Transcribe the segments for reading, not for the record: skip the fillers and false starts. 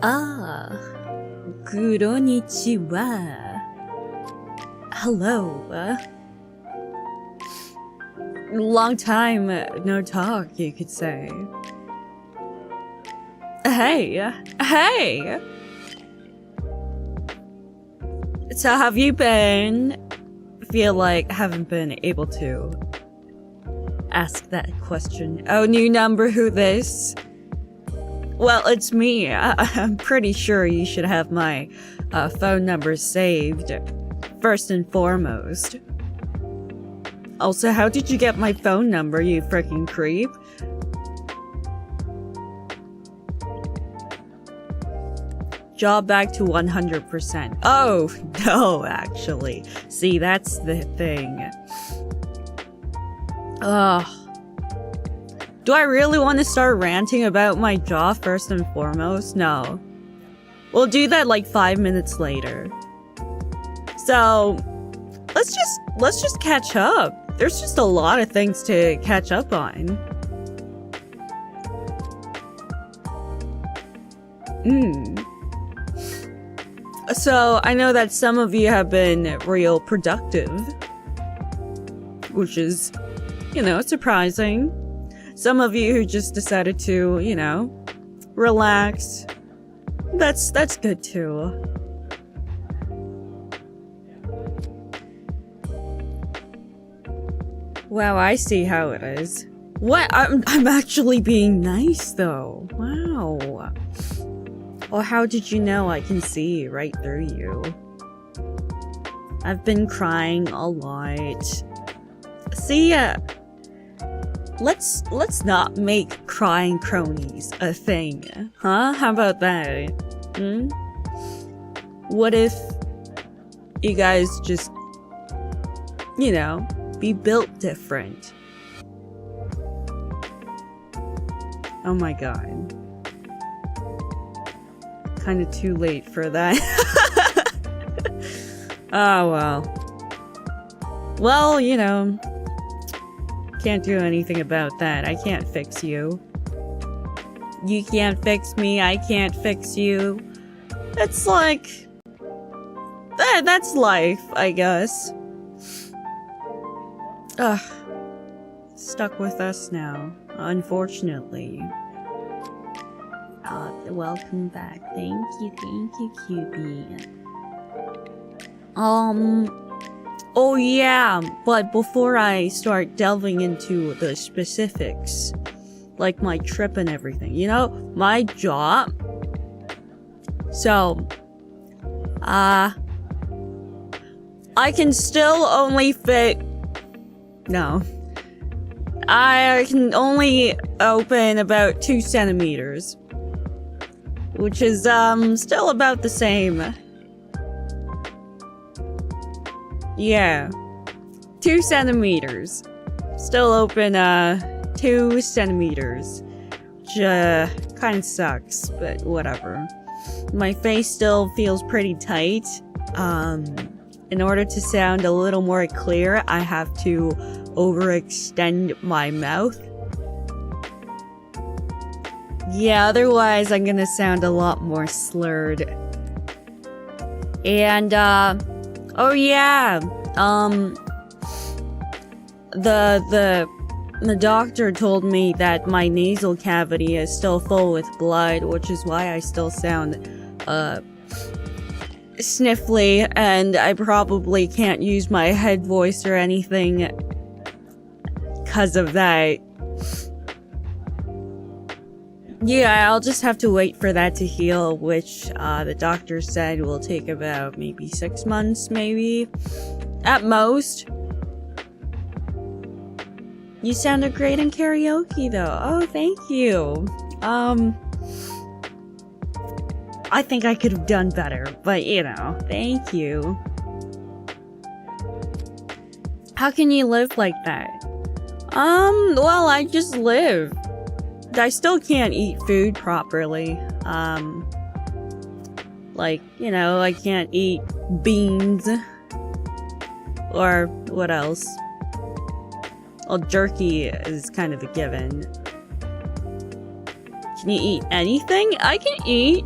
Ah, konnichiwa. Hello. Long time no talk, you could say. Hey. So have you been? Feel like haven't been able to ask that question. Oh, new number, who this? Well, it's me. I'm pretty sure you should have my phone number saved, first and foremost. Also, how did you get my phone number, you freaking creep? Jaw back to 100%. Oh, no, actually. See, that's the thing. Ugh. Do I really want to start ranting about my jaw first and foremost? No. We'll do that like 5 minutes later. So, let's just catch up. There's just a lot of things to catch up on. So, I know that some of you have been real productive, which is, you know, surprising. Some of you who just decided to, you know, relax. That's good too. Wow, I see how it is. What? I'm actually being nice though. Wow. Well, how did you know I can see right through you? I've been crying a lot. See, let's not make crying cronies a thing, huh? How about that? What if you guys just, you know, be built different? Oh my god. Kind of too late for that. Oh well. Well, you know, can't do anything about that. I can't fix you. You can't fix me. I can't fix you. It's like that's life, I guess. Ugh. Stuck with us now, unfortunately. Welcome back. Thank you, QB. Oh yeah, but before I start delving into the specifics, like my trip and everything, you know, my jaw. So, I can still only fit. No. I can only open about 2 centimeters. Which is, still about the same. Yeah. 2 centimeters. Still open, 2 centimeters. Which, kinda sucks, but whatever. My face still feels pretty tight. In order to sound a little more clear, I have to overextend my mouth. Yeah, otherwise I'm gonna sound a lot more slurred. And, oh yeah, the doctor told me that my nasal cavity is still full with blood, which is why I still sound, sniffly, and I probably can't use my head voice or anything because of that. Yeah, I'll just have to wait for that to heal, which, the doctor said will take about maybe 6 months, maybe? At most. You sounded great in karaoke, though. Oh, thank you. I think I could have done better, but, you know, thank you. How can you live like that? Well, I just live. I still can't eat food properly. Like, you know, I can't eat beans. Or what else? Well, jerky is kind of a given. Can you eat anything? I can eat,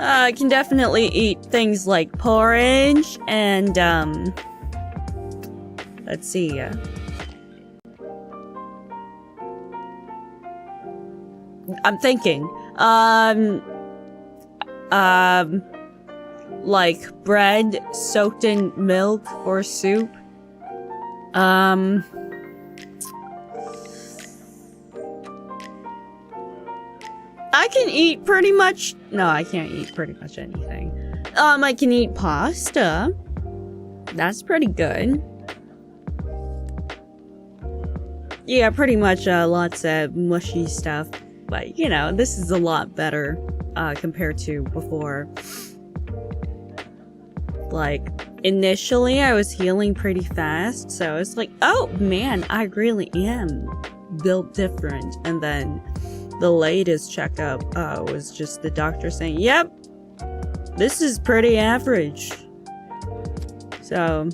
I can definitely eat things like porridge and, let's see, I'm thinking, like bread soaked in milk or soup. I can eat pretty much... No, I can't eat pretty much anything. I can eat pasta. That's pretty good. Yeah, pretty much lots of mushy stuff. But, you know, this is a lot better compared to before. Like, initially I was healing pretty fast, so it's like, oh man, I really am built different. And then the latest checkup was just the doctor saying, yep, this is pretty average. So,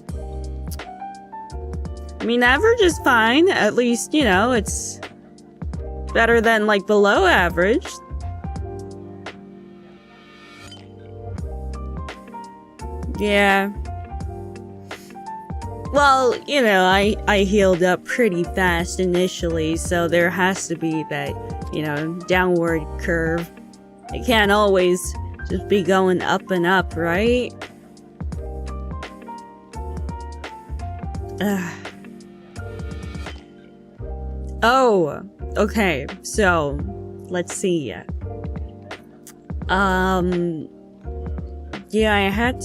I mean, average is fine. At least, you know, it's better than like below average. Yeah. Well, you know, I healed up pretty fast initially, so there has to be that, you know, downward curve. It can't always just be going up and up, right? Oh, okay, so, let's see. Yeah, I had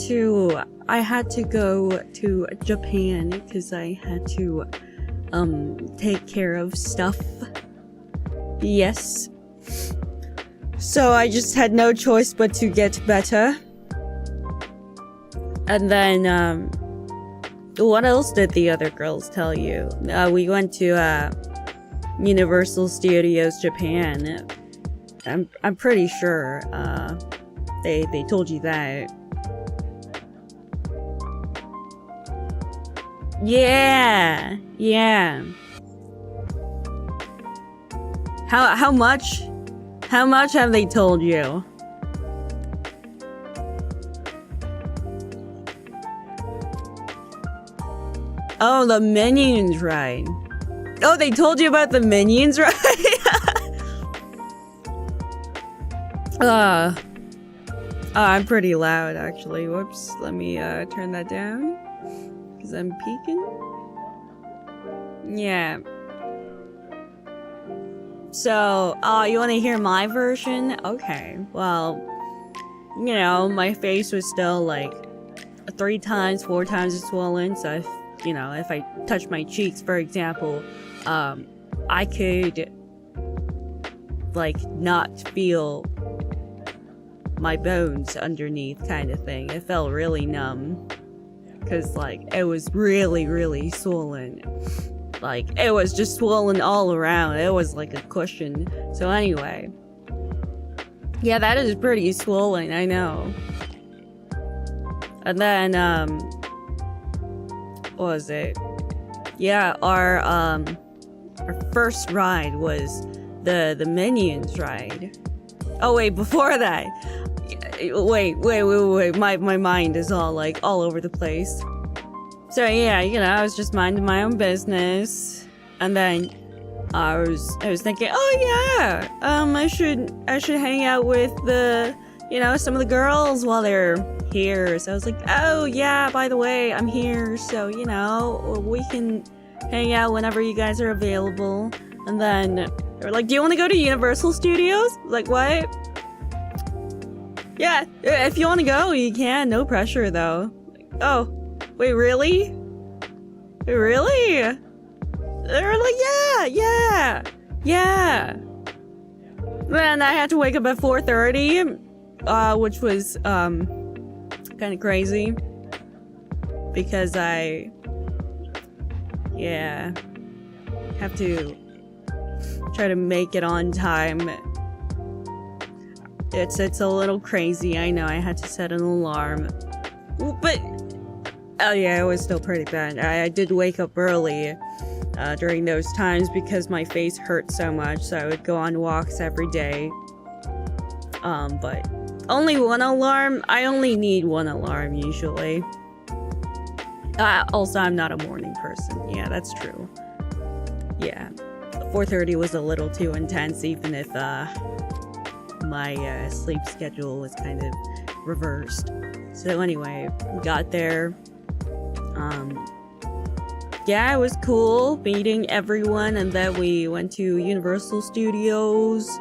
to go to Japan because I had to, take care of stuff. Yes. So I just had no choice but to get better. And then, what else did the other girls tell you? We went to, Universal Studios Japan. I'm pretty sure, they told you that. Yeah, yeah. How much? How much have they told you? Oh, the Minions ride. Oh, they told you about the Minions ride? I'm pretty loud, actually. Whoops. Let me, turn that down. Because I'm peeking. Yeah. So, you want to hear my version? Okay. Well, you know, my face was still, like, 3 times, 4 times as swollen. So, if, you know, if I touch my cheeks, for example, I could, like, not feel my bones underneath kind of thing. It felt really numb. Because, like, it was really, really swollen. Like, it was just swollen all around. It was like a cushion. So anyway. Yeah, that is pretty swollen, I know. And then, what was it? Yeah, our first ride was the Minions ride. Oh wait, before that. Wait. My mind is all like all over the place. So yeah, you know, I was just minding my own business, and then I was thinking, oh yeah, I should hang out with the, you know, some of the girls while they're here. So I was like, oh yeah, by the way, I'm here, so you know, we can hang out whenever you guys are available. And then they were like, do you want to go to Universal Studios? Like, what? Yeah, if you want to go, you can. No pressure, though. Oh, wait, really? Really? They were like, yeah. Then I had to wake up at 4:30, which was, kind of crazy. because I have to try to make it on time. It's a little crazy. I know I had to set an alarm, but oh yeah, it was still pretty bad. I did wake up early during those times because my face hurt so much, so I would go on walks every day. But only one alarm. I only need one alarm usually. Also, I'm not a morning person. Yeah, that's true. Yeah, 4:30 was a little too intense, even if my sleep schedule was kind of reversed. So anyway, got there. Yeah, it was cool meeting everyone, and then we went to Universal Studios.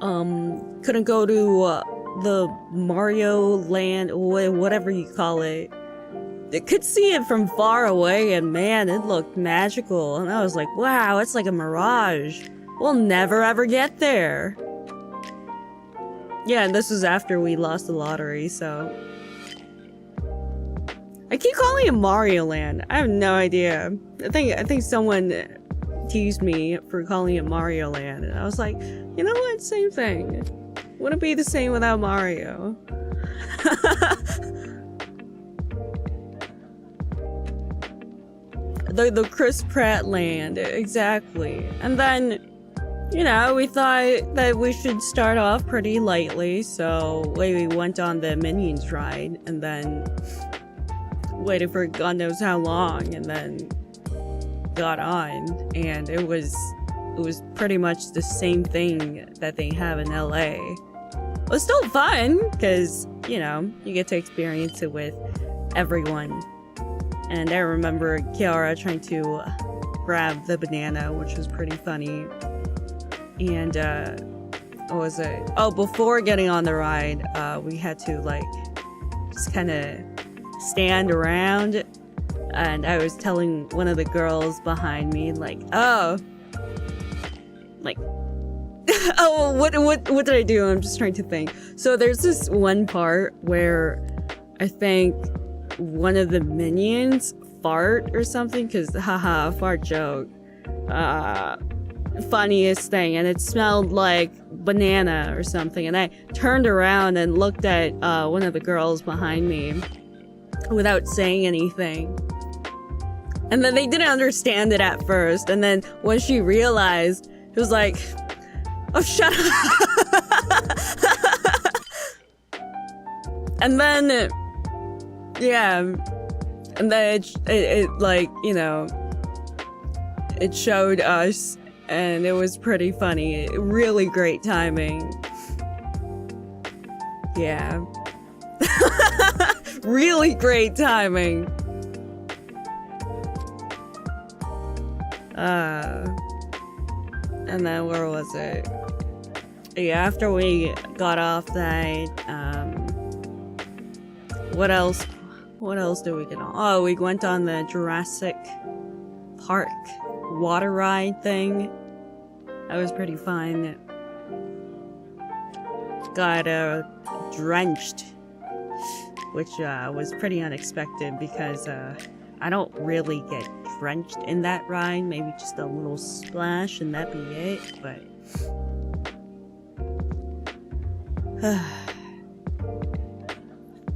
Couldn't go to the Mario Land, whatever you call it. I could see it from far away, and man, it looked magical. And I was like, wow, it's like a mirage. We'll never ever get there. Yeah, and this was after we lost the lottery, so... I keep calling it Mario Land. I have no idea. I think someone teased me for calling it Mario Land, and I was like, you know what? Same thing. Wouldn't be the same without Mario. the Chris Pratt land, exactly. And then, you know, we thought that we should start off pretty lightly, so we went on the Minions ride, and then waited for God knows how long, and then got on, and it was pretty much the same thing that they have in LA. It was still fun, because, you know, you get to experience it with everyone. And I remember Kiara trying to grab the banana, which was pretty funny. And, what was it? Oh, before getting on the ride, we had to, like, just kind of stand around. And I was telling one of the girls behind me, like, oh, like, oh, what did I do? I'm just trying to think. So there's this one part where I think one of the minions fart or something, because haha, fart joke. Funniest thing, and it smelled like banana or something, and I turned around and looked at one of the girls behind me without saying anything. And then they didn't understand it at first, and then when she realized, it was like, oh, shut up. And then, yeah, and then it like, you know, it showed us, and it was pretty funny. Really great timing. Yeah. Really great timing. And then where was it? Yeah, after we got off that, what else did we get on? Oh, we went on the Jurassic Park water ride thing. That was pretty fun. Got drenched, which was pretty unexpected because I don't really get drenched in that ride. Maybe just a little splash and that'd be it, but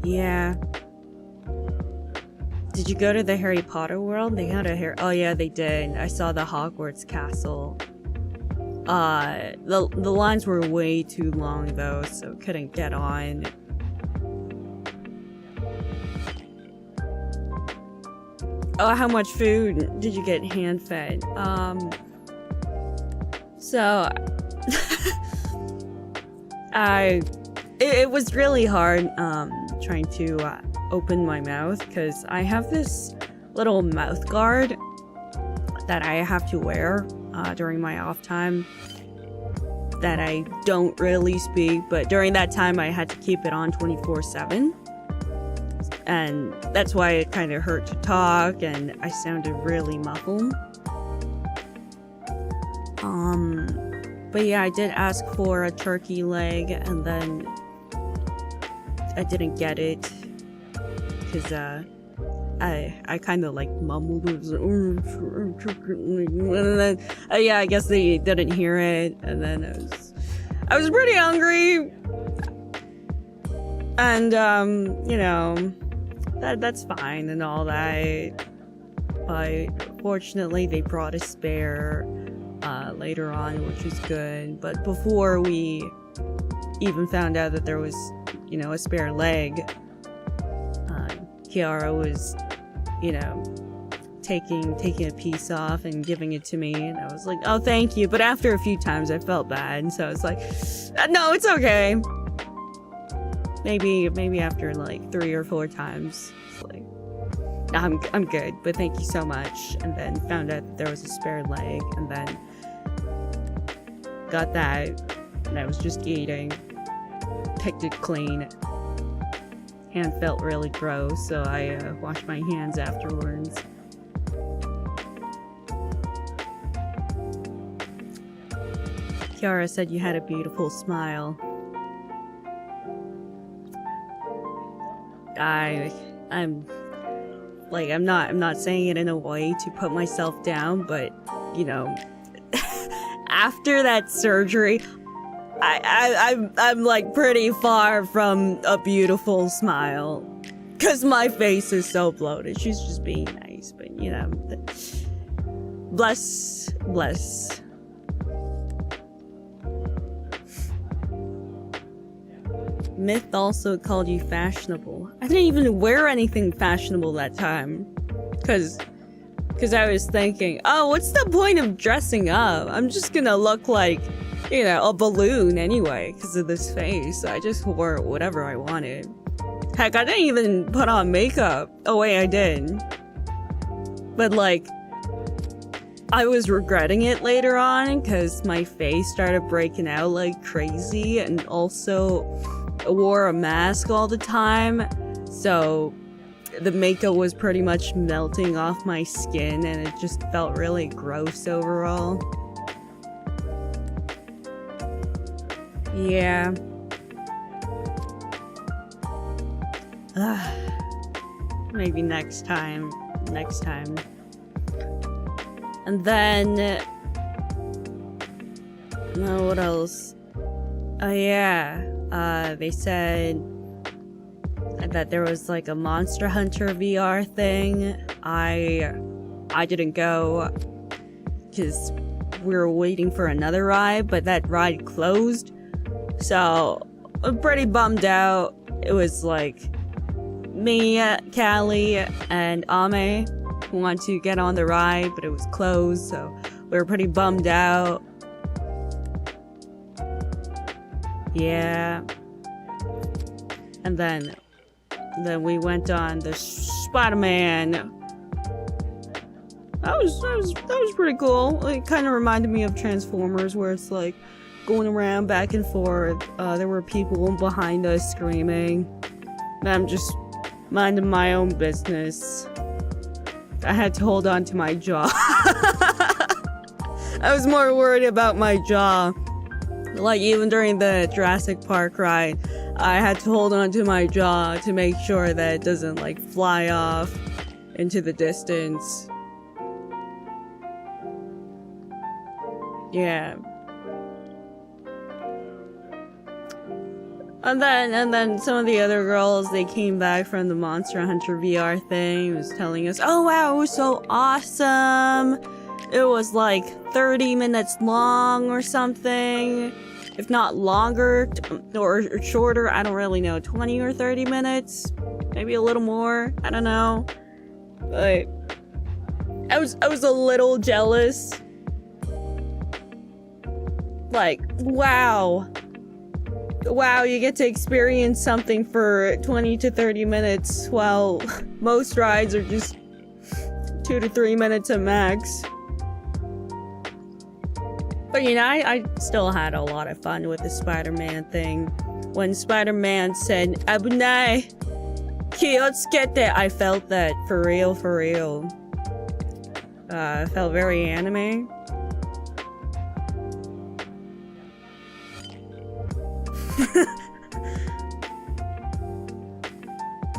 yeah. Did you go to the Harry Potter world? They had a oh yeah, they did. I saw the Hogwarts castle. The lines were way too long though, so couldn't get on. Oh, how much food did you get hand fed? So it was really hard trying to open my mouth because I have this little mouth guard that I have to wear during my off time that I don't really speak, but during that time I had to keep it on 24/7. And that's why it kind of hurt to talk, and I sounded really muffled. But yeah, I did ask for a turkey leg, and then I didn't get it because I kind of like mumbled it. And then, yeah, I guess they didn't hear it. And then I was pretty hungry. And, you know, that's fine and all that. But fortunately, they brought a spare later on, which was good. But before we even found out that there was, you know, a spare leg, Kiara was, you know, taking a piece off and giving it to me, and I was like, oh, thank you. But after a few times, I felt bad, and so I was like, no, it's okay. Maybe after like 3 or 4 times, it's like, I'm good, but thank you so much. And then found out that there was a spare leg, and then got that, and I was just eating, picked it clean. Hand felt really gross, so I washed my hands afterwards. Kiara said you had a beautiful smile. I'm not saying it in a way to put myself down, but you know, after that surgery, I'm like pretty far from a beautiful smile, cause my face is so bloated. She's just being nice, but you know, bless. Myth also called you fashionable. I didn't even wear anything fashionable that time, cause I was thinking, oh, what's the point of dressing up? I'm just gonna look like, you know, a balloon anyway, because of this face. I just wore whatever I wanted. Heck, I didn't even put on makeup. Oh wait, I did. But like, I was regretting it later on, because my face started breaking out like crazy, and also wore a mask all the time. So the makeup was pretty much melting off my skin, and it just felt really gross overall. Yeah. Maybe next time. And then... no, what else? Oh yeah. They said that there was like a Monster Hunter VR thing. I didn't go because we were waiting for another ride, but that ride closed. So I'm pretty bummed out. It was like me, Callie, and Ame who wanted to get on the ride, but it was closed, so we were pretty bummed out. Yeah. And then we went on the Spider-Man. That was pretty cool. It kind of reminded me of Transformers, where it's like going around back and forth. There were people behind us screaming. And I'm just minding my own business. I had to hold on to my jaw. I was more worried about my jaw. Like, even during the Jurassic Park ride, I had to hold on to my jaw to make sure that it doesn't, like, fly off into the distance. Yeah. And then some of the other girls, they came back from the Monster Hunter VR thing. It was telling us, oh wow, it was so awesome. It was like 30 minutes long or something. If not longer or shorter, I don't really know. 20 or 30 minutes? Maybe a little more? I don't know. But I was a little jealous. Like, wow. Wow, you get to experience something for 20 to 30 minutes, while most rides are just 2 to 3 minutes at max. But you know, I still had a lot of fun with the Spider-Man thing. When Spider-Man said, "Abunai, Kyotsukete," I felt that for real. It felt very anime.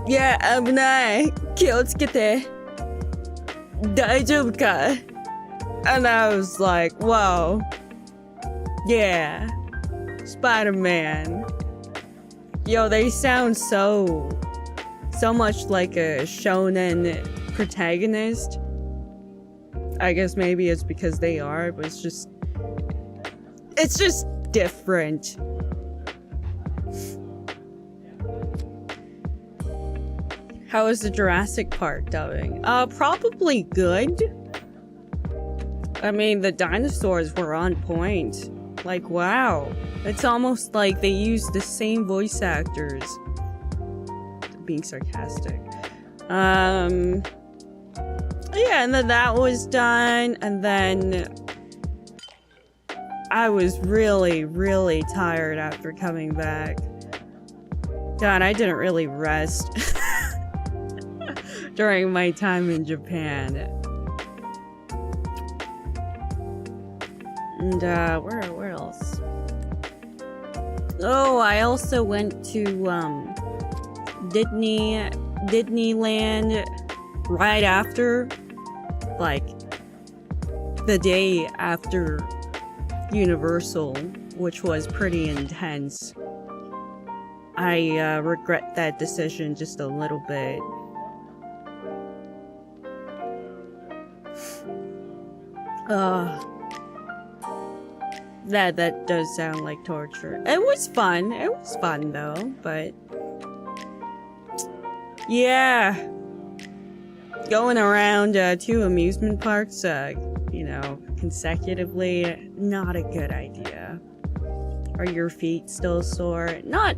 Yeah, 危ない。気をつけて。大丈夫か? And I was like, whoa. Yeah. Spider-Man. Yo, they sound so much like a shonen protagonist. I guess maybe it's because they are, but it's just different. How is the Jurassic Park dubbing? Probably good. I mean, the dinosaurs were on point. Like, wow. It's almost like they used the same voice actors. Being sarcastic. Yeah, and then that was done, and then I was really, really tired after coming back. God, I didn't really rest during my time in Japan. And where else? Oh, I also went to Disneyland right after, like, the day after Universal, which was pretty intense. I regret that decision just a little bit. That does sound like torture. It was fun. It was fun though, but yeah, going around 2 amusement parks, you know, consecutively, not a good idea. Are your feet still sore? Not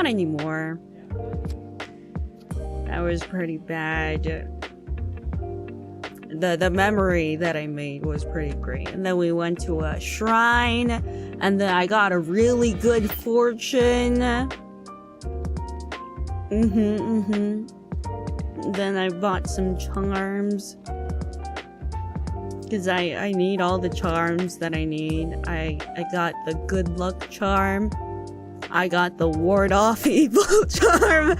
anymore. That was pretty bad. The memory that I made was pretty great. And then we went to a shrine, and then I got a really good fortune. Then I bought some charms, because I need all the charms that I need. I got the good luck charm. I got the ward off evil charm.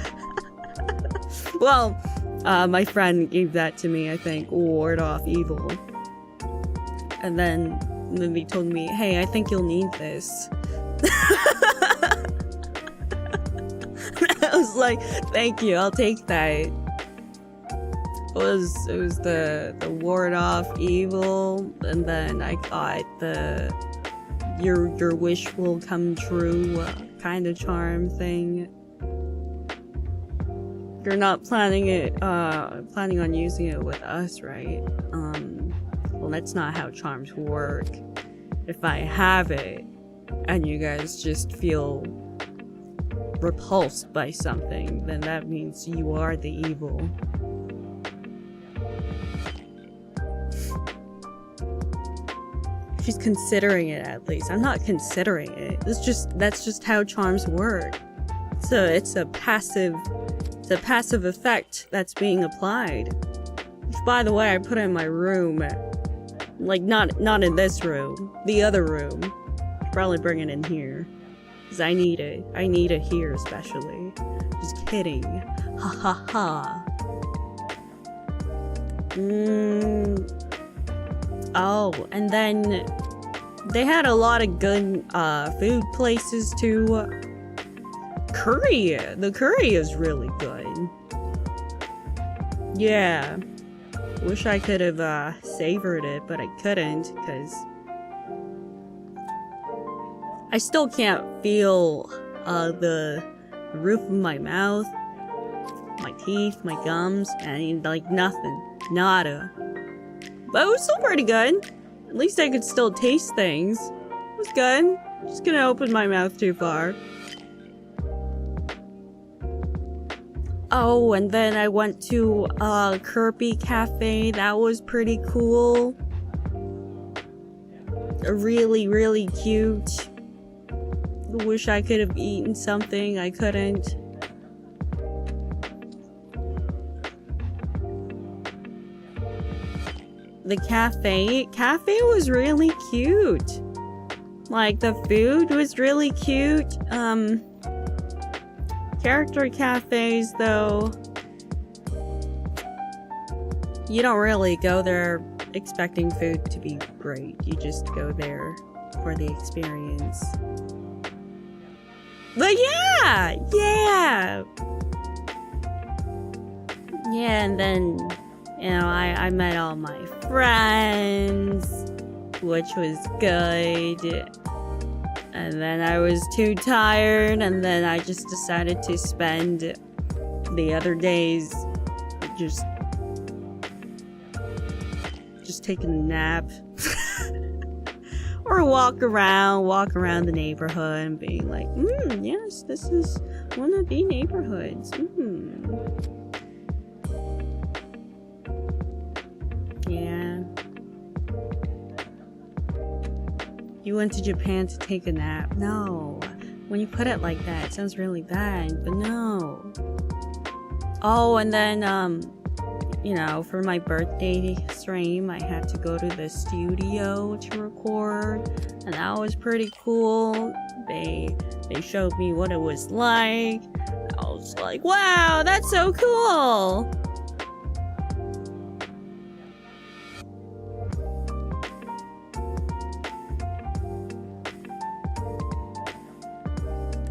Well, my friend gave that to me, I think. Ward off evil. And then they told me, hey, I think you'll need this. I was like, thank you, I'll take that. It was the ward off evil, and then I got the your wish will come true kind of charm thing. You're not planning on using it with us, right? Well, that's not how charms work. If I have it, and you guys just feel repulsed by something, then that means you are the evil. She's considering it, at least. I'm not considering it. That's just how charms work. So it's a passive effect that's being applied. Which, by the way, I put in my room. Like, not in this room. The other room. Probably bring it in here. Because I need it. I need it here, especially. Just kidding. Ha ha ha. Oh, and then they had a lot of good food places too. Curry. The curry is really good. Yeah. Wish I could have savored it, but I couldn't because I still can't feel the roof of my mouth, my teeth, my gums, and like nothing. Nada. But it was still pretty good. At least I could still taste things. It was good. Just gonna open my mouth too far. Oh, and then I went to Kirby Cafe. That was pretty cool. Really, really cute. Wish I could have eaten something. I couldn't. The cafe was really cute. Like, the food was really cute. Character cafes, though, you don't really go there expecting food to be great. You just go there for the experience. But yeah! Yeah, and then, you know, I met all my friends, which was good. And then I was too tired, and then I just decided to spend the other days just taking a nap. Or walk around the neighborhood and being like, yes, this is one of the neighborhoods. Yeah. You went to Japan to take a nap. No. When you put it like that, it sounds really bad, but no. Oh, and then, you know, for my birthday stream, I had to go to the studio to record, and that was pretty cool. They showed me what it was like. I was like, wow, that's so cool!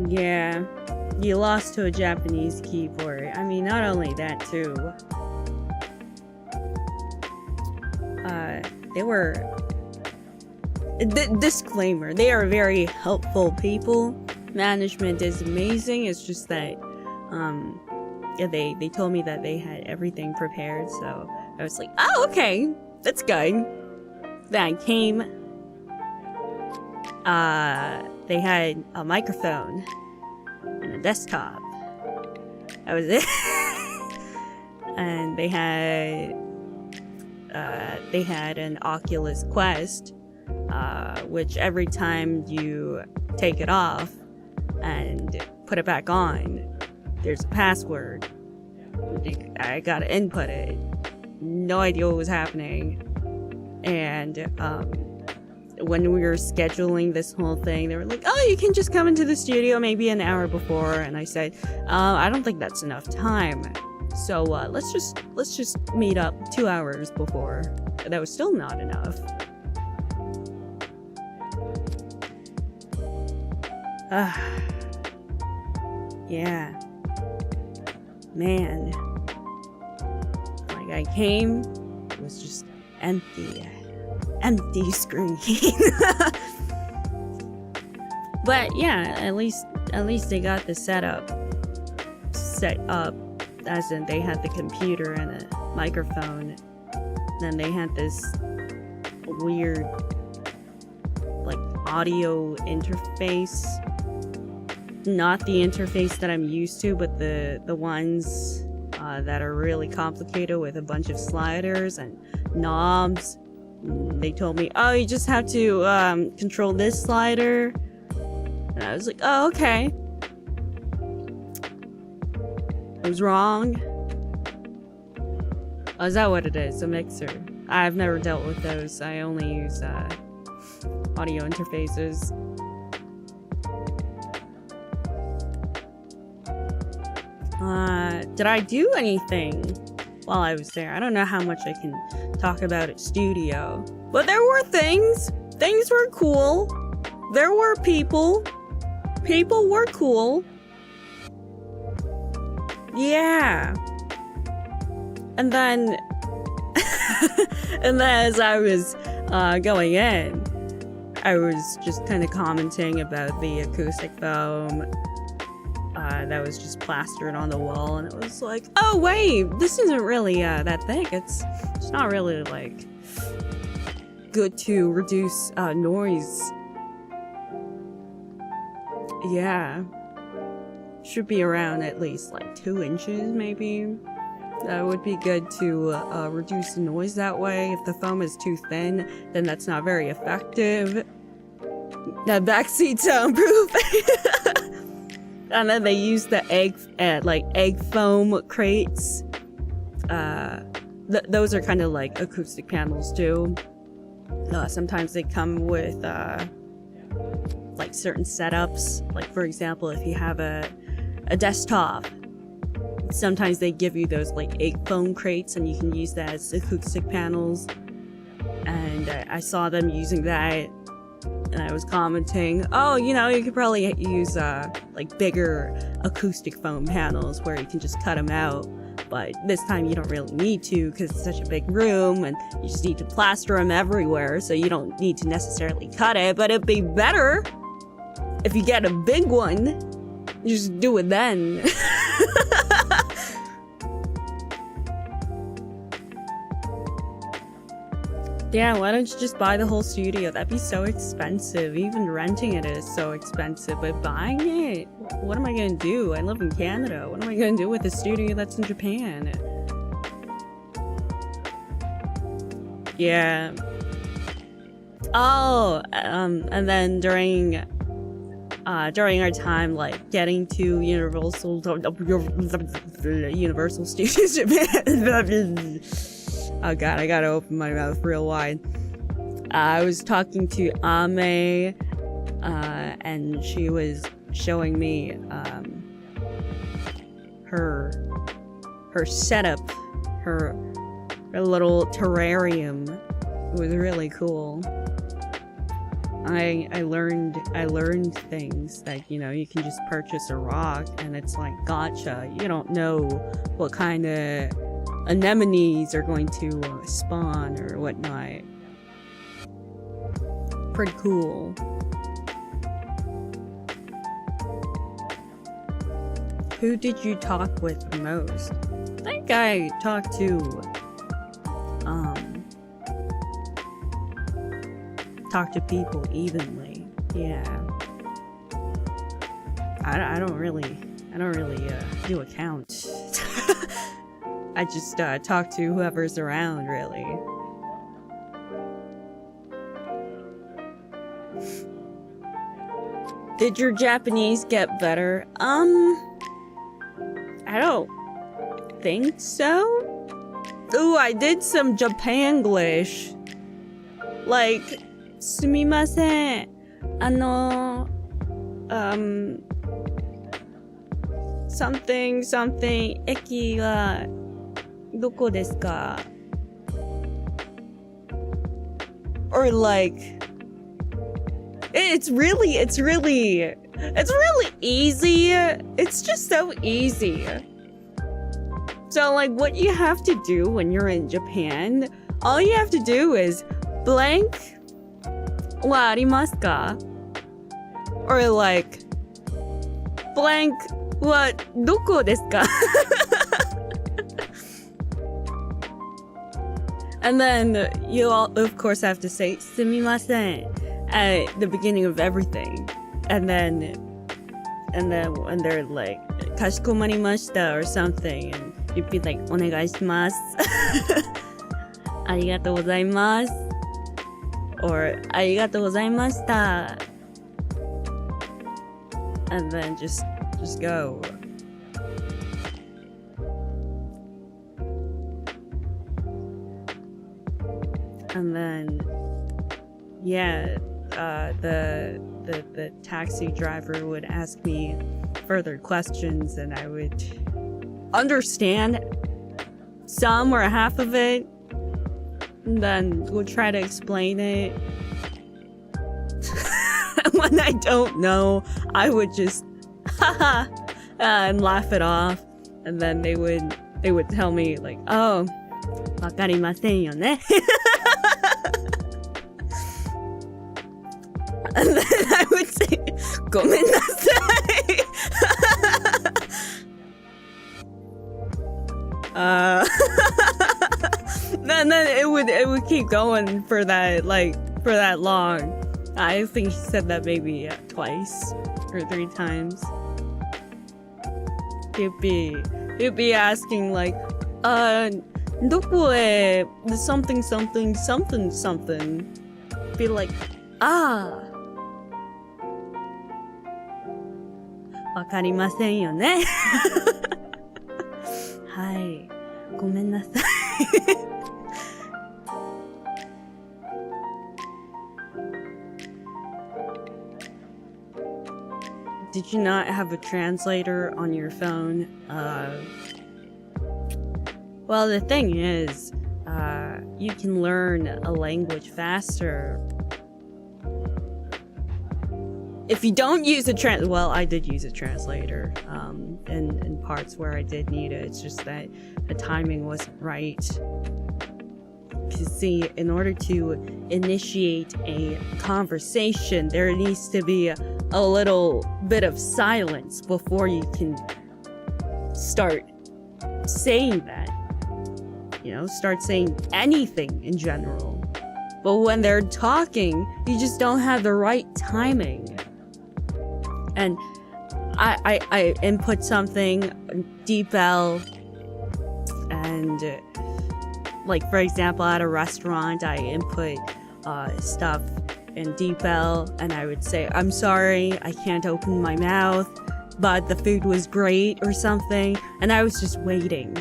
Yeah, you lost to a Japanese keyboard. I mean, not only that, too. They were... disclaimer, they are very helpful people. Management is amazing, it's just that, yeah, they told me that they had everything prepared, so I was like, oh, okay, that's good. Then I came, they had a microphone and a desktop. That was it. And they had an Oculus Quest, which every time you take it off and put it back on, there's a password. I gotta input it. No idea what was happening. And when we were scheduling this whole thing, they were like, oh, you can just come into the studio maybe an hour before. And I said, I don't think that's enough time. So let's just meet up 2 hours before. That was still not enough. Yeah. Man. Like, I came, it was just empty. Empty screen. But yeah, at least they got the set up, as in they had the computer and a microphone. Then they had this weird, like, audio interface. Not the interface that I'm used to, but the ones that are really complicated with a bunch of sliders and knobs. They told me, oh, you just have to control this slider. And I was like, oh, okay. I was wrong. Oh, is that what it is? A mixer. I've never dealt with those. I only use audio interfaces. Did I do anything while I was there? I don't know how much I can talk about at studio. But there were things. Things were cool. There were people. People were cool. Yeah. And then... and then as I was going in, I was just kind of commenting about the acoustic foam that was just plastered on the wall, and it was like, oh wait, this isn't really that thick. It's not really like good to reduce noise. Yeah, should be around at least like 2 inches maybe. That would be good to reduce the noise that way. If the foam is too thin, then that's not very effective. That backseat soundproof. And then they use the egg foam crates. Those are kind of like acoustic panels too. Sometimes they come with like certain setups. Like for example, if you have a desktop sometimes they give you those like 8 phone crates and you can use that as acoustic panels. And I saw them using that, and I was commenting, oh, you know, you could probably use like bigger acoustic foam panels where you can just cut them out. But this time you don't really need to because it's such a big room and you just need to plaster them everywhere, so you don't need to necessarily cut it. But it'd be better if you get a big one, you just do it then. Yeah, why don't you just buy the whole studio? That'd be so expensive. Even renting it is so expensive, but buying it? What am I gonna do? I live in Canada. What am I gonna do with a studio that's in Japan? Yeah. Oh, and then during our time, like, getting to Universal Studios Japan. Oh god, I gotta open my mouth real wide. I was talking to Ame, and she was showing me her setup, her little terrarium. It was really cool. I learned things that, you know, you can just purchase a rock and it's like gotcha. You don't know what kind of anemones are going to spawn or whatnot. Pretty cool. Who did you talk with the most? I think I talked to people evenly. Yeah. I don't really do a count. I just talk to whoever's around, really. Did your Japanese get better? I don't think so. Ooh, I did some Japanglish. Like, sumimasen. Something, eki ga doko desu ka? Or like, it's really easy. It's just so easy. So like, what you have to do when you're in Japan, all you have to do is blank wa arimasu ka? Or like, blank wa doko desu ka? And then you all, of course, have to say sumimasen at the beginning of everything. And then when they're like kashikomarimashita or something, and you'd be like onegai shimasu. Arigatou gozaimasu. Or arigatou gozaimashita. And then just go. And then, yeah, the taxi driver would ask me further questions, and I would understand some or half of it, and then we'll try to explain it. When I don't know, I would just haha and laugh it off, and then they would tell me like, oh, wakarimasen yo ne. And then I would say, gomennasai. And then it would keep going for that long. I think he said that maybe twice or 3 times. He'd be asking like, doko e something. Be like, ah. Wakarimasen yo ne. Hai. Gomennasai. Did you not have a translator on your phone? Well, the thing is, you can learn a language faster if you don't use a well, I did use a translator in parts where I did need it. It's just that the timing wasn't right. Because see, in order to initiate a conversation, there needs to be a little bit of silence before you can start saying that. You know, start saying anything in general. But when they're talking, you just don't have the right timing. And I input something, deep L, and like for example at a restaurant I input stuff in deep L, and I would say, I'm sorry, I can't open my mouth, but the food was great or something, and I was just waiting.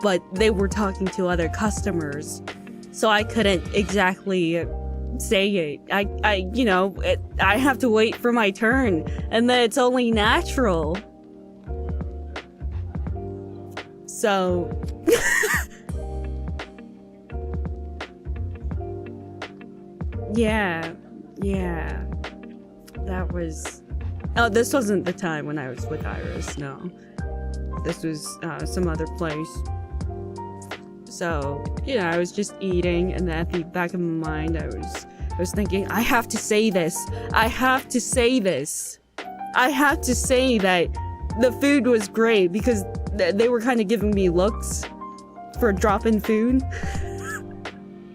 But they were talking to other customers, so I couldn't exactly say it. I have to wait for my turn, and then it's only natural. So yeah, that was, oh, this wasn't the time when I was with Iris, no. This was some other place. So, I was just eating, and then at the back of my mind, I was thinking, I have to say this. I have to say this. I have to say that the food was great, because they were kind of giving me looks for dropping food.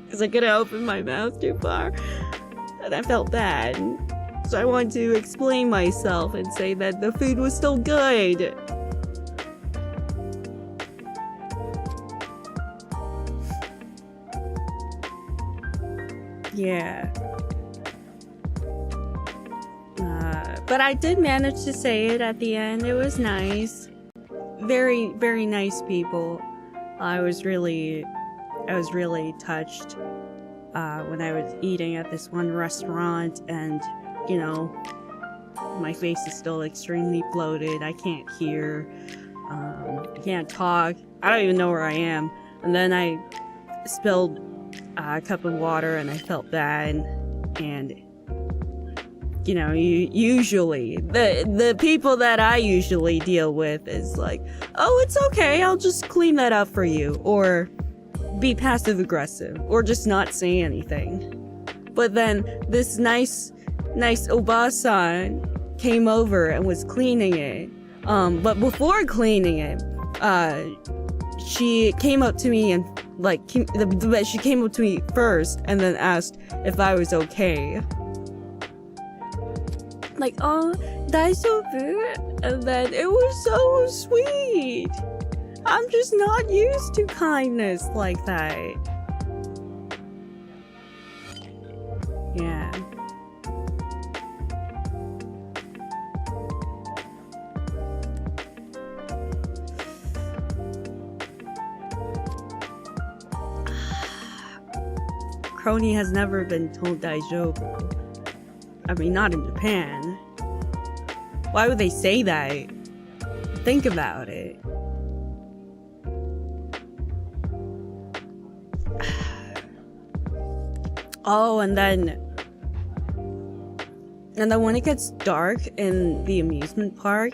Because I couldn't open my mouth too far. And I felt bad. So I wanted to explain myself and say that the food was still good. Yeah. But I did manage to say it at the end. It was nice. Very, very nice people. I was really touched when I was eating at this one restaurant, and my face is still extremely bloated. I can't hear. I can't talk. I don't even know where I am. And then I spilled a cup of water, and I felt bad, and usually the people that I usually deal with is like, oh, it's okay, I'll just clean that up for you, or be passive aggressive, or just not say anything. But then this nice Oba-san came over and was cleaning it, but before cleaning it, she came up to me and she came up to me first and then asked if I was okay. Like, oh, daijoubu? And then it was so sweet. I'm just not used to kindness like that. Yeah. Kronii has never been told daijoubu. I mean, not in Japan. Why would they say that? Think about it. Oh, and then when it gets dark in the amusement park,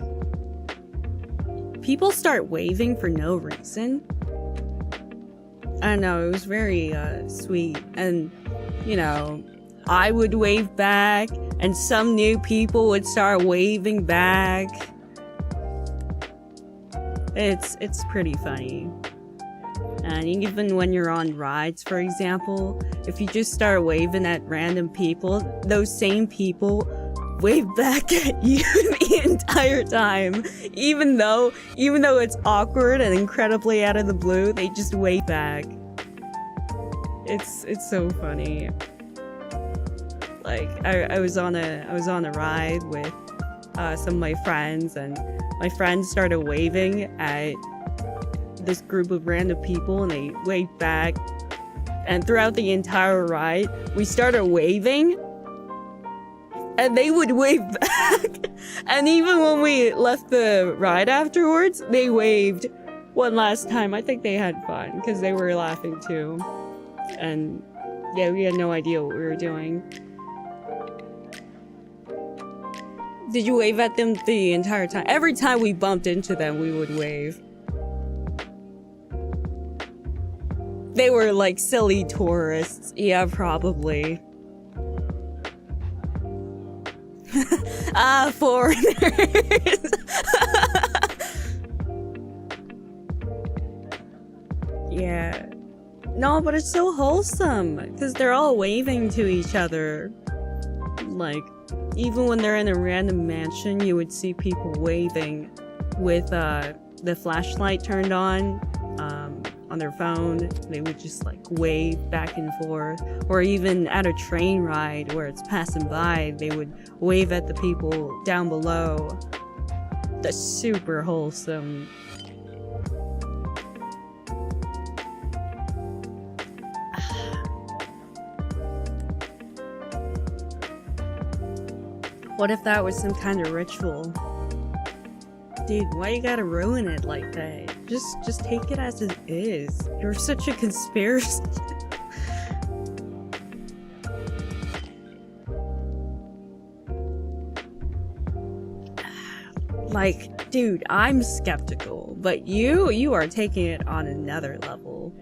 people start waving for no reason. I don't know, it was very sweet, and I would wave back, and some new people would start waving back. It's pretty funny. And even when you're on rides, for example, if you just start waving at random people, those same people wave back at you the entire time. Even though it's awkward and incredibly out of the blue, they just wave back. It's so funny. Like, I was on a ride with some of my friends, and my friends started waving at this group of random people, and they waved back, and throughout the entire ride we started waving and they would wave back. And even when we left the ride afterwards, they waved one last time. I think they had fun because they were laughing too. And yeah, we had no idea what we were doing. Did you wave at them the entire time? Every time we bumped into them, we would wave. They were like silly tourists. Yeah, probably. Foreigners. Yeah. No, but it's so wholesome because they're all waving to each other. Like, even when they're in a random mansion, you would see people waving with the flashlight turned on their phone. They would just like wave back and forth. Or even at a train ride where it's passing by, they would wave at the people down below. That's super wholesome. What if that was some kind of ritual? Dude, why you gotta ruin it like that? Just take it as it is. You're such a conspiracy. Like, dude, I'm skeptical, but you are taking it on another level.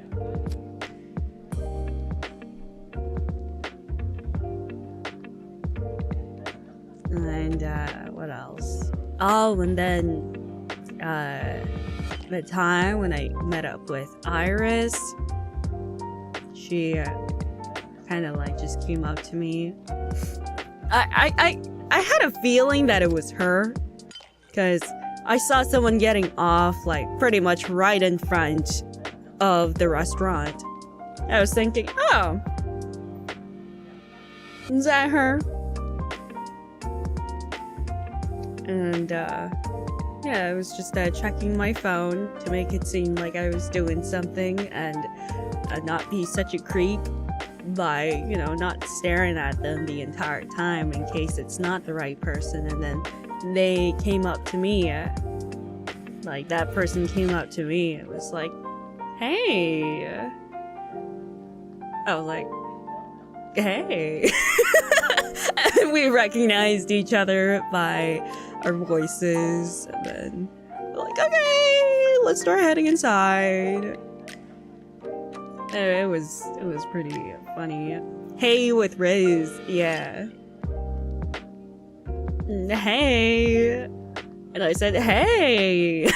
And what else? Oh, and then the time when I met up with Iris, she kind of like just came up to me. I had a feeling that it was her, because I saw someone getting off like pretty much right in front of the restaurant. I was thinking, oh, is that her? And yeah, I was just checking my phone to make it seem like I was doing something and not be such a creep by, you know, not staring at them the entire time in case it's not the right person. And then they came up to me, like that person came up to me. It was like, hey. I was like, hey. And we recognized each other by our voices, and then we're like, okay, let's start heading inside. It was pretty funny. Hey with Riz, yeah. Hey. And I said, hey.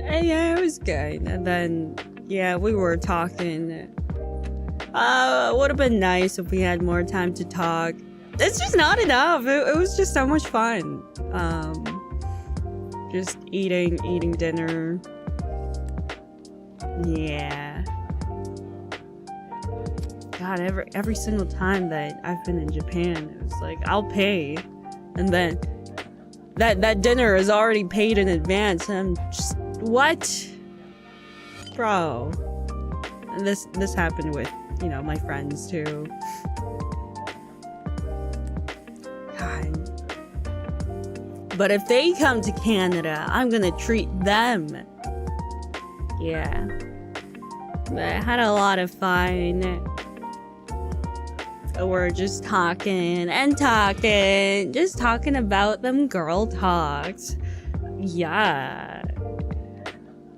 And yeah, it was good. And then, yeah, we were talking. Would have been nice if we had more time to talk. It's just not enough. It was just so much fun. Just eating dinner. Yeah. God, every single time that I've been in Japan, it was like, I'll pay. And then that dinner is already paid in advance. And I'm just, what? Bro. And this happened with, you know, my friends too. God. But if they come to Canada, I'm gonna treat them. Yeah. But I had a lot of fun. We're just talking and talking. Just talking about them girl talks. Yeah.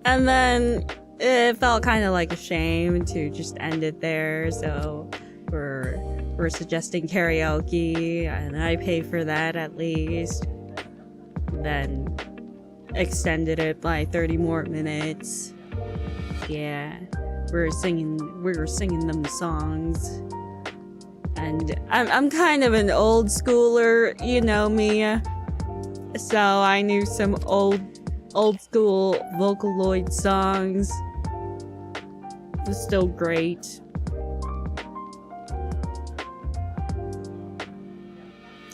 And then it felt kind of like a shame to just end it there, so we're suggesting karaoke, and I pay for that at least. Then extended it by 30 more minutes. Yeah, we were singing them songs, and I'm kind of an old schooler, you know me, so I knew some old school Vocaloid songs. It was still great.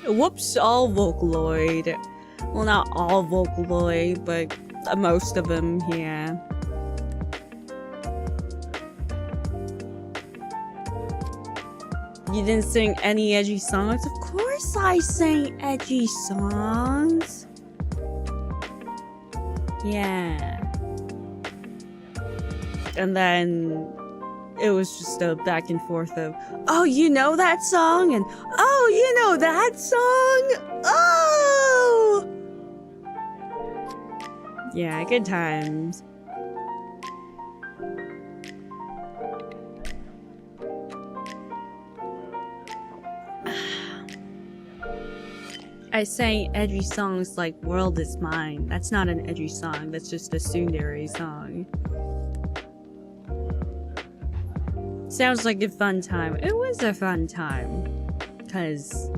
Whoops, all Vocaloid. Well, not all Vocaloid, but most of them, yeah. You didn't sing any edgy songs? Of course I sang edgy songs. Yeah. And then it was just a back and forth of, oh, you know that song? And, oh, you know that song? Oh! Yeah, good times. I sang edgy songs like World Is Mine. That's not an edgy song, that's just a tsundere song. Sounds like a fun time. It was a fun time. Because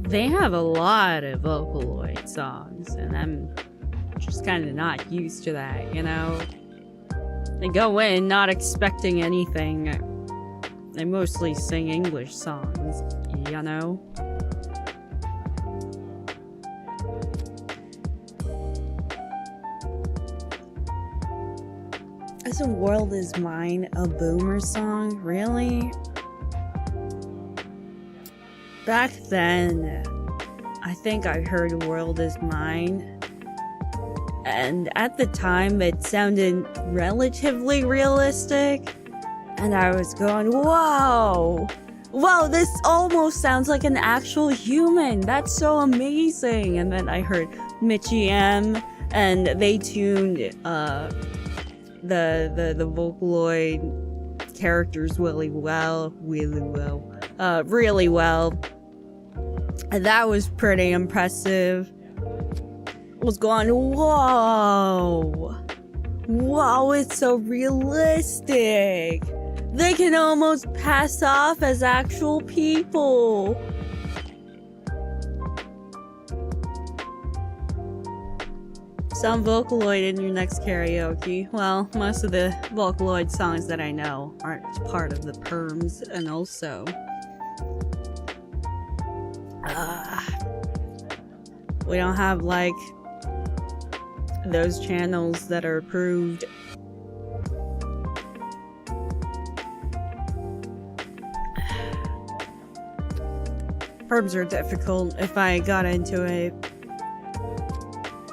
they have a lot of Vocaloid songs, and I'm just kind of not used to that, you know? They go in not expecting anything. They mostly sing English songs, you know? Isn't World Is Mine a boomer song? Really? Back then, I think I heard World Is Mine, and at the time it sounded relatively realistic, and I was going, whoa! Whoa, this almost sounds like an actual human! That's so amazing! And then I heard Mitchie M, and they tuned, the Vocaloid characters really well. And that was pretty impressive. I was going, whoa! Whoa, it's so realistic! They can almost pass off as actual people! Some Vocaloid in your next karaoke. Well, most of the Vocaloid songs that I know aren't part of the perms, and also we don't have like those channels that are approved. Perms are difficult. If I got into it,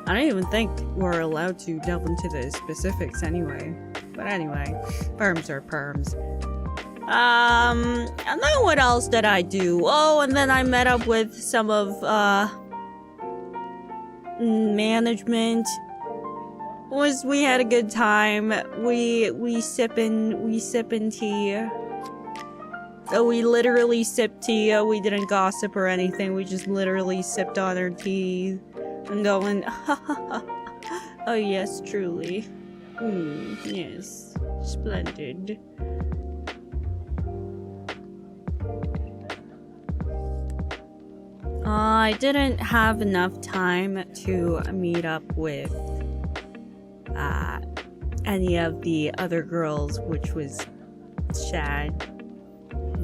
I don't even think we're allowed to delve into the specifics anyway. But anyway, perms are perms. And then what else did I do? Oh, and then I met up with some of, management. We had a good time. We sippin' tea. Oh, we literally sipped tea. Oh, we didn't gossip or anything. We just literally sipped on our tea. And going, oh yes, truly. Yes. Splendid. I didn't have enough time to meet up with any of the other girls, which was sad.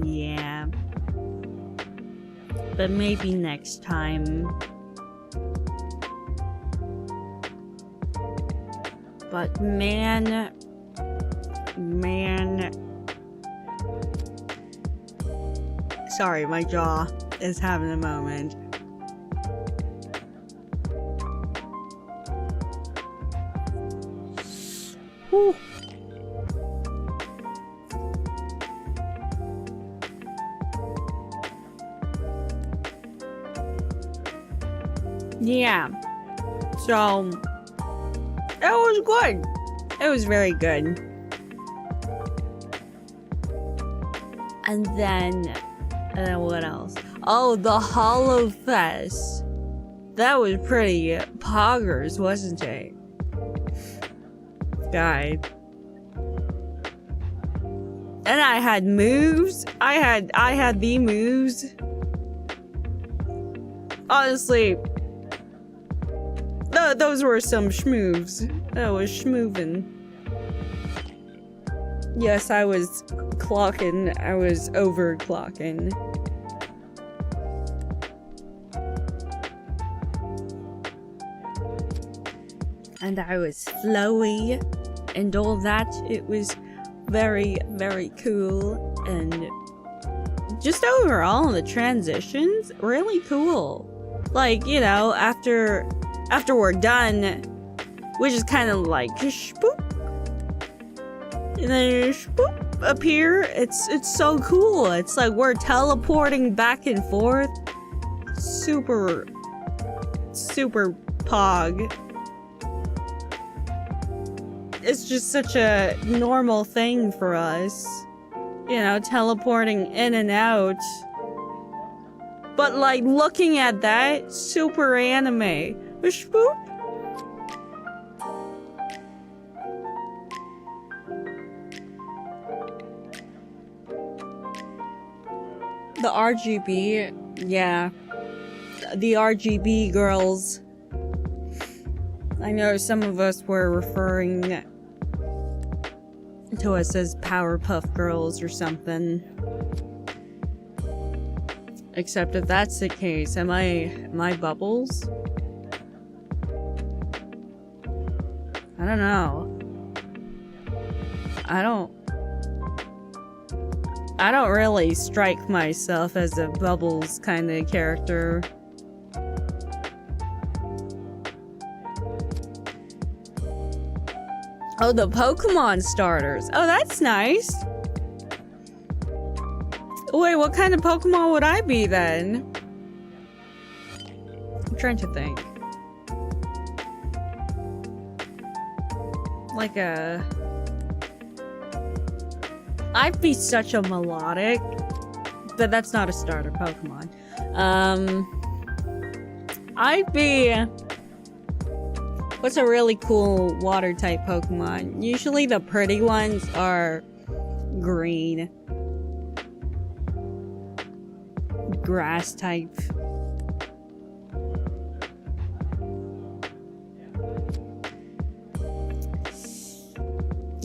Yeah. But maybe next time. But man. Sorry, my jaw is having a moment. Whew. Yeah. So it was good. It was very good. And then what else? Oh, the Hollow Fest. That was pretty poggers, wasn't it? God. And I had moves. I had the moves. Honestly, those were some schmoves. That was schmoovin'. Yes, I was clocking. I was overclocking. And I was flowy and all that. It was very, very cool. and just overall the transitions, really cool. Like, you know, after we're done, we just kind of like shpoop, and then shpoop up here. It's so cool. It's like we're teleporting back and forth. Super pog. It's just such a normal thing for us. You know, teleporting in and out. But like looking at that, super anime. Shpoop. The RGB, yeah. The RGB girls. I know some of us were referring to us as Powerpuff Girls or something. Except if that's the case, am I Bubbles? I don't know. I don't really strike myself as a Bubbles kind of character. Oh, the Pokemon starters. Oh, that's nice. Wait, what kind of Pokemon would I be then? I'm trying to think. Like I'd be such a melodic, but that's not a starter Pokemon. I'd be... What's a really cool water type Pokemon? Usually the pretty ones are green. Grass type.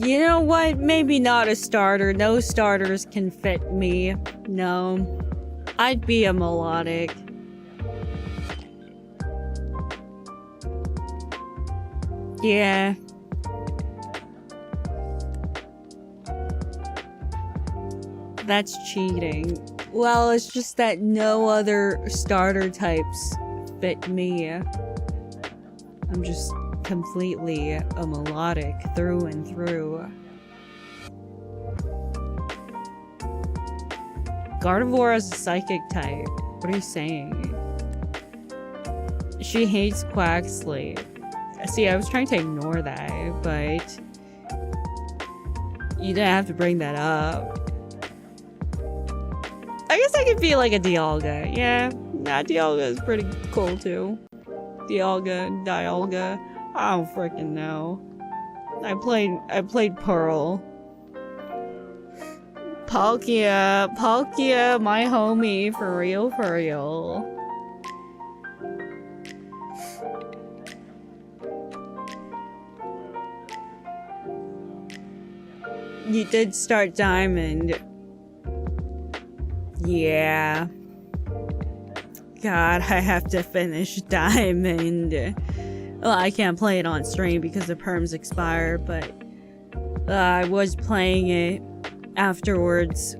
You know what? Maybe not a starter. No starters can fit me. No. I'd be a melodic. Yeah. That's cheating. Well, it's just that no other starter types fit me. I'm just completely a melodic through and through. Gardevoir is a psychic type. What are you saying? She hates Quaxley. See, I was trying to ignore that, but you didn't have to bring that up. I guess I could be like a Dialga. Yeah, Dialga is pretty cool too. Dialga. I don't freaking know. I played Pearl. Palkia, my homie, for real. You did start Diamond. Yeah. God, I have to finish Diamond. Well, I can't play it on stream because the perms expire, but I was playing it afterwards.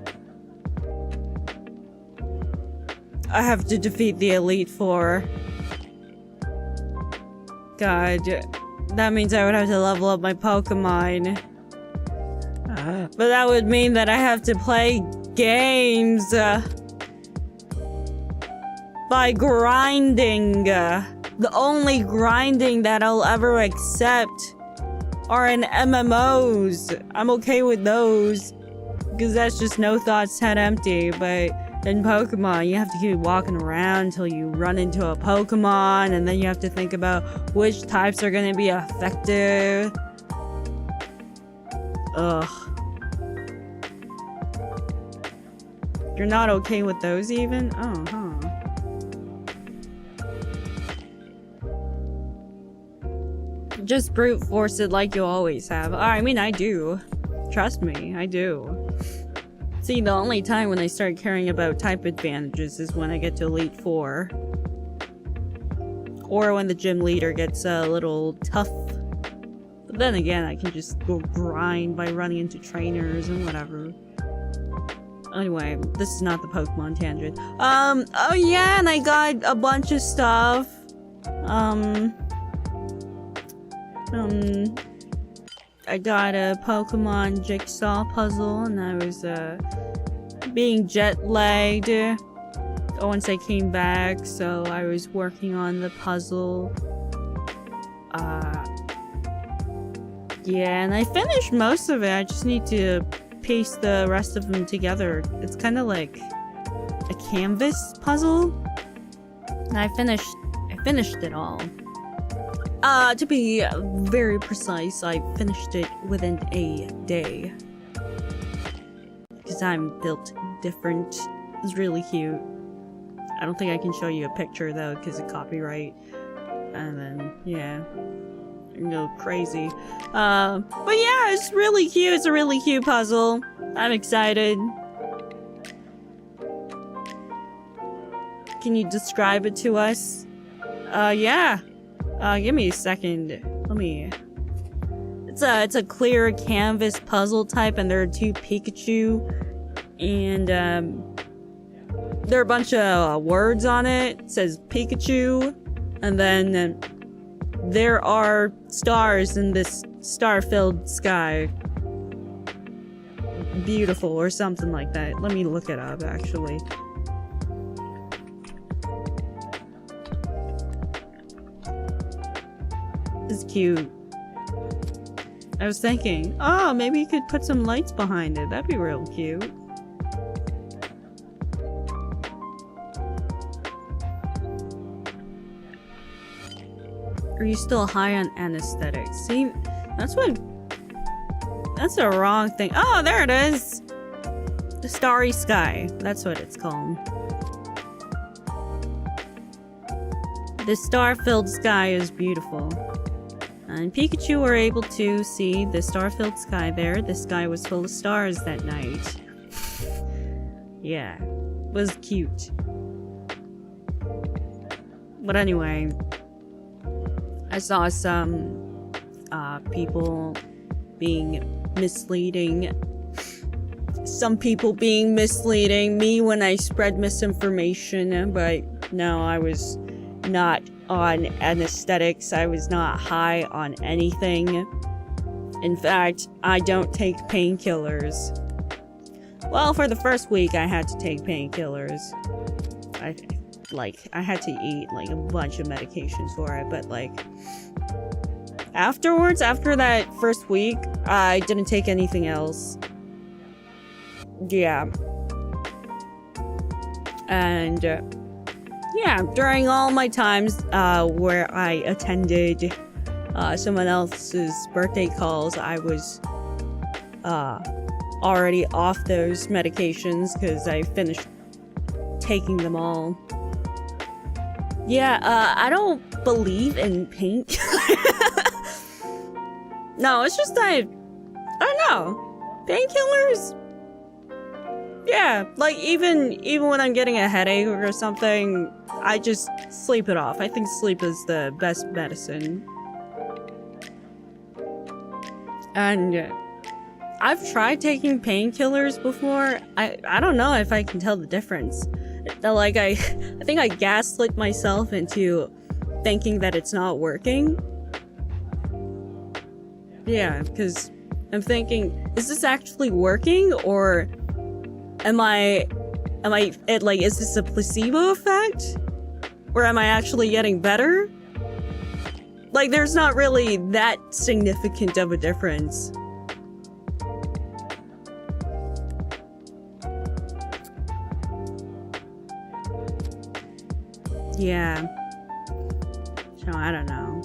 I have to defeat the Elite Four. God, that means I would have to level up my Pokemon. But that would mean that I have to play games by grinding. The only grinding that I'll ever accept are in MMOs. I'm okay with those because that's just no thoughts head empty. But in Pokemon, you have to keep walking around until you run into a Pokemon, and then you have to think about which types are going to be effective. Ugh. You're not okay with those even? Oh, huh. Just brute force it like you always have. I mean, I do. Trust me, I do. See, the only time when I start caring about type advantages is when I get to Elite Four. Or when the gym leader gets a little tough. But then again, I can just go grind by running into trainers and whatever. Anyway, this is not the Pokemon tangent. Oh yeah, and I got a bunch of stuff. I got a Pokemon jigsaw puzzle, and I was, being jet-lagged once I came back, so I was working on the puzzle. Yeah, and I finished most of it. I just need to piece the rest of them together. It's kind of like a canvas puzzle. And I finished it all. To be very precise, I finished it within a day. Because I'm built different. It's really cute. I don't think I can show you a picture though, because of copyright. And then, yeah. Go crazy. But yeah, it's really cute. It's a really cute puzzle. I'm excited. Can you describe it to us? Yeah. Give me a second. Let me... It's a clear canvas puzzle type, and there are 2 Pikachu. And, there are a bunch of words on it. It says Pikachu. And then... there are stars in this star-filled sky. Beautiful, or something like that. Let me look it up, actually. It's cute. I was thinking, oh, maybe you could put some lights behind it. That'd be real cute. Are you still high on anesthetics? See, that's the wrong thing. Oh, there it is! The Starry Sky. That's what it's called. The star-filled sky is beautiful. And Pikachu were able to see the star-filled sky there. The sky was full of stars that night. Yeah. It was cute. But anyway... I saw some people being misleading. Some people being misleading me when I spread misinformation, but no, I was not on anesthetics. I was not high on anything. In fact, I don't take painkillers. Well, for the first week, I had to take painkillers. I had to eat, like, a bunch of medications for it, but, like... afterwards, after that first week, I didn't take anything else. Yeah. And, yeah, during all my times, where I attended, someone else's birthday calls, I was, already off those medications, because I finished taking them all. Yeah, I don't believe in pink. No, it's just I don't know. Painkillers? Yeah, like even when I'm getting a headache or something, I just sleep it off. I think sleep is the best medicine. And I've tried taking painkillers before. I don't know if I can tell the difference. Like, I think I gaslit myself into thinking that it's not working. Yeah, because I'm thinking, is this actually working, or is this a placebo effect? Or am I actually getting better? Like, there's not really that significant of a difference. Yeah. So, I don't know.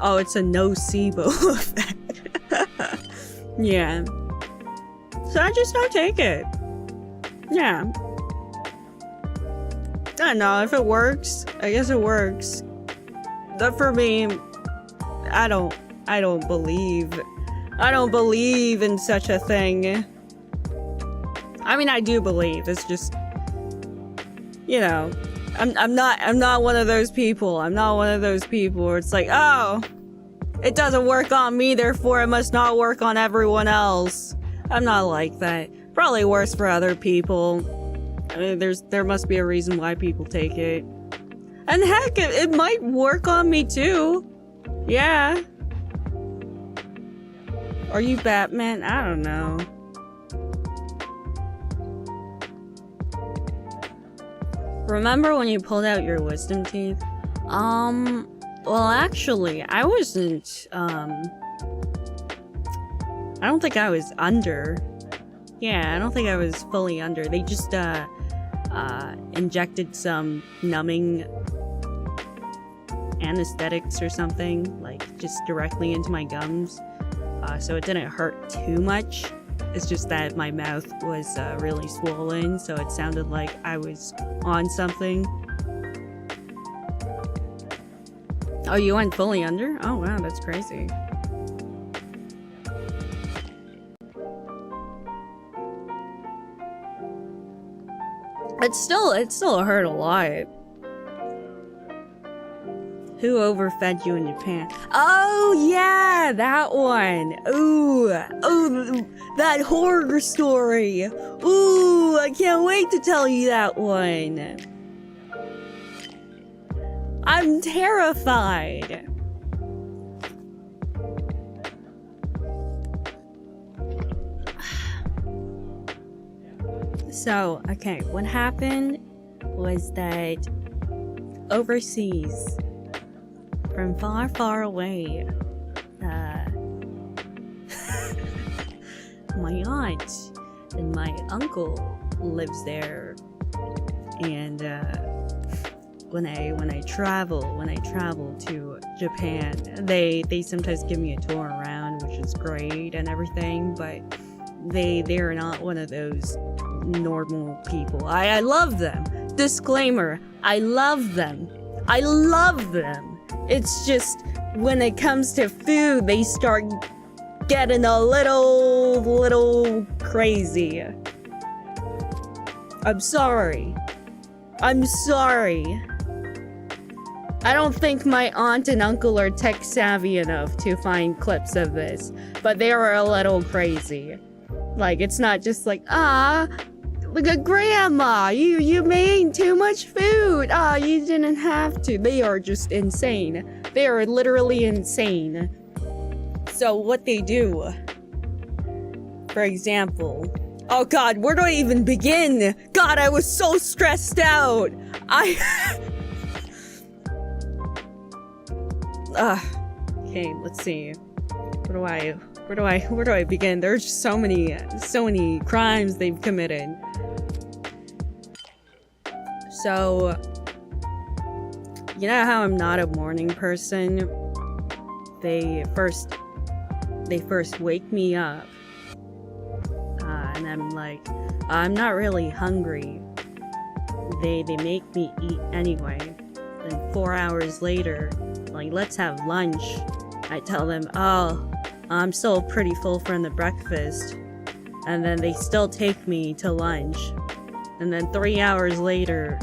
Oh, it's a nocebo effect. Yeah. So I just don't take it. Yeah. I don't know, if it works, I guess it works. But for me, I don't believe in such a thing. I mean, I do believe, it's just, you know, I'm not one of those people. I'm not one of those people where it's like, oh, It doesn't work on me, therefore it must not work on everyone else. I'm not like that. Probably worse for other people. I mean, there must be a reason why people take it. And heck, it might work on me too. Yeah. Are you Batman? I don't know. Remember when you pulled out your wisdom teeth? Well, actually, I wasn't, I don't think I was under. Yeah, I don't think I was fully under. They just, injected some numbing anesthetics or something, like, just directly into my gums. So it didn't hurt too much. It's just that my mouth was, really swollen, so it sounded like I was on something. Oh, you went fully under? Oh wow, that's crazy. It still hurt a lot. Who overfed you in Japan? Oh yeah, that one. Ooh, that horror story. Ooh, I can't wait to tell you that one. I'm terrified. So, okay, what happened was that overseas, from far, far away, my aunt and my uncle lives there, and when I travel to Japan, they sometimes give me a tour around, which is great and everything, but they're not one of those normal people. I love them. Disclaimer, I love them. I love them. It's just when it comes to food, they start getting a little crazy. I'm sorry. I don't think my aunt and uncle are tech savvy enough to find clips of this, but they are a little crazy. Like, it's not just like, look at grandma, you made too much food. You didn't have to. They are just insane. They are literally insane. So what they do, for example, oh god, where do I even begin? God, I was so stressed out. Okay, let's see. Where do I begin? There's just so many crimes they've committed. So, you know how I'm not a morning person? They first wake me up, and I'm like, I'm not really hungry. They make me eat anyway. Then 4 hours later, like, let's have lunch. I tell them, oh, I'm still pretty full from the breakfast. And then they still take me to lunch. And then 3 hours later,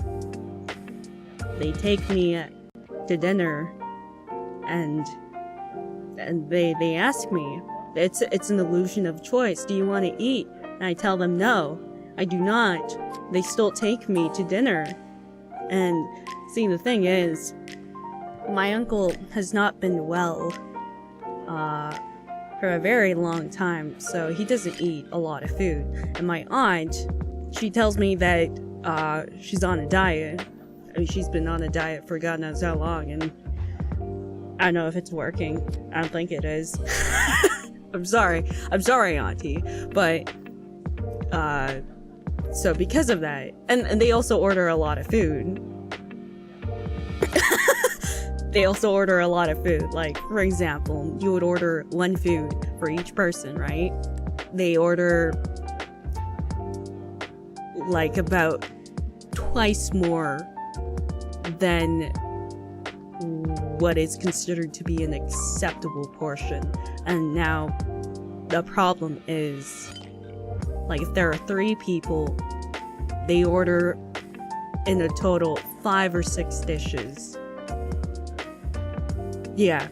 they take me to dinner. And they ask me, it's an illusion of choice. Do you want to eat? And I tell them, no, I do not. They still take me to dinner. And see, the thing is, my uncle has not been well for a very long time, so he doesn't eat a lot of food. And my aunt, she tells me that she's on a diet. I mean, she's been on a diet for God knows how long, and I don't know if it's working. I don't think it is. I'm sorry, auntie. But so because of that, and they also order a lot of food. They also order a lot of food. Like, for example, you would order one food for each person, right? They order like about twice more than what is considered to be an acceptable portion. And now the problem is, like, if there are 3 people, they order in a total 5 or 6 dishes. Yeah.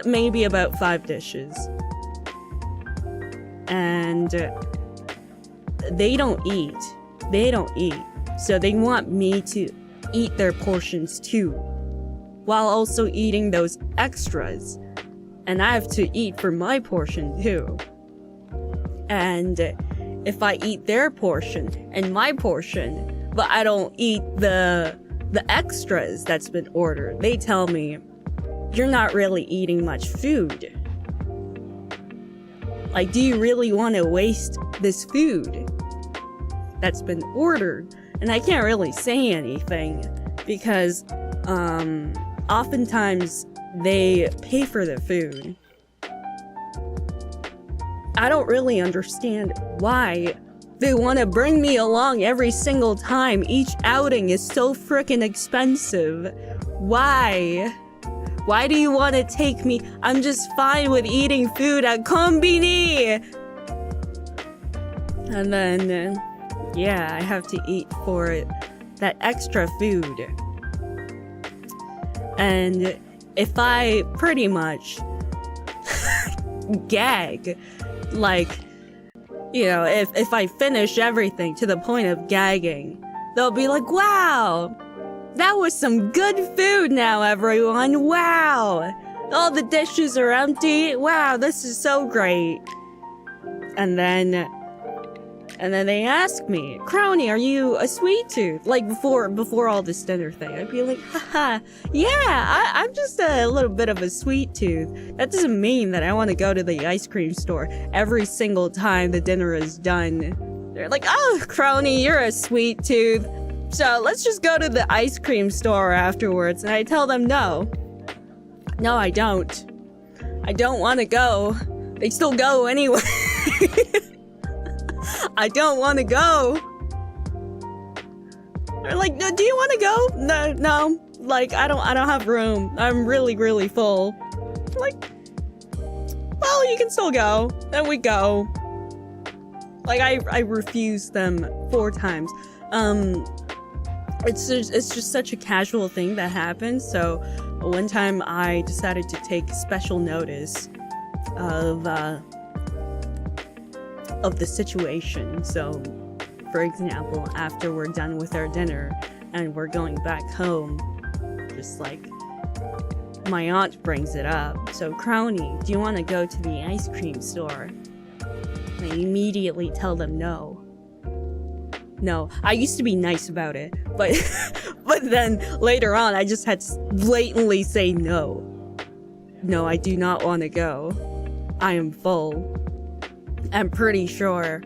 maybe about 5 dishes. And they don't eat. They don't eat. So they want me to eat their portions too, while also eating those extras. And I have to eat for my portion too. And if I eat their portion and my portion, but I don't eat the extras that's been ordered, they tell me, you're not really eating much food. Like, do you really want to waste this food that's been ordered? And I can't really say anything because oftentimes they pay for the food. I don't really understand why they want to bring me along every single time. Each outing is so freaking expensive. Why? Why do you want to take me? I'm just fine with eating food at Konbini! And then, yeah, I have to eat for that extra food. And if I pretty much gag, like, you know, if I finish everything to the point of gagging, they'll be like, wow, that was some good food now, everyone. Wow, all the dishes are empty. Wow, this is so great. And then they ask me, Kronii, are you a sweet tooth? Like before all this dinner thing, I'd be like, haha, yeah, I'm just a little bit of a sweet tooth. That doesn't mean that I want to go to the ice cream store every single time the dinner is done. They're like, oh, Kronii, you're a sweet tooth. So let's just go to the ice cream store afterwards. And I tell them, no, I don't. I don't want to go. They still go anyway. I don't want to go. They're like, no, do you want to go? No. Like, I don't have room. I'm really full. Like, well, you can still go. Then we go. Like, I refused them 4 times. It's just such a casual thing that happens. So one time I decided to take special notice of the situation. So, for example, after we're done with our dinner and we're going back home, just like my aunt brings it up. So, Kronii, do you want to go to the ice cream store? I immediately tell them no. No, I used to be nice about it, but then later on I just had to blatantly say no. No, I do not want to go. I am full. I'm pretty sure,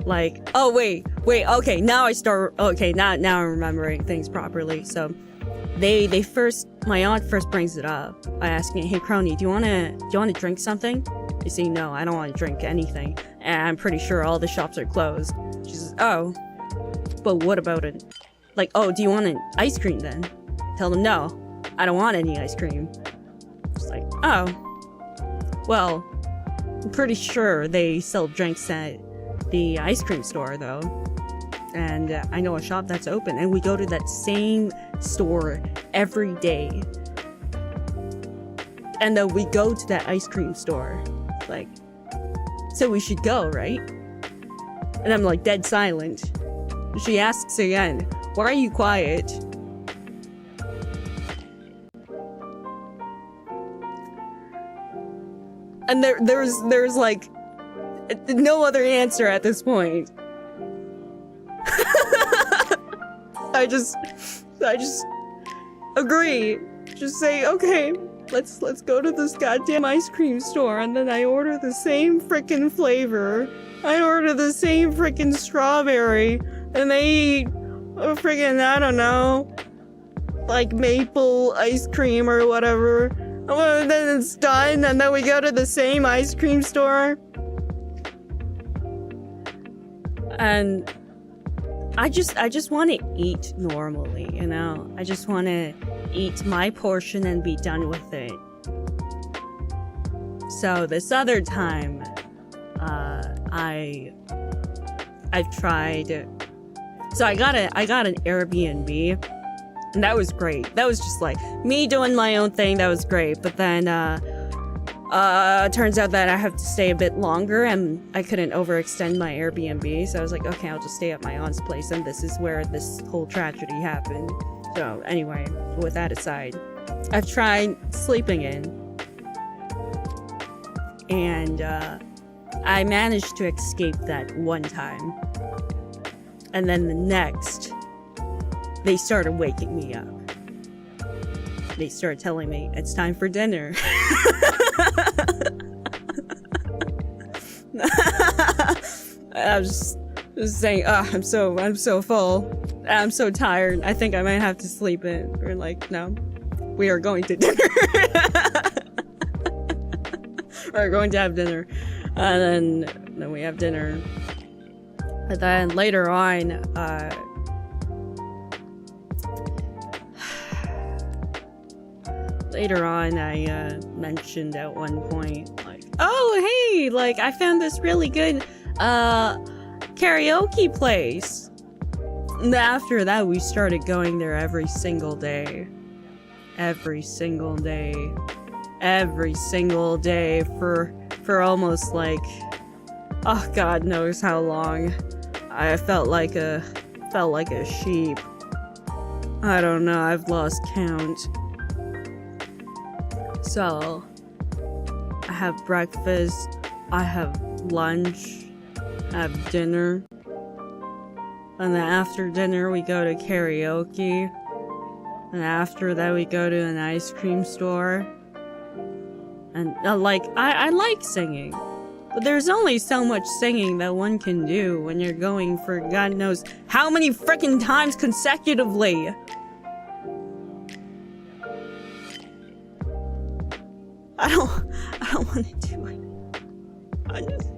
like, oh wait, okay, now I'm remembering things properly. So my aunt first brings it up by asking, hey Kronii, do you wanna drink something? I say, no, I don't want to drink anything, and I'm pretty sure all the shops are closed. She says, oh, but what about it? Like, oh, do you want an ice cream then? Tell them, no, I don't want any ice cream. It's like, oh, well, I'm pretty sure they sell drinks at the ice cream store, though. And I know a shop that's open, and we go to that same store every day. And then we go to that ice cream store. Like, so we should go, right? And I'm like dead silent. She asks again, why are you quiet? And there's like no other answer at this point. I just agree. Just say, okay, let's go to this goddamn ice cream store, and then I order the same frickin' flavor. I order the same frickin' strawberry, and they eat a frickin', I don't know, like maple ice cream or whatever. And then it's done, and then we go to the same ice cream store. And I just want to eat normally, you know? I just want to eat my portion and be done with it. So this other time, I've tried. So I got an Airbnb, and that was great. That was just like me doing my own thing. That was great. But then Turns out that I have to stay a bit longer and I couldn't overextend my Airbnb, so I was like, okay, I'll just stay at my aunt's place, and this is where this whole tragedy happened. So anyway, with that aside, I've tried sleeping in, and I managed to escape that one time. And then the next, they started waking me up. They started telling me, it's time for dinner. I was just saying, I'm so full. I'm so tired. I think I might have to sleep in. We're like, no, we are going to dinner. We're going to have dinner. And then we have dinner. And then later on, I mentioned at one point, like, oh, hey, like, I found this really good, karaoke place. And after that, we started going there every single day. Every single day. Every single day for almost like, oh, God knows how long. I felt like a sheep. I don't know, I've lost count. So, I have breakfast, I have lunch, I have dinner, and then after dinner we go to karaoke, and after that we go to an ice cream store. And I like singing, but there's only so much singing that one can do when you're going for God knows how many frickin' times consecutively. I don't want to do it. I just...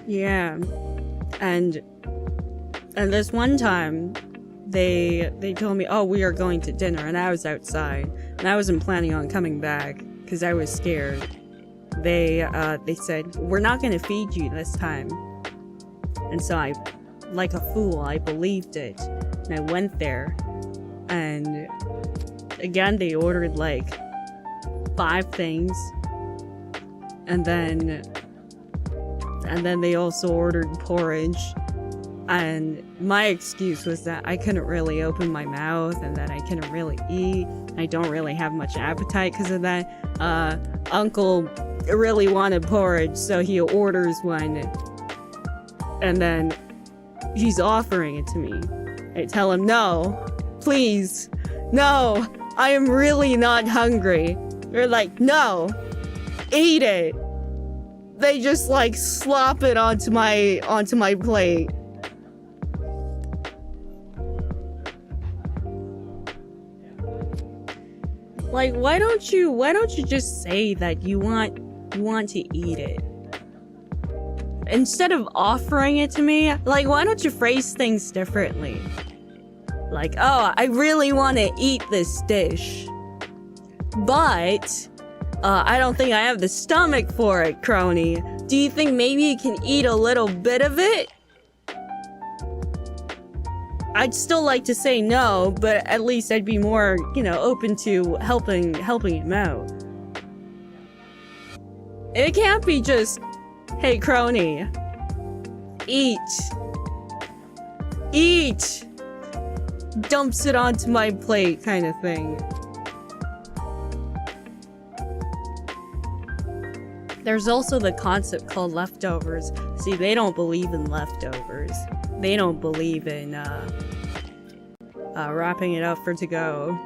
Yeah. And this one time, they told me, oh, we are going to dinner, and I was outside, and I wasn't planning on coming back, because I was scared. They said, we're not gonna feed you this time. And so I, like a fool, I believed it, and I went there. And again, they ordered like 5 things, and then they also ordered porridge. And my excuse was that I couldn't really open my mouth and that I couldn't really eat. I don't really have much appetite because of that. Uncle really wanted porridge, so he orders one, and then he's offering it to me. I tell him, no. Please, no, I am really not hungry. They're like, no, eat it. They just like slop it onto my plate. Like, why don't you just say that you want to eat it? Instead of offering it to me, like, why don't you phrase things differently? Like, oh, I really want to eat this dish, but I don't think I have the stomach for it, Kronii. Do you think maybe you can eat a little bit of it? I'd still like to say no, but at least I'd be more, open to helping him out. It can't be just, hey, Kronii, eat. Dumps it onto my plate kind of thing. There's also the concept called leftovers. See, they don't believe in leftovers. They don't believe in wrapping it up for to go.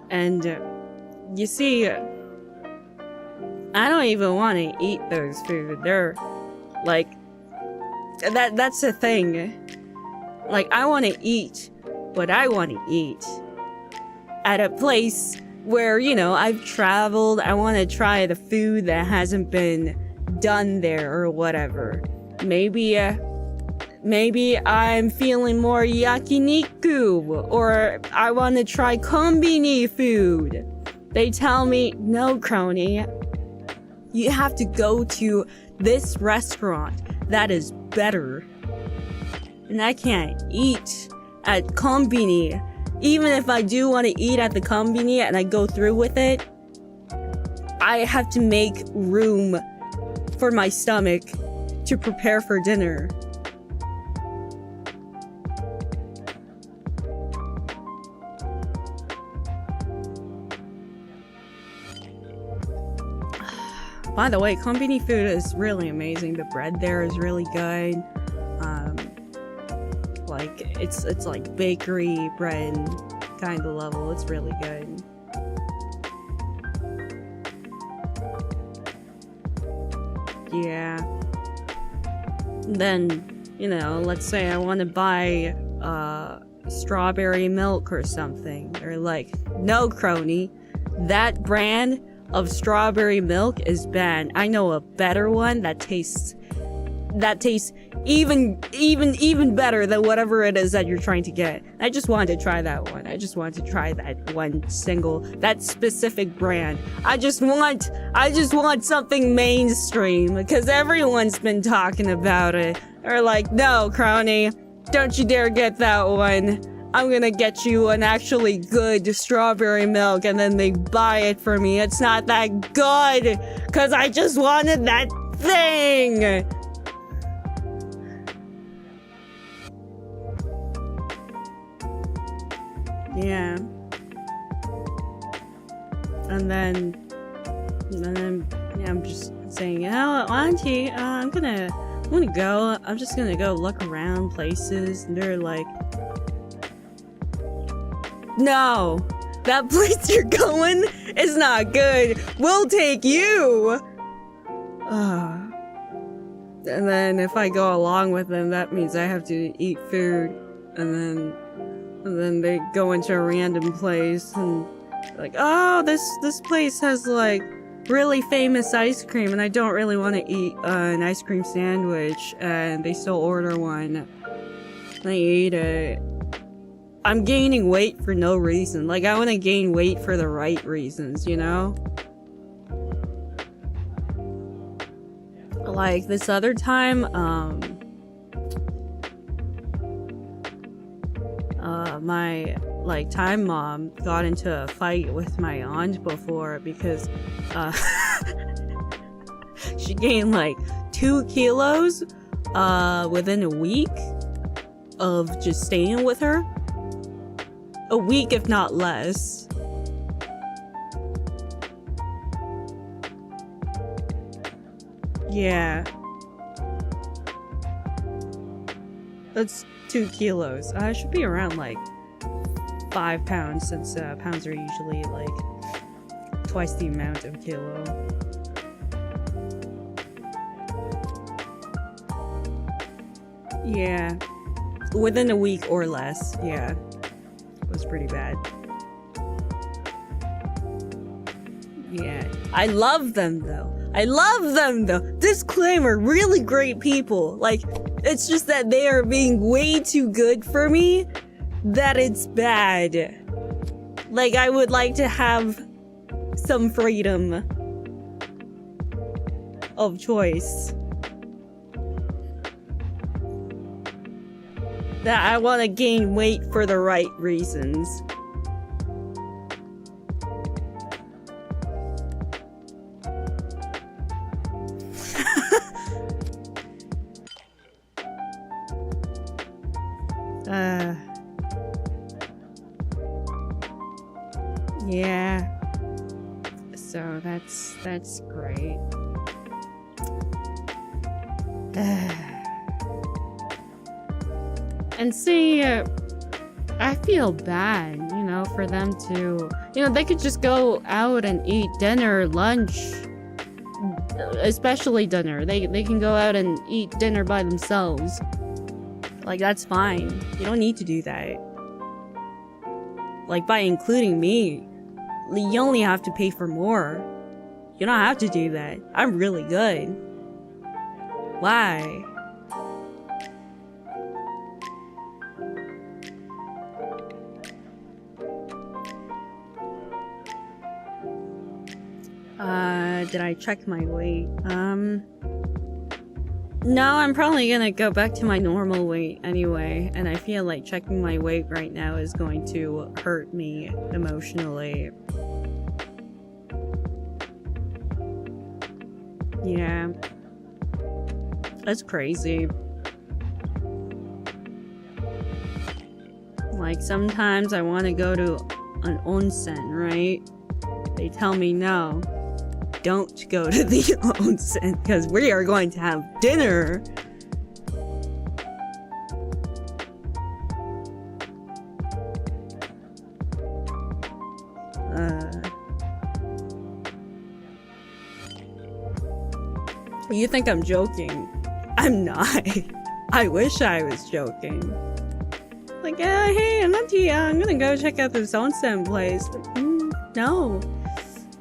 And you see, I don't even want to eat those food. They're like, that's the thing. Like, I want to eat what I want to eat at a place where, I've traveled. I want to try the food that hasn't been done there or whatever. Maybe I'm feeling more yakiniku, or I want to try kombini food. They tell me, no, Kronii, you have to go to this restaurant that is better. And I can't eat at Konbini, even if I do want to eat at the Konbini and I go through with it, I have to make room for my stomach to prepare for dinner. By the way, Konbini food is really amazing. The bread there is really good. Like it's like bakery bread kind of level. It's really good. Yeah. Then, you know, let's say I want to buy strawberry milk or something. They're like, no, Kronii, that brand of strawberry milk is banned. I know a better one that tastes even better than whatever it is that you're trying to get. I just wanted to try that one. I just wanted to try that that specific brand. I just want something mainstream because everyone's been talking about it. They're like, no, Kronii, don't you dare get that one. I'm gonna get you an actually good strawberry milk, and then they buy it for me. It's not that good because I just wanted that thing. Yeah. And then yeah, I'm just saying, you know, Auntie, I'm just gonna go look around places, and they're like, no, that place you're going is not good. We'll take you. And then if I go along with them, that means I have to eat food, and then they go into a random place and like, oh, this place has like really famous ice cream, and I don't really want to eat an ice cream sandwich, and they still order one. I eat it. I'm gaining weight for no reason. Like, I want to gain weight for the right reasons, you know? Like, this other time, my, like, time mom got into a fight with my aunt before because, she gained, like, 2 kilos, within a week of just staying with her. A week, if not less. Yeah. That's 2 kilos. I should be around like 5 pounds, since pounds are usually like twice the amount of kilo. Yeah. Within a week or less, yeah. Was pretty bad. Yeah. I love them though. Disclaimer, really great people. Like, it's just that they are being way too good for me that it's bad. Like, I would like to have some freedom of choice. That I want to gain weight for the right reasons. Yeah. So that's great. And see, I feel bad, you know, for them to, you know, they could just go out and eat dinner, lunch, especially dinner. They can go out and eat dinner by themselves. Like, that's fine. You don't need to do that. Like, by including me, you only have to pay for more. You don't have to do that. I'm really good. Why? Did I check my weight? No, I'm probably gonna go back to my normal weight anyway, and I feel like checking my weight right now is going to hurt me emotionally. Yeah. That's crazy. Like, sometimes I want to go to an onsen, right? They tell me no. Don't go to the onsen, because we are going to have dinner. You think I'm joking? I'm not. I wish I was joking. Like, hey, Auntie, I'm gonna go check out this onsen place. No.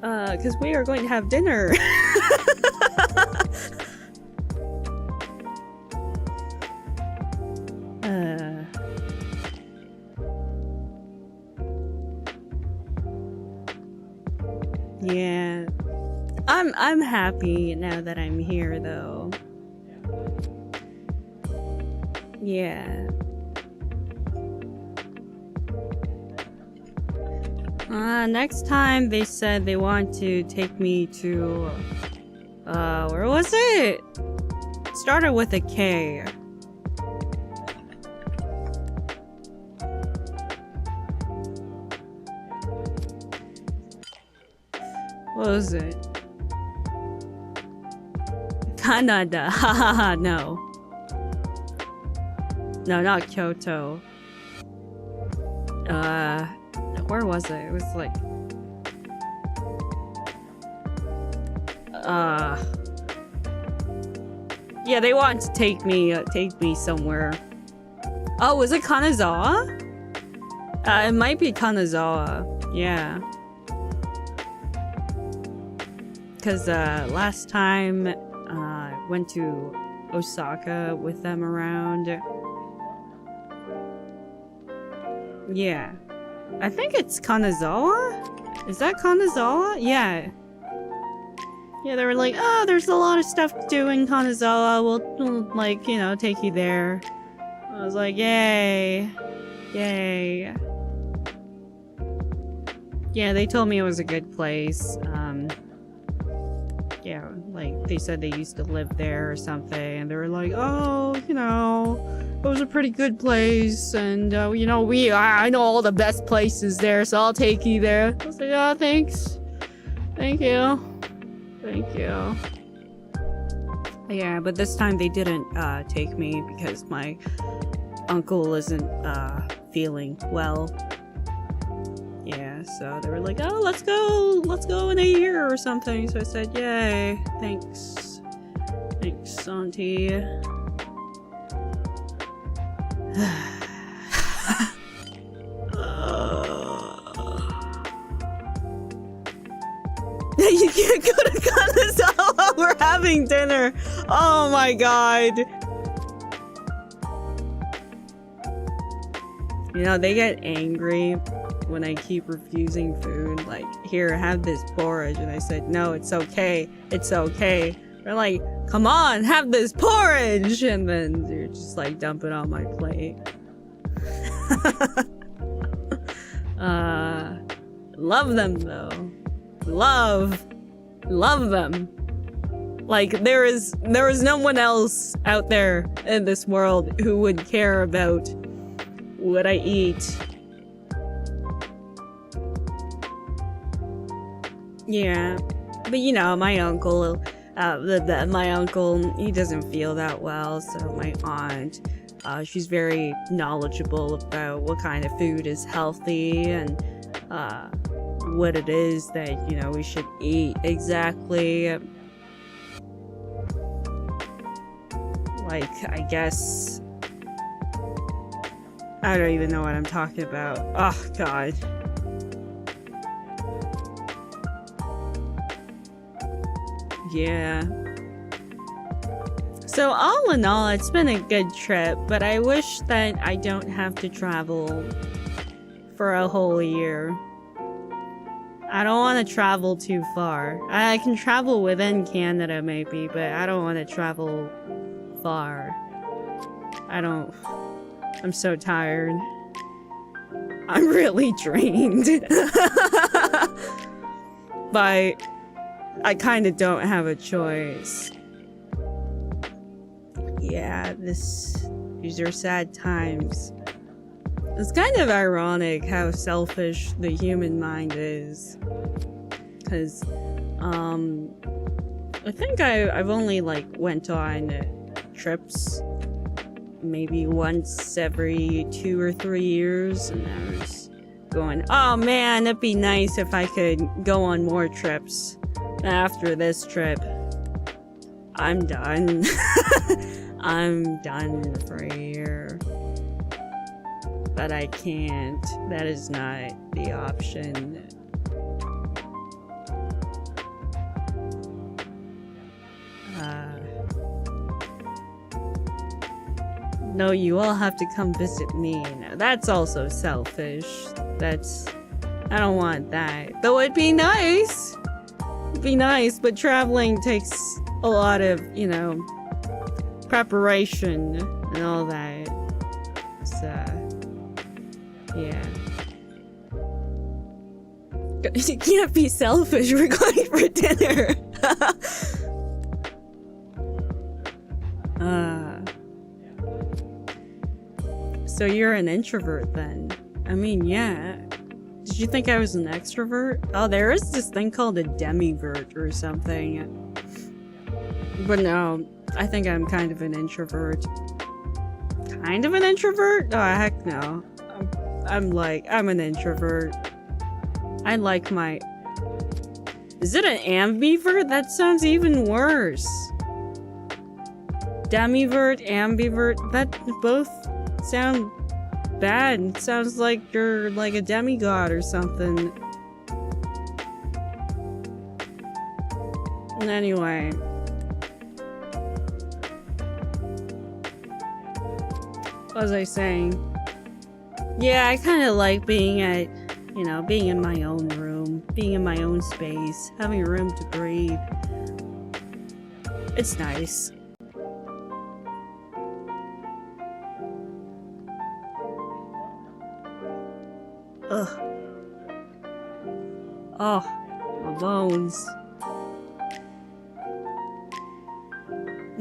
Because we are going to have dinner. Yeah. I'm happy now that I'm here, though. Yeah. Next time they said they want to take me to, where was it? Started with a K. What was it? Canada. Hahaha, no. No, not Kyoto. Where was it? It was like... Yeah, they want to take me somewhere. Oh, was it Kanazawa? It might be Kanazawa. Yeah. Because, last time, I went to Osaka with them around. Yeah. I think it's Kanazawa? Is that Kanazawa? Yeah. Yeah, they were like, oh, there's a lot of stuff to do in Kanazawa. We'll like, you know, take you there. I was like, yay. Yay. Yeah, they told me it was a good place. Yeah, like, they said they used to live there or something, and they were like, oh, you know, it was a pretty good place, and, you know, I know all the best places there, so I'll take you there. I was like, oh, thanks. Thank you. Thank you. Yeah, but this time they didn't, take me because my uncle isn't, feeling well. Yeah, so they were like, oh, let's go in a year or something. So I said, yay, thanks. Thanks, Auntie. You can't go to Kanazawa, we're having dinner. Oh my god. You know, they get angry when I keep refusing food. Like, here, have this porridge. And I said, no, it's okay. It's okay. They're like, come on, have this porridge. And then they're just like, dump it on my plate. Love them though. Love them. Like, there is no one else out there in this world who would care about what I eat. Yeah, but you know, my uncle, he doesn't feel that well, so my aunt, she's very knowledgeable about what kind of food is healthy and, what it is that, you know, we should eat exactly. Like, I guess... I don't even know what I'm talking about. Oh, God. Yeah. So all in all, it's been a good trip, but I wish that I don't have to travel for a whole year. I don't want to travel too far. I can travel within Canada maybe, but I don't want to travel far. I'm so tired. I'm really drained. But I kind of don't have a choice. Yeah, these are sad times. It's kind of ironic how selfish the human mind is. Because, I think I've only, like, went on trips maybe once every 2 or 3 years, and I was going, oh man, it'd be nice if I could go on more trips. After this trip, I'm done. I'm done for a year. But I can't. That is not the option. No, you all have to come visit me. Now, that's also selfish. I don't want that. Though it'd be nice. It'd be nice, but traveling takes a lot of, you know, preparation and all that. So, yeah. You can't be selfish. We're going for dinner. So you're an introvert then? I mean, yeah. Did you think I was an extrovert? Oh, there is this thing called a demivert or something. But no, I think I'm kind of an introvert. Kind of an introvert? Oh, heck no. I'm an introvert. I like my... Is it an ambivert? That sounds even worse. Demivert, ambivert, that both sound bad. It sounds like you're like a demigod or something. And anyway. What was I saying? Yeah, I kind of like being at, you know, being in my own room, being in my own space, having room to breathe. It's nice. Ugh. Oh, my bones.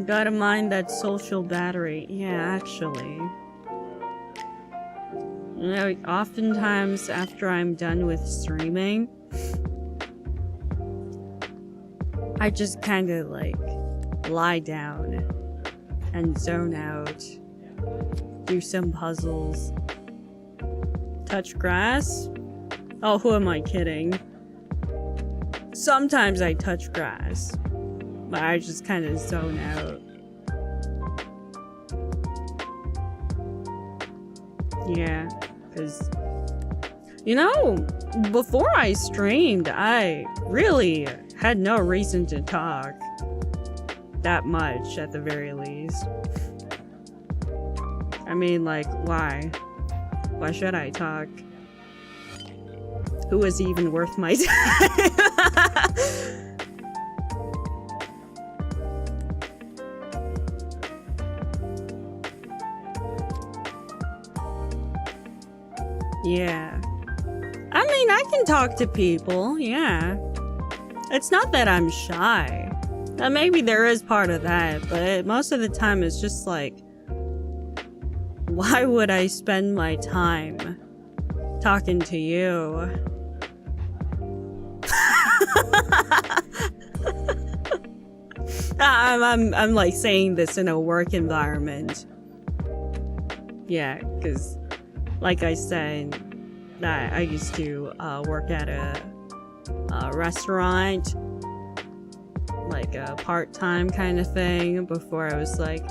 Gotta mind that social battery. Yeah, actually. You know, oftentimes after I'm done with streaming, I just kind of like lie down and zone out, do some puzzles, touch grass. Oh, who am I kidding? Sometimes I touch grass, but I just kind of zone out. Yeah, because, you know, before I streamed, I really had no reason to talk. That much, at the very least. I mean, like, why? Why should I talk? Who is even worth my time? Yeah. I mean, I can talk to people, yeah. It's not that I'm shy. Maybe there is part of that, but most of the time it's just like, why would I spend my time talking to you? I'm like saying this in a work environment. Yeah, because like I said, that I used to work at a restaurant, like a part-time kind of thing, before I was like,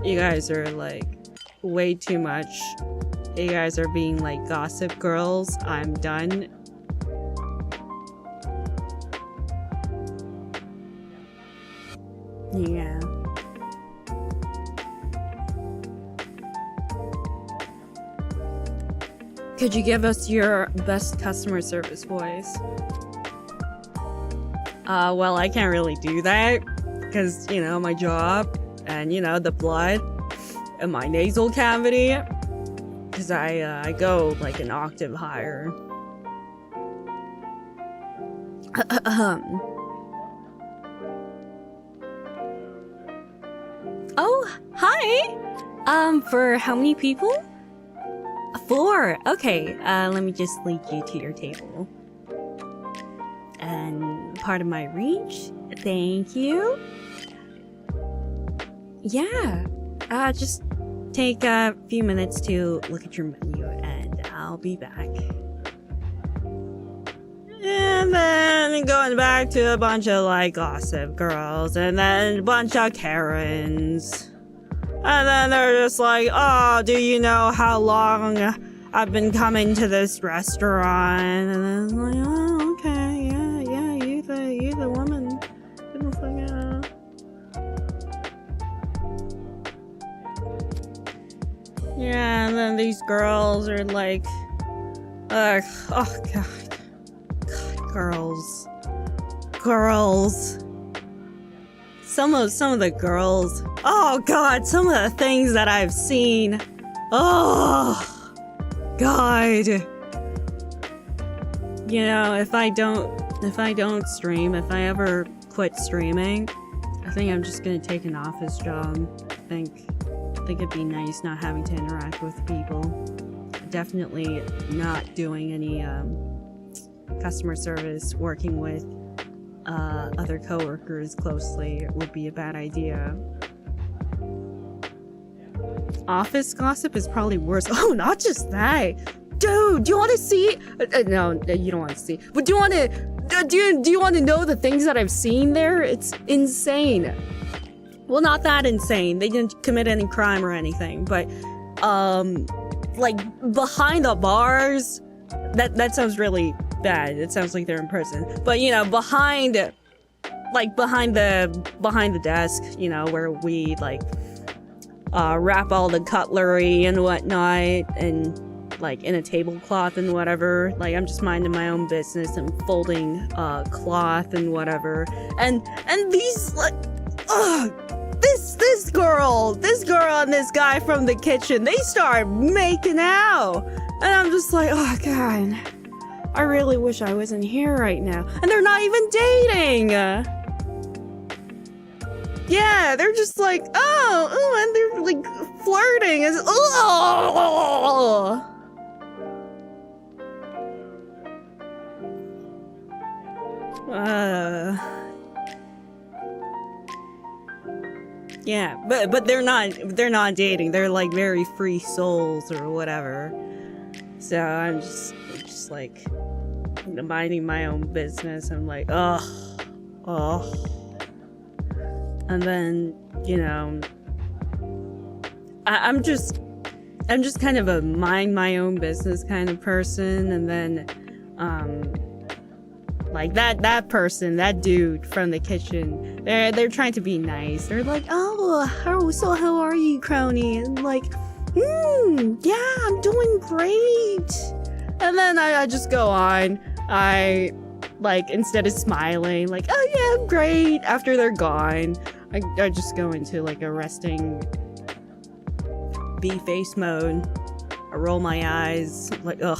you guys are like way too much. You guys are being like gossip girls. I'm done. Yeah. Could you give us your best customer service voice? Well, I can't really do that, because, you know, my job and, you know, the blood in my nasal cavity. Because I go like an octave higher. Oh, hi! For how many people? 4. Okay, let me just lead you to your table. And part of my reach. Thank you. Yeah, just take a few minutes to look at your menu and I'll be back. And then going back to a bunch of like gossip girls and then a bunch of Karens. And then they're just like, oh, do you know how long I've been coming to this restaurant? And then it's like, oh, okay, yeah, you the woman. Yeah, and then these girls are like, oh god, girls. Some of the girls. Oh god, some of the things that I've seen. Oh god. You know, if I don't stream, if I ever quit streaming, I think I'm just gonna take an office job. I think it'd be nice not having to interact with people. Definitely not doing any customer service, working with other coworkers closely would be a bad idea. Office gossip is probably worse. Oh, not just that. Dude, do you want to see? No, you don't want to see. But do you want to? Do you want to know the things that I've seen there? It's insane. Well, not that insane. They didn't commit any crime or anything, but like behind the bars. That sounds really bad. It sounds like they're in prison. But you know, behind the desk, you know, where we like wrap all the cutlery and whatnot, and like in a tablecloth and whatever. Like I'm just minding my own business and folding cloth and whatever. And these like this girl and this guy from the kitchen, they start making out. And I'm just like, oh god, I really wish I wasn't here right now. And they're not even dating. Yeah, they're just like, oh, and they're like flirting. It's, oh. Yeah, but they're not dating. They're like very free souls or whatever. So I'm just like minding my own business. I'm like, oh. And then, you know, I'm just kind of a mind my own business kind of person. And then, like that person, that dude from the kitchen, they're trying to be nice. They're like, oh, how are you, Kronii? And like, yeah, I'm doing great. And then I just go on. I, like, instead of smiling, like, oh yeah, I'm great. After they're gone, I just go into like a resting B-face mode. I roll my eyes, like, ugh.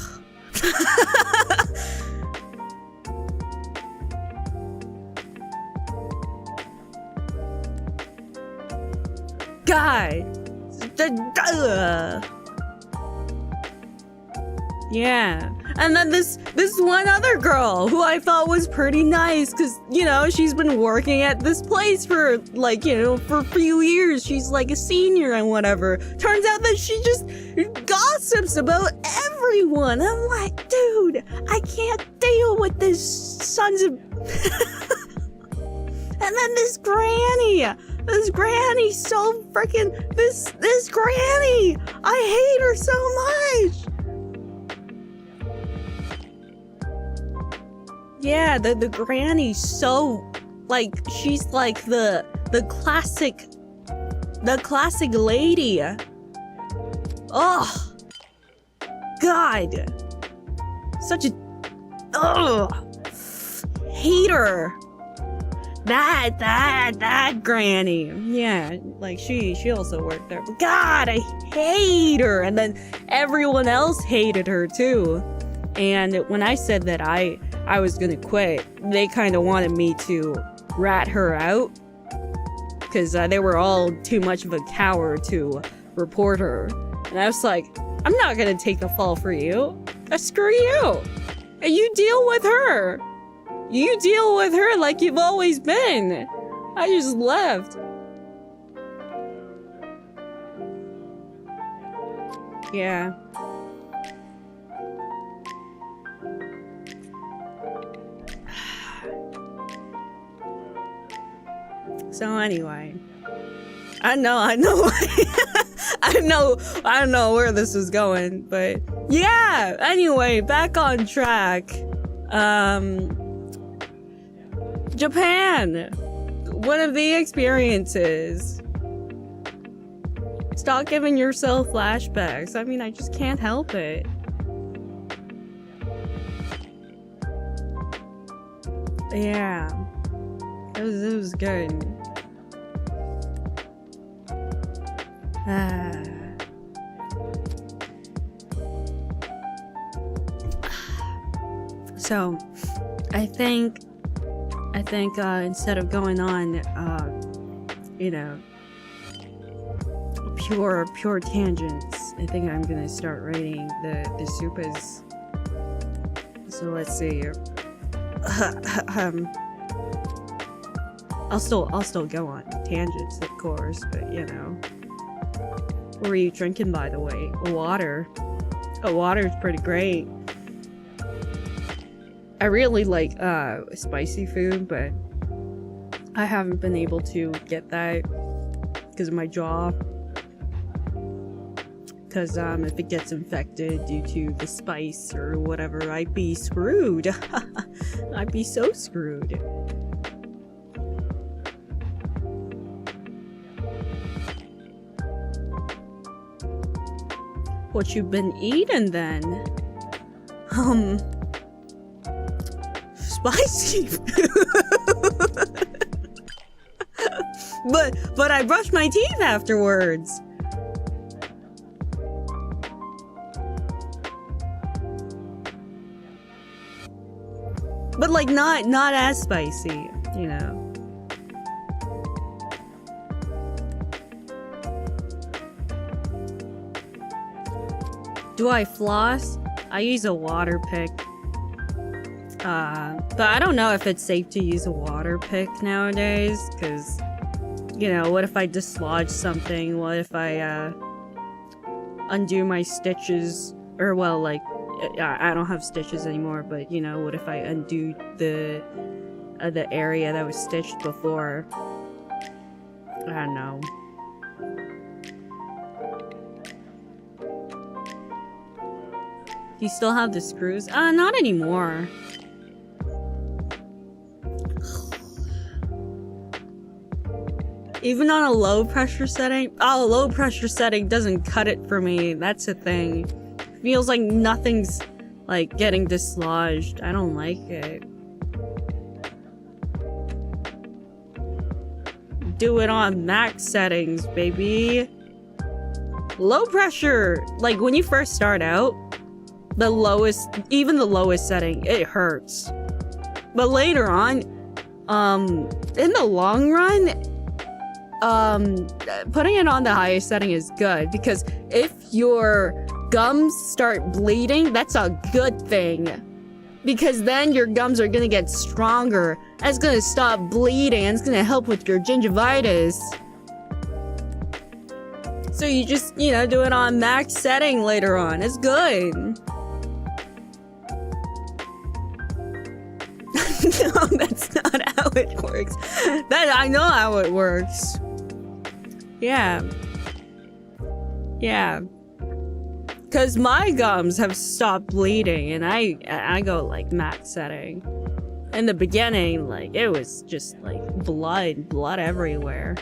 God. Yeah. And then this one other girl who I thought was pretty nice because, you know, she's been working at this place for like, you know, for a few years. She's like a senior and whatever. Turns out that she just gossips about everyone. I'm like, dude, I can't deal with this sons of... And then this granny so freaking... This granny! I hate her so much! Yeah, the granny's so, like, she's like the classic lady. Oh, God, such a, hate her. That granny. Yeah, like she also worked there. But God, I hate her. And then everyone else hated her too. And when I said that I was gonna quit, they kind of wanted me to rat her out. Because they were all too much of a coward to report her. And I was like, I'm not gonna take the fall for you. Screw you. And you deal with her. You deal with her like you've always been. I just left. Yeah. So anyway, I know I know where this was going, but yeah, anyway, back on track. Japan, one of the experiences. Stop giving yourself flashbacks. I mean, I just can't help it. Yeah, it was good. So, I think instead of going on, you know, pure tangents, I think I'm gonna start writing the supas. So let's see. I'll still go on tangents, of course, but you know. What were you drinking, by the way? Water. Oh, water's pretty great. I really like spicy food, but I haven't been able to get that because of my jaw. Because if it gets infected due to the spice or whatever, I'd be screwed. I'd be so screwed. What you been eating then? Spicy food. but I brushed my teeth afterwards. But like not as spicy, you know. Do I floss? I use a water pick. But I don't know if it's safe to use a water pick nowadays, because, you know, what if I dislodge something? What if I, undo my stitches? Or, well, like, I don't have stitches anymore, but, you know, what if I undo the area that was stitched before? I don't know. Do you still have the screws? Not anymore. Even on a low pressure setting? Oh, a low pressure setting doesn't cut it for me. That's the thing. Feels like nothing's, like, getting dislodged. I don't like it. Do it on max settings, baby. Low pressure, like, when you first start out, even the lowest setting, it hurts. But later on, in the long run, putting it on the highest setting is good, because if your gums start bleeding, that's a good thing. Because then your gums are gonna get stronger, and it's gonna stop bleeding, and it's gonna help with your gingivitis. So you just, you know, do it on max setting later on. It's good. No, that's not how it works. I know how it works. Yeah. Yeah. Cause my gums have stopped bleeding, and I go like max setting. In the beginning, like, it was just like blood everywhere.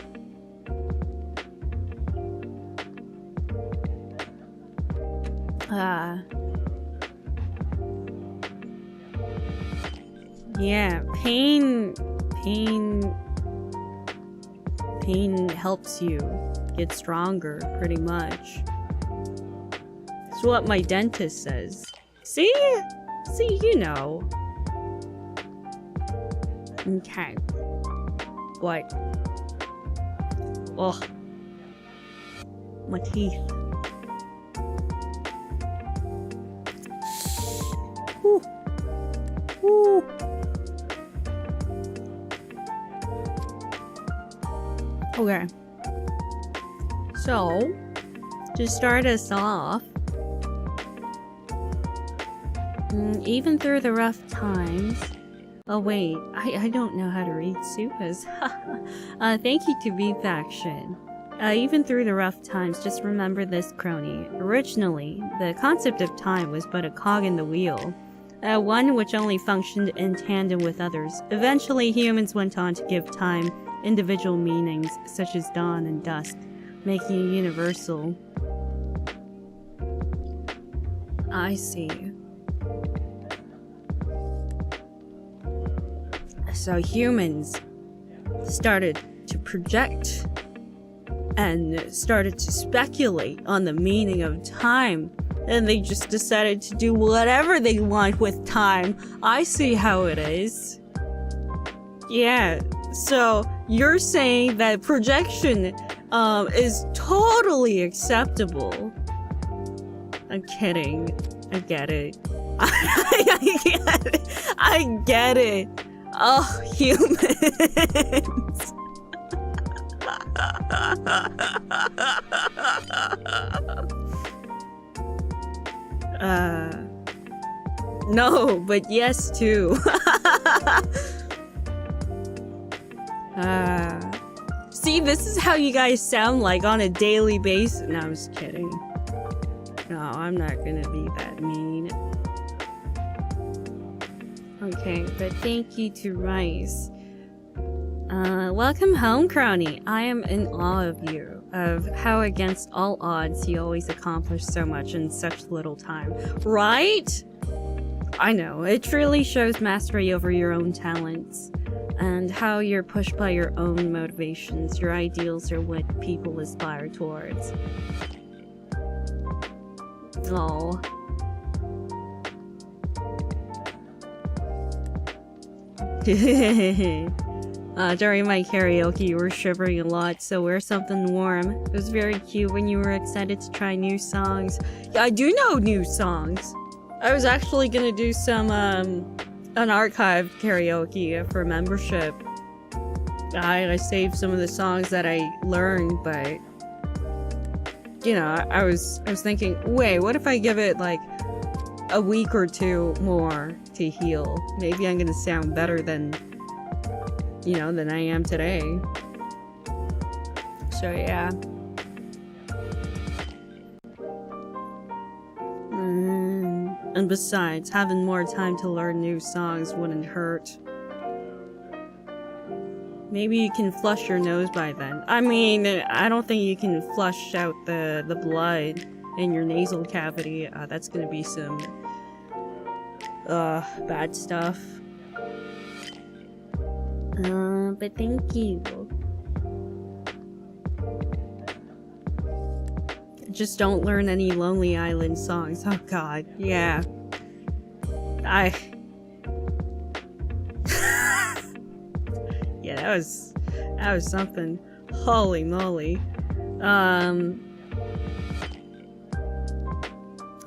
Yeah, pain pain helps you get stronger, pretty much. It's what my dentist says. See? See, you know. Okay. What? Oh. My teeth. Woo. Woo. Okay. So, to start us off, even through the rough times. Oh wait, I don't know how to read Supas. Thank you to V-Faction. Even through the rough times, just remember this, Kronii. Originally, the concept of time was but a cog in the wheel. One which only functioned in tandem with others. Eventually, humans went on to give time individual meanings, such as dawn and dusk, making it universal. I see. So humans started to project and started to speculate on the meaning of time, and they just decided to do whatever they want with time. I see how it is. Yeah, so you're saying that projection is totally acceptable. I'm kidding. I get it. I get it. I get it. Oh, humans. No, but yes too. See, this is how you guys sound like on a daily basis. No, I'm just kidding. No, I'm not gonna be that mean. Okay, but thank you to Rice. Welcome home, Kronii. I am in awe of you, of how against all odds you always accomplish so much in such little time. Right? I know, it truly shows mastery over your own talents, and how you're pushed by your own motivations. Your ideals are what people aspire towards. Oh. During my karaoke, you were shivering a lot, so wear something warm. It was very cute when you were excited to try new songs. Yeah, I do know new songs. I was actually gonna do some, unarchived karaoke for membership. I saved some of the songs that I learned, but you know, I was thinking, wait, what if I give it like a week or two more to heal? Maybe I'm gonna sound better than, you know, than I am today. So yeah. And besides, having more time to learn new songs wouldn't hurt. Maybe you can flush your nose by then. I mean, I don't think you can flush out the blood in your nasal cavity. That's gonna be some bad stuff. But thank you. Just don't learn any Lonely Island songs. Oh god, yeah. Yeah, that was something. Holy moly.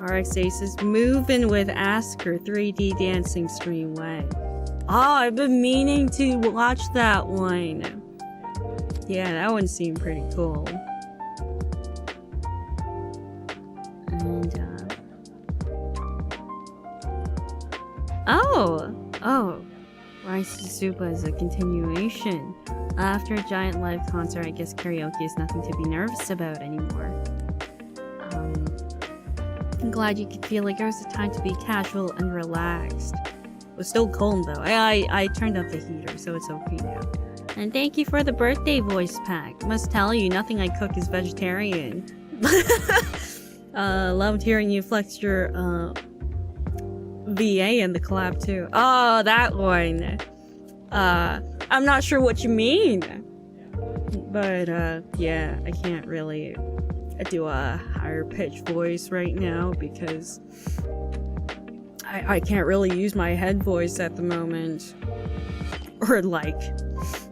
RXA says, moving with Asker 3D dancing stream way. Oh, I've been meaning to watch that one. Yeah, that one seemed pretty cool. And, oh, Rice's Super is a continuation. After a giant live concert, I guess karaoke is nothing to be nervous about anymore. I'm glad you could feel like it was a time to be casual and relaxed. It was still cold though. I turned up the heater, so it's okay now. And thank you for the birthday voice pack. Must tell you, nothing I cook is vegetarian. Loved hearing you flex your VA in the collab too. Oh, that one. I'm not sure what you mean. But, yeah, I can't really do a higher pitched voice right now because I can't really use my head voice at the moment. Or, like,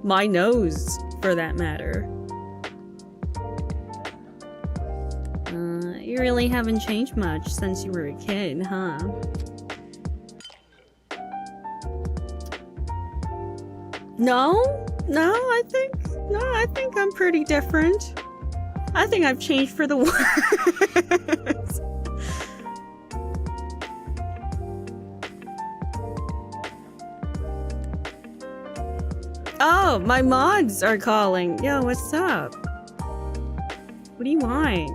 my nose, for that matter. You really haven't changed much since you were a kid, huh? No, I think I'm pretty different. I think I've changed for the worse. Oh, my mods are calling. Yo, what's up? What do you want?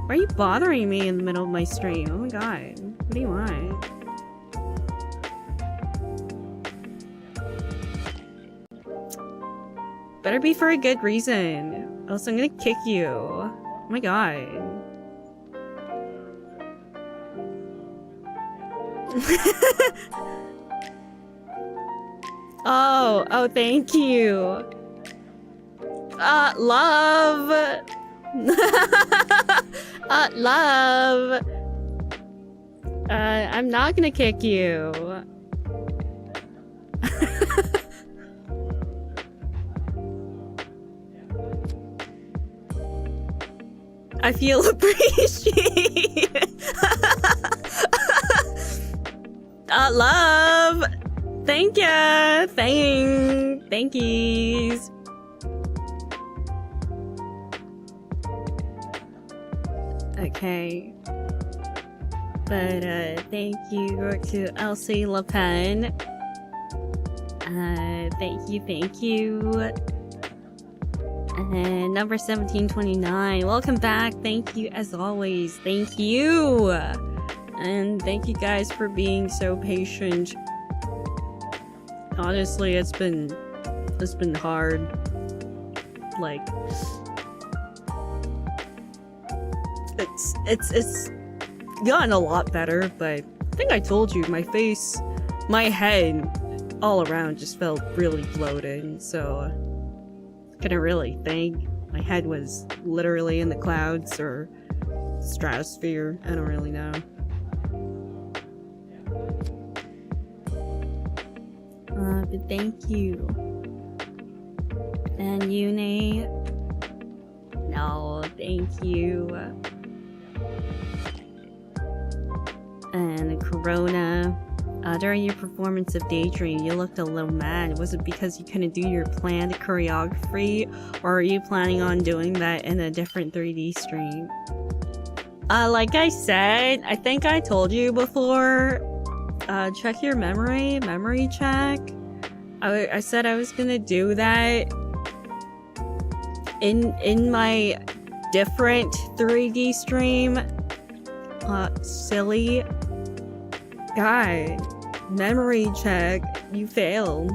Why are you bothering me in the middle of my stream? Oh my god. What do you want? Better be for a good reason. Else I'm gonna kick you. Oh my god. Oh, thank you. Love. Love. I'm not gonna kick you. I feel appreciated. Love. Thank ya. Thankies. Okay. But, thank you to Elsie Le Pen. Thank you. And number 1729. Welcome back. Thank you as always. Thank you. And thank you guys for being so patient. Honestly, it's been hard. Like, it's gotten a lot better, but I think I told you my head all around just felt really bloated, so couldn't really think. My head was literally in the clouds or stratosphere. I don't really know. But thank you. And Yune. No, thank you. And Corona. During your performance of Daydream, you looked a little mad. Was it because you couldn't do your planned choreography, or are you planning on doing that in a different 3D stream? Like I said, I think I told you before, check your memory check. I said I was gonna do that in my different 3D stream. Silly. God. Memory check. You failed.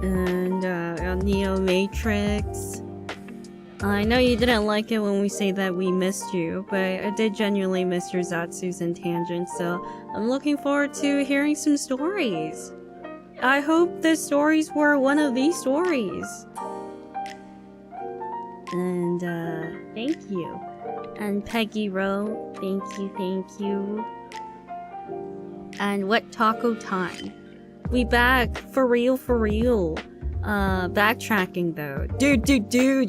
And, Neo Matrix. I know you didn't like it when we say that we missed you, but I did genuinely miss your Zatsus and Tangents, so I'm looking forward to hearing some stories. I hope the stories were one of these stories. And, thank you. And Peggy Rowe, thank you. And what taco time? We back, for real. Backtracking though. Dude,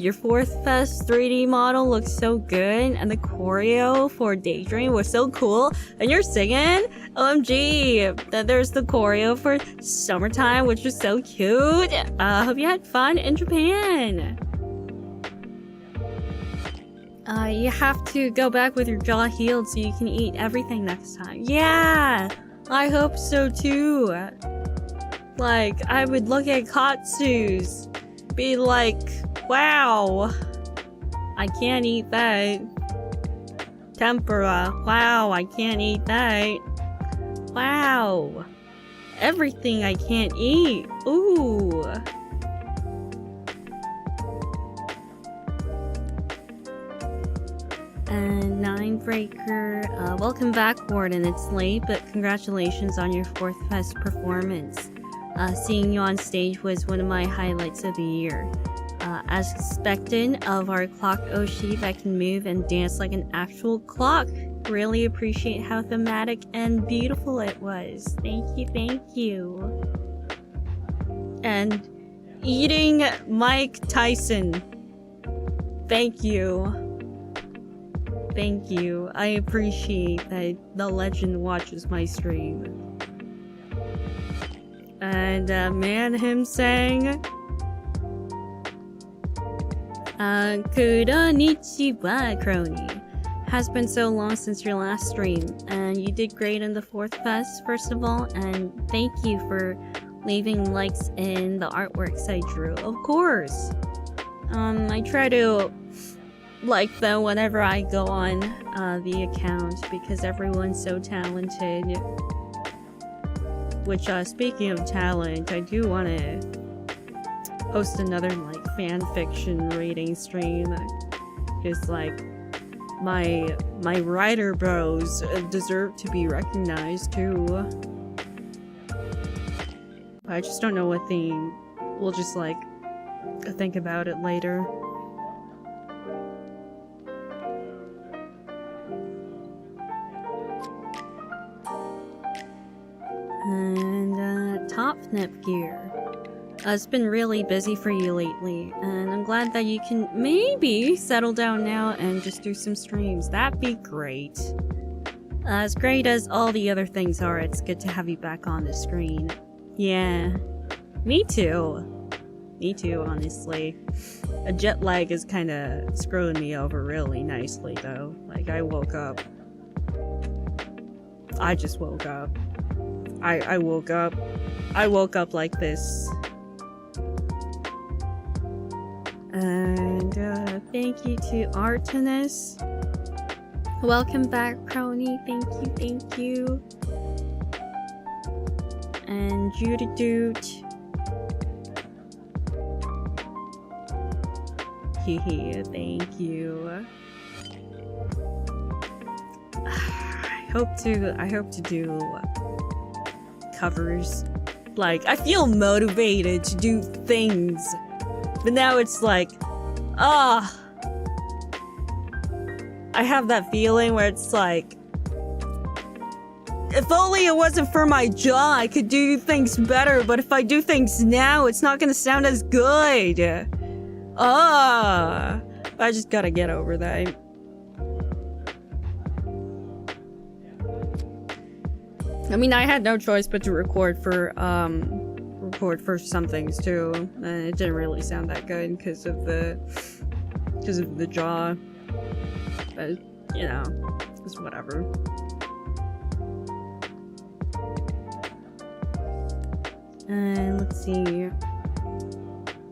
your Fourth Fest 3D model looks so good, and the choreo for Daydream was so cool, and you're singing? OMG! Then there's the choreo for Summertime, which was so cute. Hope you had fun in Japan. You have to go back with your jaw healed so you can eat everything next time. Yeah! I hope so too. Like, I would look at Katsu's, be like, wow, I can't eat that. Tempura, wow, I can't eat that. Wow. Everything I can't eat. Ooh. And Mindbreaker. Welcome back, Warden. It's late, but congratulations on your 4th Fest performance. Seeing you on stage was one of my highlights of the year. As expected of our clock Oshi that can move and dance like an actual clock. Really appreciate how thematic and beautiful it was. Thank you, thank you. And eating Mike Tyson. Thank you. Thank you. I appreciate that the legend watches my stream. And man him sang Konnichiwa, Kronii. Has been so long since your last stream, and you did great in the 4th Fest, first of all, and thank you for leaving likes in the artworks I drew. Of course! I try to like them whenever I go on the account, because everyone's so talented. Which, speaking of talent, I do want to host another, like, fan fiction reading stream. Because, like, my writer bros deserve to be recognized, too. I just don't know what theme. We'll just, like, think about it later. And, Top Nip Gear. It's been really busy for you lately, and I'm glad that you can maybe settle down now and just do some streams. That'd be great. As great as all the other things are, it's good to have you back on the screen. Yeah. Me too. Me too, honestly. A jet lag is kinda screwing me over really nicely, though. Like, I woke up. I just woke up. I woke up. I woke up like this. And thank you to Artemis. Welcome back, Kronii. Thank you. And Judy Doot. Hehe, thank you. I hope to do covers. Like, I feel motivated to do things. But now it's like, I have that feeling where it's like, if only it wasn't for my jaw, I could do things better, but if I do things now, it's not gonna sound as good. I just gotta get over that. I mean, I had no choice but to record for some things too. It didn't really sound that good because of the jaw. But, you know, it's whatever. And let's see.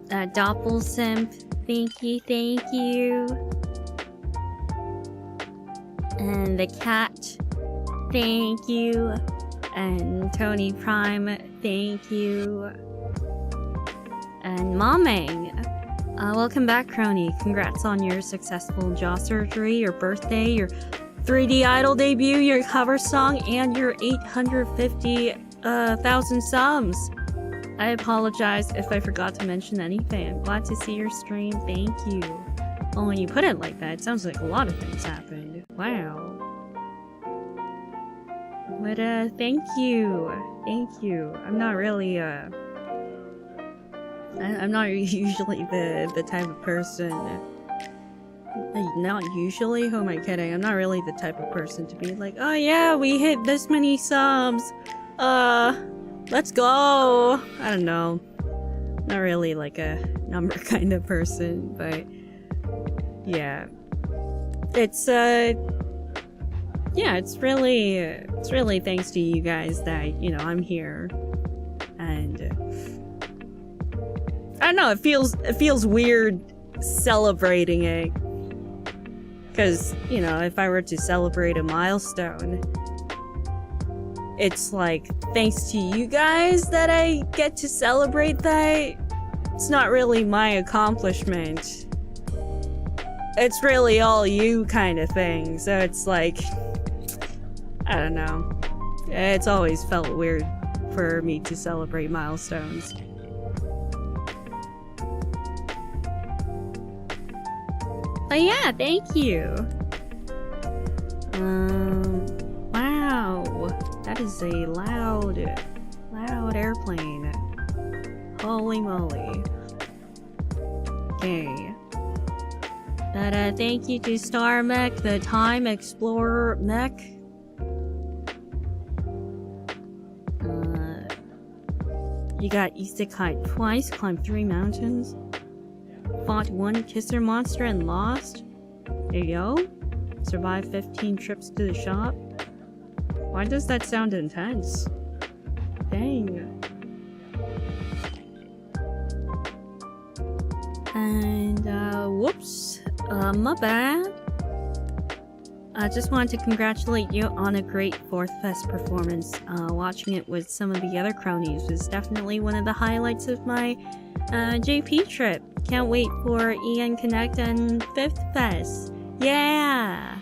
Doppelsimp, thank you. And the cat, thank you. And Tony Prime, thank you. And Mamang, welcome back, Kronii. Congrats on your successful jaw surgery, your birthday, your 3D Idol debut, your cover song, and your 850,000 subs. I apologize if I forgot to mention anything. I'm glad to see your stream. Thank you. Well, when you put it like that, it sounds like a lot of things happened. Wow. But, thank you. I'm not really, I'm not usually the type of person... Not usually? Who am I kidding? I'm not really the type of person to be like, oh yeah, we hit this many subs. Let's go. I don't know. Not really like a number kind of person, but... Yeah. It's, yeah, it's really thanks to you guys that, you know, I'm here. And I don't know, it feels weird celebrating it. Cause, you know, if I were to celebrate a milestone, it's like, thanks to you guys that I get to celebrate that. It's not really my accomplishment. it's really all you kind of thing. So it's like, I don't know. It's always felt weird for me to celebrate milestones. But yeah, thank you. Wow. That is a loud airplane. Holy moly. Okay. But thank you to Star Mech, the Time Explorer Mech. You got Isekai twice, climbed 3 mountains, fought 1 kisser monster and lost. There you go. Survived 15 trips to the shop. Why does that sound intense? Dang. And, whoops. My bad. I just wanted to congratulate you on a great 4th Fest performance. Watching it with some of the other Kronies was definitely one of the highlights of my JP trip. Can't wait for EN Connect and 5th Fest. Yeah!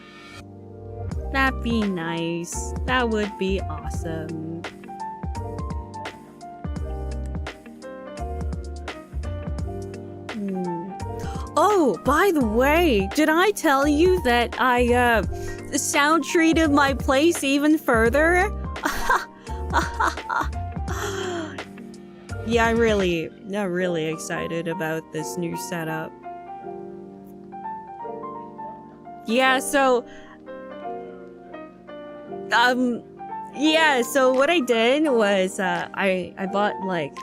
That'd be nice. That would be awesome. Oh, by the way, did I tell you that I sound treated my place even further? Yeah, I'm really excited about this new setup. Yeah, so yeah, so what I did was I bought like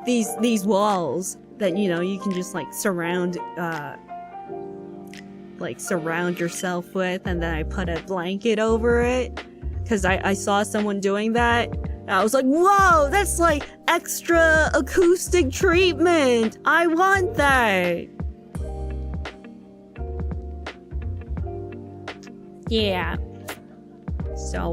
these walls that, you know, you can just like surround yourself with, and then I put a blanket over it because I saw someone doing that. And I was like, whoa, that's like extra acoustic treatment. I want that. Yeah. So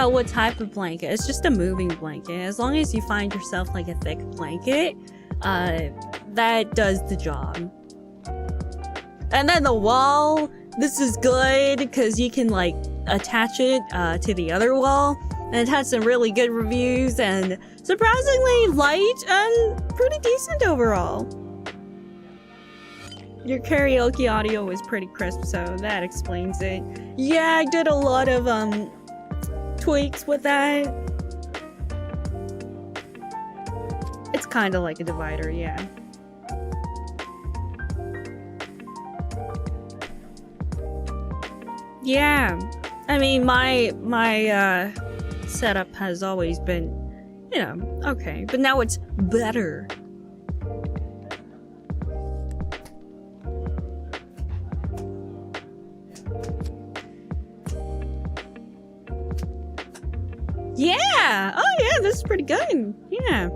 what type of blanket? It's just a moving blanket. As long as you find yourself like a thick blanket, that does the job. And then the wall, this is good because you can like attach it to the other wall, and it had some really good reviews and surprisingly light and pretty decent overall. Your karaoke audio was pretty crisp, so that explains it. Yeah, I did a lot of tweaks with that. It's kind of like a divider, yeah. Yeah, I mean, my setup has always been, you know, okay, but now it's better. Yeah! Oh yeah, this is pretty good. Yeah.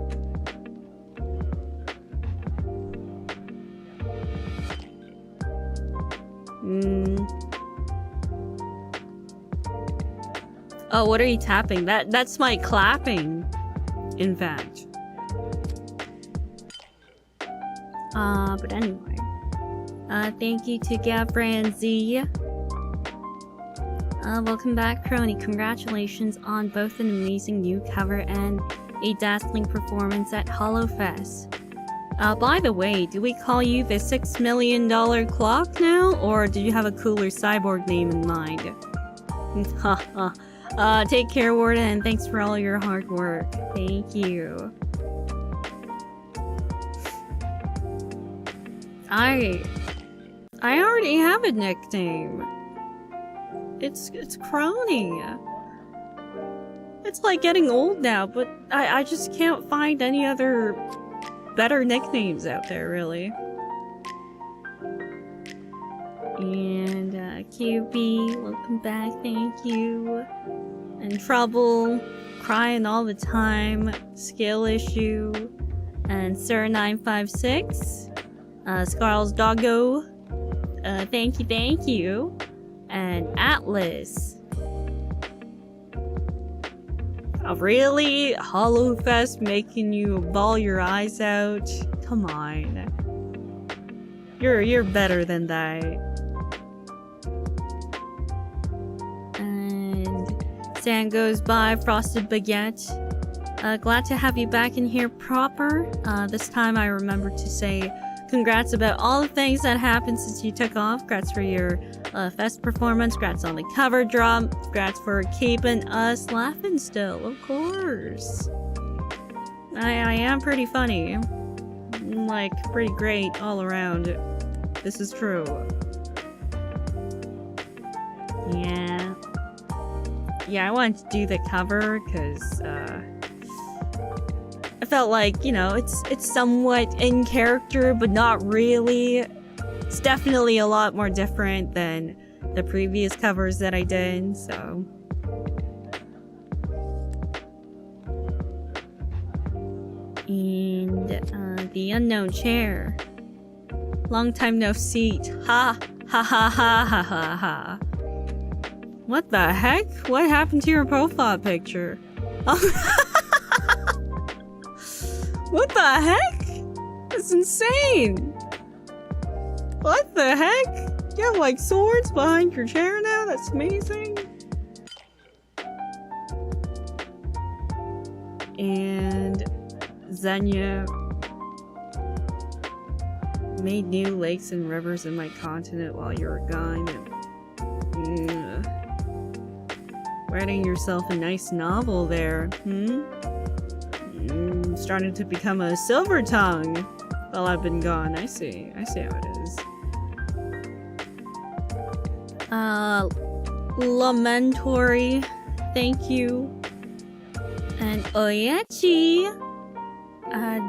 Oh, what are you tapping? That's my clapping, in fact. But anyway. Thank you to Gabran Z. Welcome back, Kronii. Congratulations on both an amazing new cover and a dazzling performance at HoloFest. By the way, do we call you the $6 million clock now, or did you have a cooler cyborg name in mind? Take care, Warden, and thanks for all your hard work. Thank you. I already have a nickname. It's Kronii. It's like getting old now, but I just can't find any other better nicknames out there, really. And QB, welcome back, thank you. And Trouble, crying all the time, skill issue, and Sir956, Scarl's Doggo, thank you. And Atlas. Oh, really? HoloFest making you bawl your eyes out? Come on. You're better than that. And sand goes by, frosted baguette. Glad to have you back in here proper. This time I remember to say congrats about all the things that happened since you took off. Congrats for your fest performance. Congrats on the cover drop. Congrats for keeping us laughing still, of course. I am pretty funny. Like, pretty great all around. This is true. Yeah. Yeah, I wanted to do the cover because, I felt like, you know, it's somewhat in character, but not really. It's definitely a lot more different than the previous covers that I did, so. And, the unknown chair. Long time no seat. Ha! Ha ha ha ha ha ha. What the heck? What happened to your profile picture? What the heck? That's insane! What the heck? You have like swords behind your chair now? That's amazing. And Xenia made new lakes and rivers in my continent while you were gone. Writing yourself a nice novel there, starting to become a silver tongue while I've been gone. I see how it is. Lamentory, thank you. And Oyachi,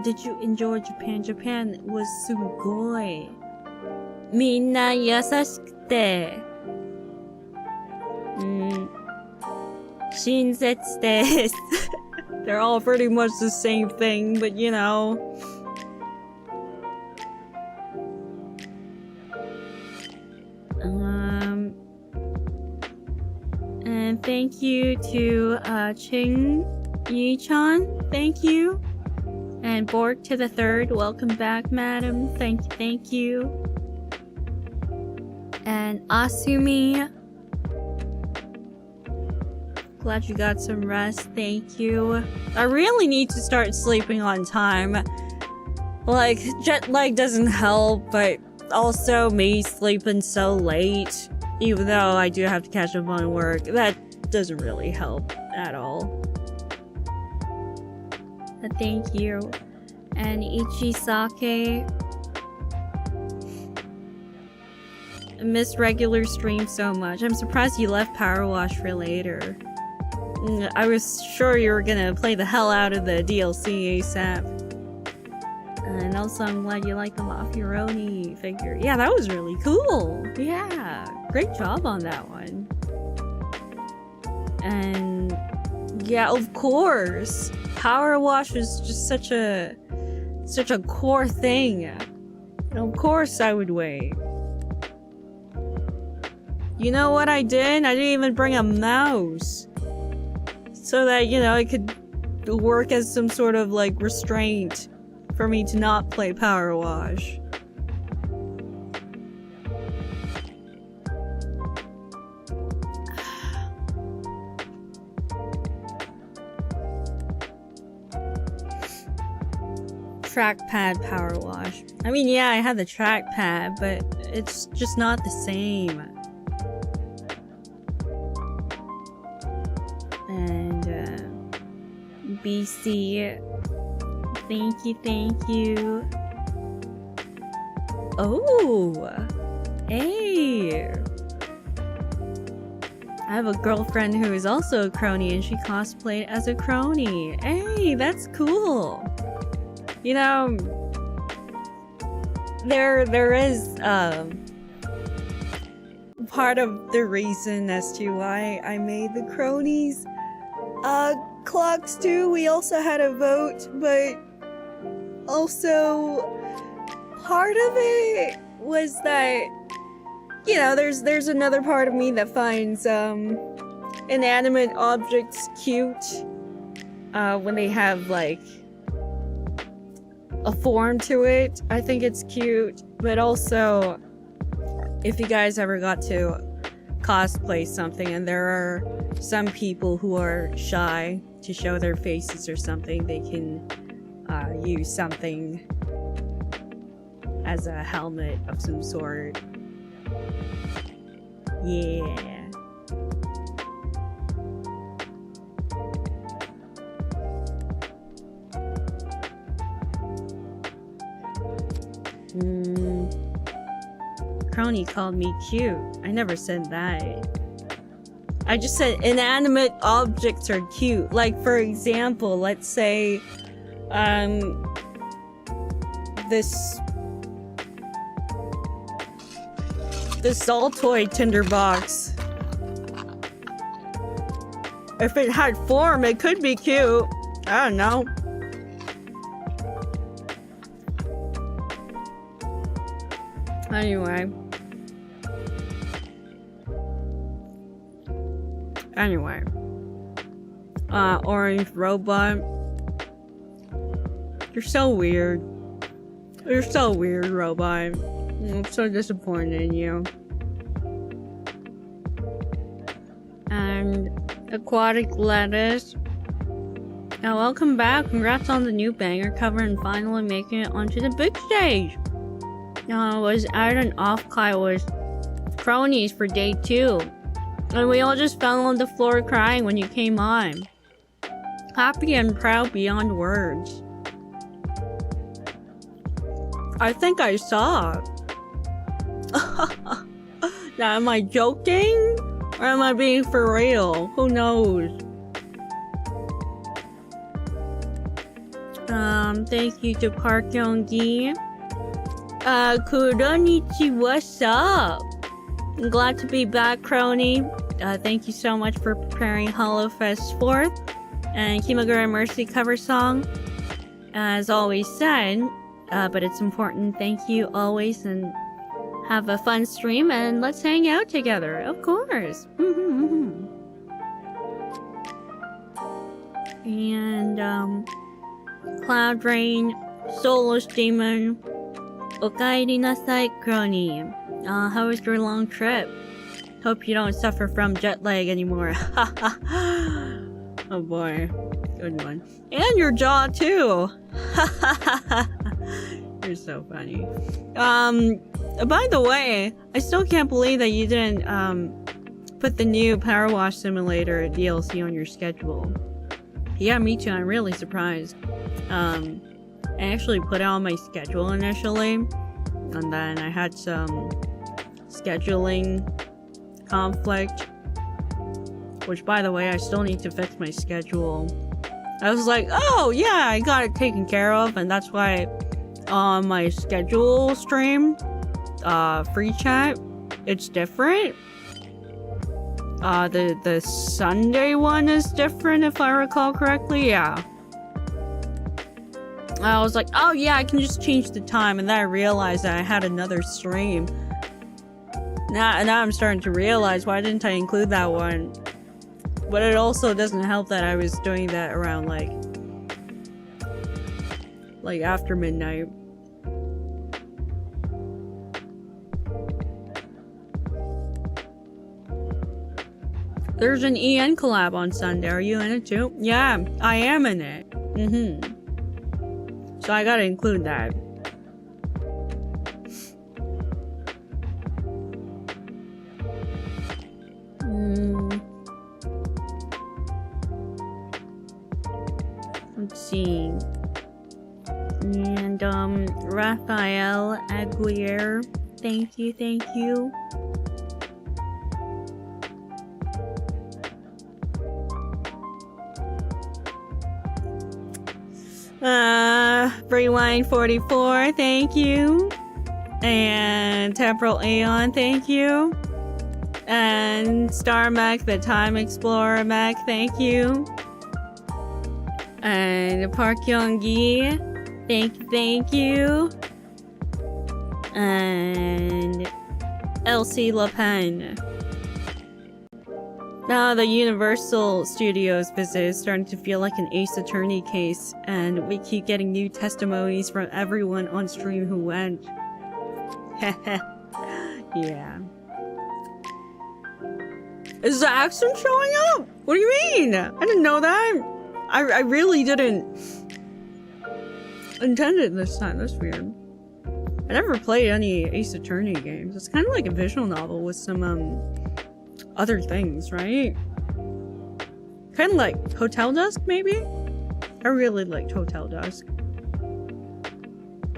did you enjoy Japan? Japan was sugoi. Minna yasashikute. Shinsetsu desu. They're all pretty much the same thing, but you know. And thank you to Ching Yi-chan, thank you. And Borg to the third, welcome back, madam. Thank you. And Asumi, glad you got some rest, thank you. I really need to start sleeping on time. Like, jet lag doesn't help, but also me sleeping so late, even though I do have to catch up on work, that doesn't really help at all. But thank you. And Ichisake, I miss regular streams so much. I'm surprised you left Power Wash for later. I was sure you were gonna play the hell out of the DLC ASAP. And also I'm glad you like the Maffiaroni figure. Yeah, that was really cool. Yeah, great job on that one. And yeah, of course, Power Wash is just such a core thing. And of course I would wait. You know what I did? I didn't even bring a mouse. So that, you know, it could work as some sort of, like, restraint for me to not play Power Wash. Trackpad Power Wash. I mean, yeah, I had the trackpad, but it's just not the same. And BC, thank you. Oh, hey. I have a girlfriend who is also a Kronii, and she cosplayed as a Kronii. Hey, that's cool. You know, there is part of the reason as to why I made the Kronies clocks too. We also had a vote, but also part of it was that, you know, there's another part of me that finds inanimate objects cute. when they have like a form to it. I think it's cute, but also if you guys ever got to cosplay something and there are some people who are shy to show their faces or something, they can use something as a helmet of some sort. Yeah. Kronii called me cute. I never said that. I just said inanimate objects are cute. Like, for example, let's say, this Zaltoid tinderbox. If it had form, it could be cute. I don't know. Anyway. Orange robot. You're so weird. You're so weird, robot. I'm so disappointed in you. And aquatic lettuce. Now, welcome back. Congrats on the new banger cover and finally making it onto the big stage. Was out and off Kai was Kronii's for day 2. And we all just fell on the floor crying when you came on. Happy and proud beyond words. I think I saw. Now, am I joking? Or am I being for real? Who knows? Thank you to Park Young-gi. Kronii, what's up? I'm glad to be back, Kronii. Thank you so much for preparing HoloFest 4th and Kimagura Mercy cover song. As always said, but it's important. Thank you always, and have a fun stream, and let's hang out together. Of course. And Cloud Rain, Soulless Demon, Okaeri nasai, Kronii. How was your long trip? Hope you don't suffer from jet lag anymore. Oh boy. Good one. And your jaw too. You're so funny. By the way, I still can't believe that you didn't put the new Power Wash Simulator DLC on your schedule. Yeah, me too. I'm really surprised. I actually put it on my schedule initially, and then I had some scheduling conflict, which, by the way, I still need to fix my schedule. I was like, oh yeah, I got it taken care of, and that's why on my schedule stream, free chat, it's different. The Sunday one is different, if I recall correctly. Yeah. I was like, oh yeah, I can just change the time, and then I realized that I had another stream. Now I'm starting to realize, why didn't I include that one? But it also doesn't help that I was doing that around like after midnight. There's an EN collab on Sunday. Are you in it too? Yeah, I am in it. So I gotta include that. Let's see. And Raphael Aguirre, thank you. Rewind 44, thank you. And Temporal Aeon, thank you. And Star Mech, the Time Explorer Mech, thank you. And Park Young-gi, thank you. And Elsie Le Pen, Now the Universal Studios visit is starting to feel like an Ace Attorney case, and we keep getting new testimonies from everyone on stream who went. Yeah. Is the accent showing up? What do you mean? I didn't know that. I really didn't intend it this time. That's weird. I never played any Ace Attorney games. It's kind of like a visual novel with some other things, right? Kind of like Hotel Dusk, maybe? I really liked Hotel Dusk.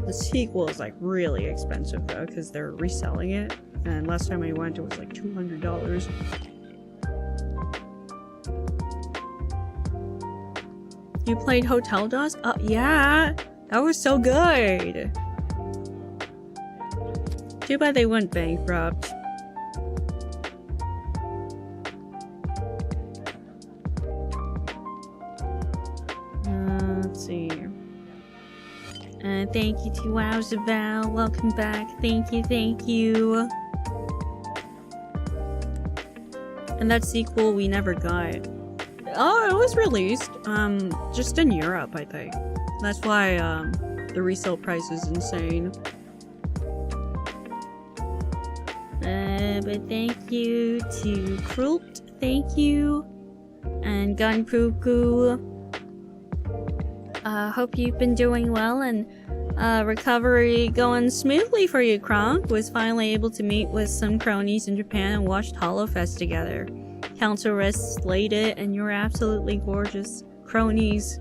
The sequel is like really expensive though, because they're reselling it. And last time I went, it was like $200. You played Hotel Dusk? Yeah! That was so good! Too bad they went bankrupt. Let's see. Thank you to Wowzaval. Welcome back. Thank you, thank you. And that sequel we never got. Oh, it was released. Just in Europe, I think. That's why, the resale price is insane. But thank you to Krult. Thank you. And Gunpuku. Hope you've been doing well and recovery going smoothly for you, Kronk. Was finally able to meet with some cronies in Japan and watched HoloFest together. Council Rest slayed it, and you're absolutely gorgeous. Cronies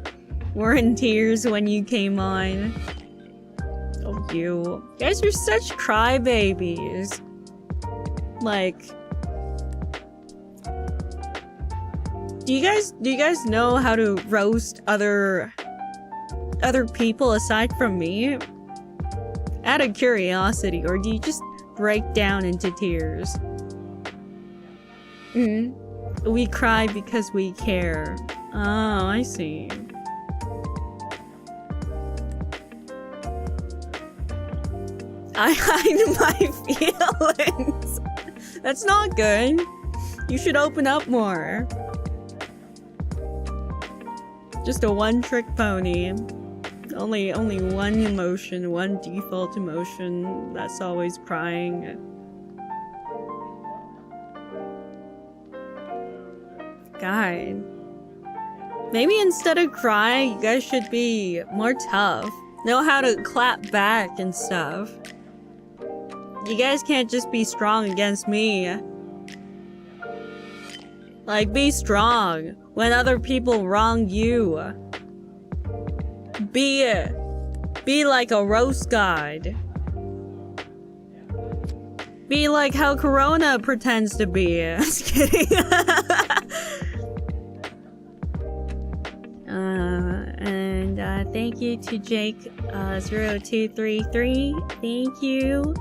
were in tears when you came on. Oh, you guys are such crybabies. Like, do you guys know how to roast other people aside from me? Out of curiosity, or do you just break down into tears? We cry because we care. Oh, I see. I hide my feelings. That's not good. You should open up more. Just a one-trick pony. Only one emotion, one default emotion. That's always crying. God. Maybe instead of crying, you guys should be more tough. Know how to clap back and stuff. You guys can't just be strong against me. Like, be strong when other people wrong you. Be like a roast god. Be like how Corona pretends to be. Just kidding. And thank you to Jake 0233. Thank you.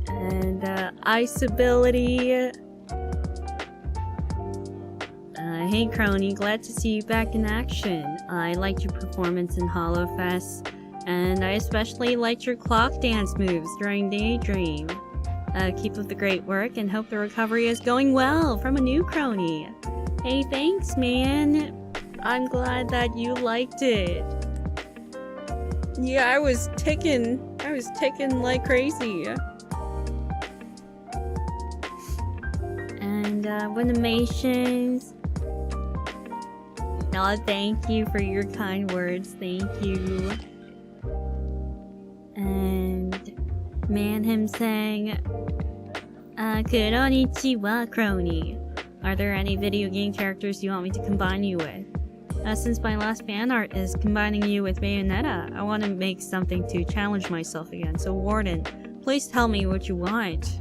And Ice Ability. Hey Kronii, glad to see you back in action. I liked your performance in HoloFest, and I especially liked your clock dance moves during Daydream. Keep up the great work and hope the recovery is going well from a new Kronii. Hey, thanks, man. I'm glad that you liked it. Yeah, I was ticking like crazy. And Winimations. Oh, thank you for your kind words. Thank you. And Manham saying, Konnichiwa, Kronii. Are there any video game characters you want me to combine you with? Since my last fan art is combining you with Bayonetta, I want to make something to challenge myself again. So Warden, please tell me what you want.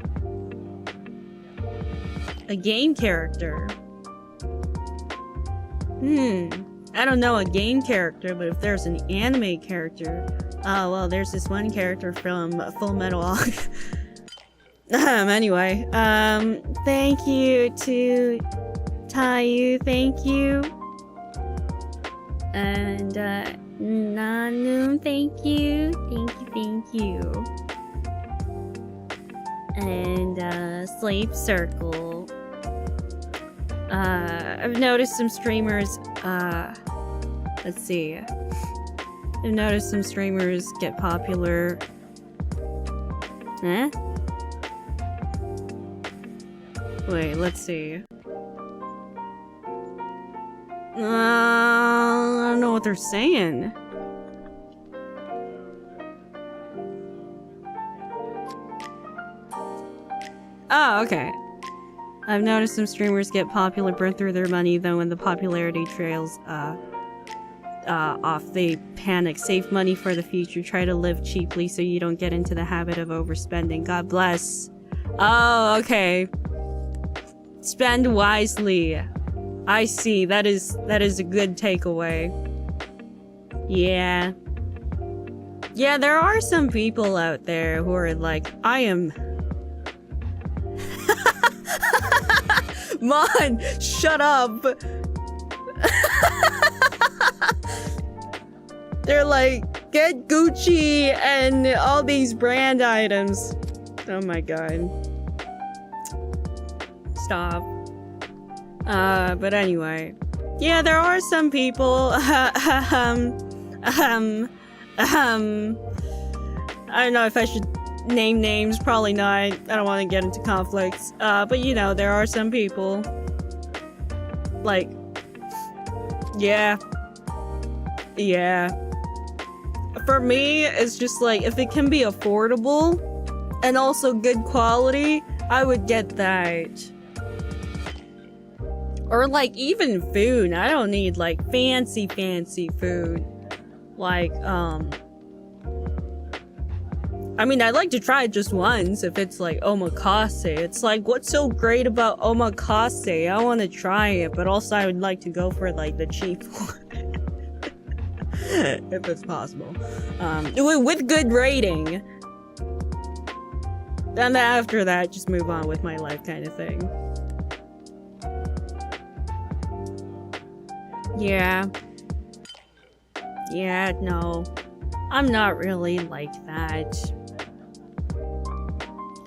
A game character. I don't know a game character, but if there's an anime character... Oh, well, there's this one character from Full Metal Alchemist. Anyway, thank you to Tayu, thank you. And, Nanoon, thank you. Thank you. And, Sleep Circle. I've noticed some streamers, let's see. I've noticed some streamers get popular. Eh? Wait, let's see. I don't know what they're saying. Oh, okay. I've noticed some streamers get popular, burn through their money, though when the popularity trails off, they panic. Save money for the future. Try to live cheaply so you don't get into the habit of overspending. God bless. Oh, okay. Spend wisely. I see. That is a good takeaway. Yeah. Yeah, there are some people out there who are like, I am... Mon, shut up. They're like, get Gucci and all these brand items. Oh my god. Stop. But anyway. Yeah, there are some people. I don't know if I should name names, probably not. I don't want to get into conflicts. But you know, there are some people. Like, yeah. Yeah. For me, it's just like, if it can be affordable and also good quality, I would get that. Or like, even food. I don't need like fancy food. Like, I mean, I'd like to try it just once if it's like omakase. It's like, what's so great about omakase? I want to try it, but also I would like to go for like the cheap one. If it's possible. With good rating. And after that, just move on with my life kind of thing. Yeah. Yeah, no. I'm not really like that.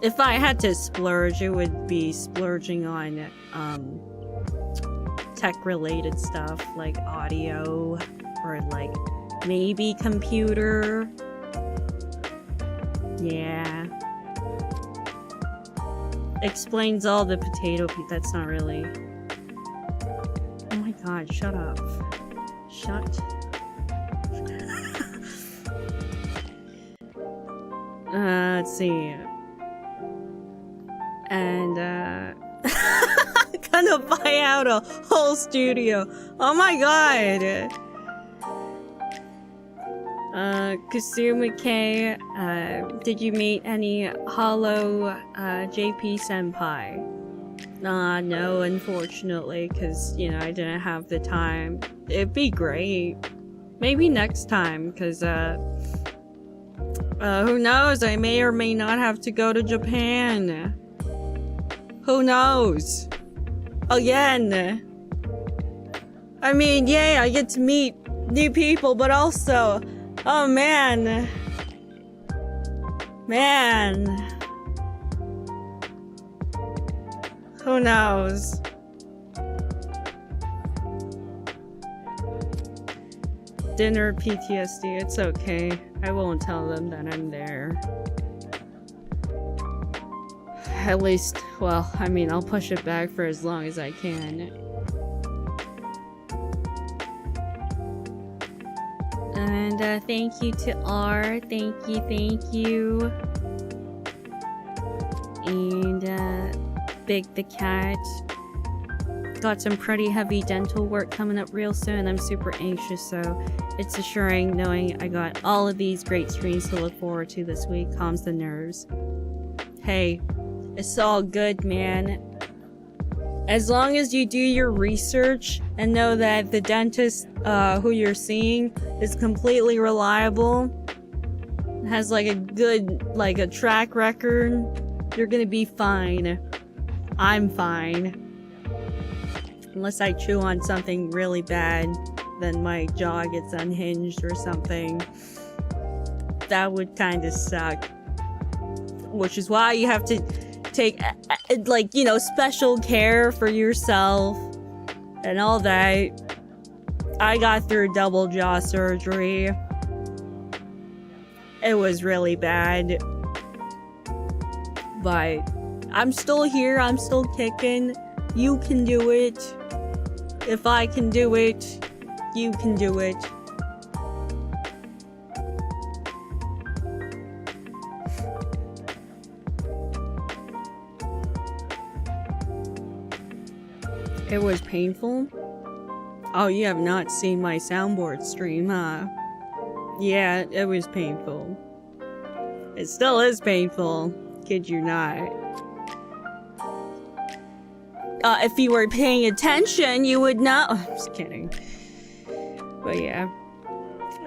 If I had to splurge, it would be splurging on tech-related stuff like audio or like maybe computer. Yeah. Explains all the potato that's not really. Oh my god, shut up. Shut. Let's see. And, gonna buy out a whole studio. Oh my god! Kasuma K, did you meet any Holo, JP Senpai? No, unfortunately, cause, you know, I didn't have the time. It'd be great. Maybe next time, cause, who knows? I may or may not have to go to Japan. Who knows? Again. I mean, yay, I get to meet new people, but also, oh man. Man. Who knows? Dinner PTSD, it's okay. I won't tell them that I'm there. At least, well, I mean, I'll push it back for as long as I can. And, thank you to R. Thank you. And, Big the Cat. Got some pretty heavy dental work coming up real soon. I'm super anxious, so it's assuring knowing I got all of these great streams to look forward to this week. Calms the nerves. Hey, it's all good, man. As long as you do your research and know that the dentist who you're seeing is completely reliable, has like a good, like a track record, you're gonna be fine. I'm fine. Unless I chew on something really bad, then my jaw gets unhinged or something. That would kind of suck. Which is why you have to take, like, you know, special care for yourself. and all that. I got through double jaw surgery. It was really bad. But I'm still here, I'm still kicking. You can do it. If I can do it, you can do it. It was painful. Oh, you have not seen my soundboard stream, huh? Yeah, it was painful. It still is painful. Kid you not. If you were paying attention, you would know. Oh, I'm just kidding. But yeah.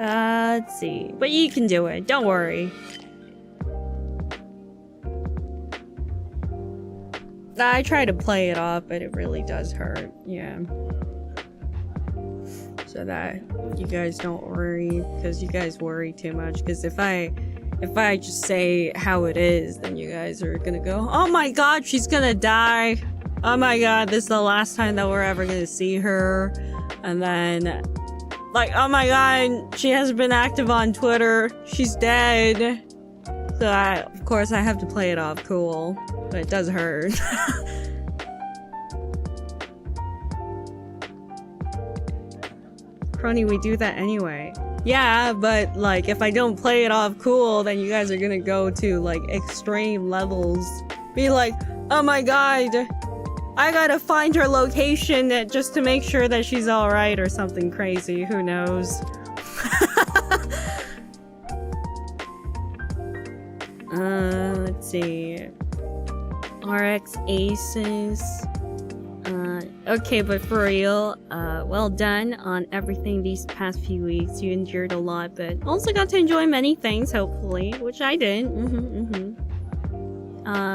Let's see. But you can do it. Don't worry. I try to play it off, but it really does hurt. Yeah. So that you guys don't worry, because you guys worry too much. Because if I just say how it is, then you guys are gonna go, oh my god, she's gonna die. Oh my god, this is the last time that we're ever gonna see her. And then, like, oh my god, she hasn't been active on Twitter. She's dead. So of course I have to play it off cool. But it does hurt. Kronii, we do that anyway. Yeah, but like if I don't play it off cool, then you guys are gonna go to like extreme levels. Be like, oh my god, I gotta find her location just to make sure that she's alright or something crazy. Who knows? Let's see. RX Aces. Okay, but for real, well done on everything these past few weeks. You endured a lot, but also got to enjoy many things, hopefully, which I did.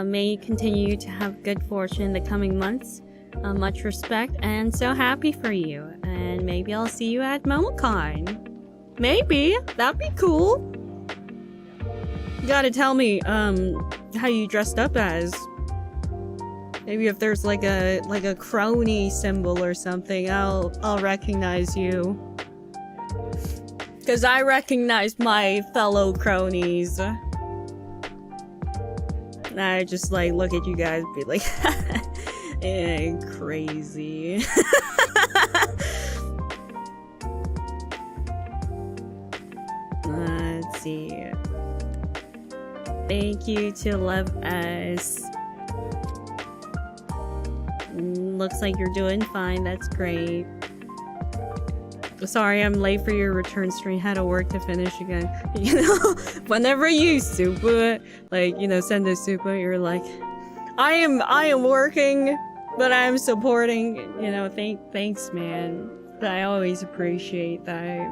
May you continue to have good fortune in the coming months. Much respect, and so happy for you. And maybe I'll see you at MomoCon. Maybe. That'd be cool. You gotta tell me, how you dressed up as. Maybe if there's like a Kronii symbol or something, I'll recognize you. Cause I recognize my fellow Kronies. And I just like look at you guys and be like, eh, crazy. Let's see. Thank you to Love S. Looks like you're doing fine. That's great. Sorry, I'm late for your return stream. Had to work to finish again. You know, whenever you super, like, you know, send a super, you're like, I am working, but I'm supporting. You know, thanks, man. I always appreciate that.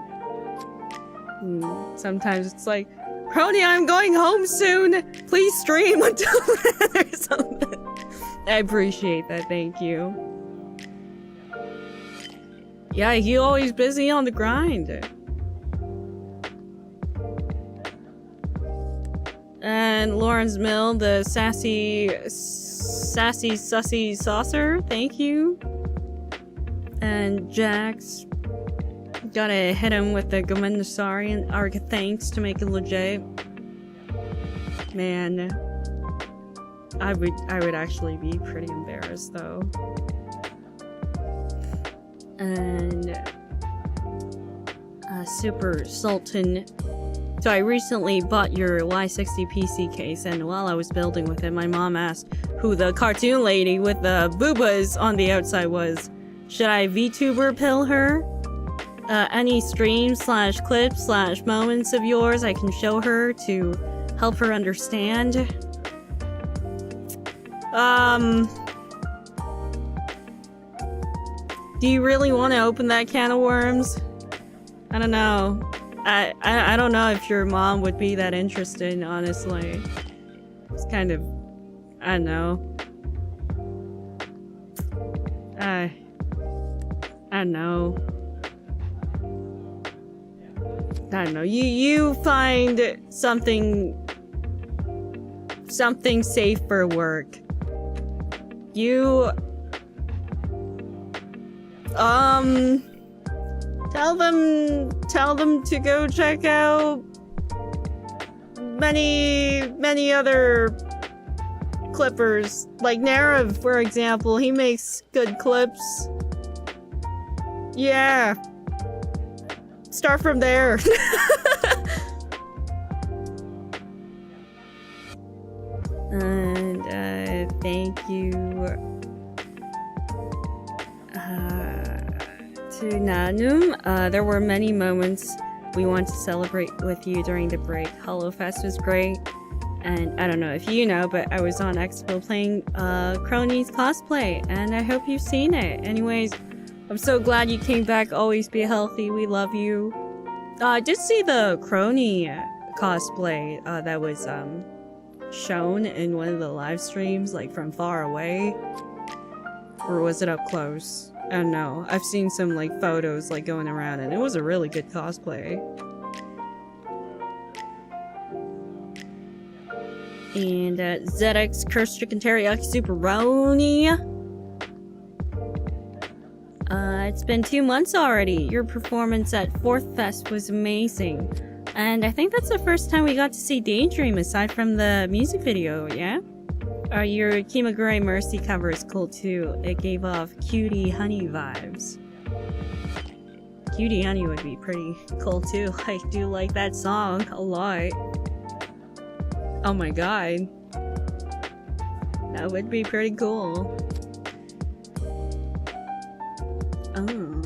Sometimes it's like, Kronii, I'm going home soon. Please stream until then or something. I appreciate that, thank you. Yeah, you always busy on the grind. And Lauren's Mill, the sassy sussy saucer, thank you. And Jax, gotta hit him with the Gomendasari and Arca thanks to make it legit. Man. I would actually be pretty embarrassed though. And Super Sultan. So I recently bought your Y60 PC case, and while I was building with it, my mom asked who the cartoon lady with the boobas on the outside was. Should I VTuber pill her? Any streams / clips / moments of yours I can show her to help her understand? Do you really want to open that can of worms? I don't know. I don't know if your mom would be that interested, honestly. It's kind of, I don't know. I don't know. I don't know. You find something safe for work. Tell them to go check out many other clippers. Like Narav, for example, he makes good clips. Yeah. Start from there. And, thank you, to Nanum. There were many moments we want to celebrate with you during the break. HoloFest was great. And I don't know if you know, but I was on Expo playing Kronii's cosplay, and I hope you've seen it. Anyways, I'm so glad you came back. Always be healthy. We love you. I did see the Kronii cosplay that was shown in one of the live streams, like from far away. Or was it up close? I don't know. I've seen some like photos like going around, and it was a really good cosplay. And ZX Curse Chicken Teriyaki Superoni. It's been 2 months already. Your performance at 4th Fest was amazing. And I think that's the first time we got to see Daydream aside from the music video, yeah? Your Kimagure Mercy cover is cool too. It gave off Cutie Honey vibes. Cutie Honey would be pretty cool too. I do like that song a lot. Oh my god. That would be pretty cool. Oh.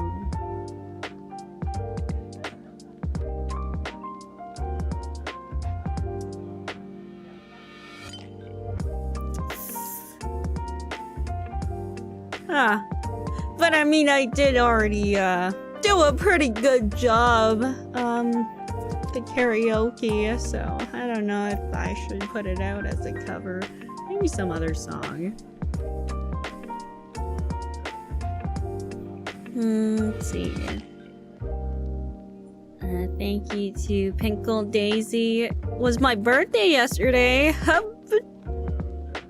Huh. But I mean, I did already, do a pretty good job, the karaoke, so I don't know if I should put it out as a cover. Maybe some other song. Let's see. Thank you to Pinkle Daisy. It was my birthday yesterday.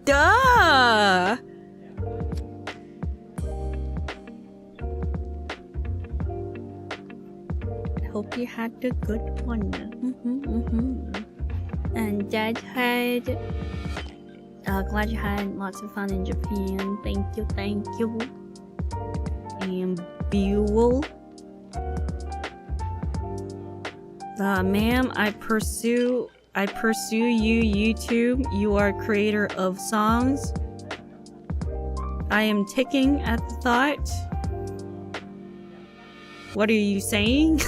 Duh! Hope you had a good one. And Deadhead, glad you had lots of fun in Japan. Thank you, thank you. And Buell, ma'am, I pursue you, YouTube. You are creator of songs. I am ticking at the thought. What are you saying?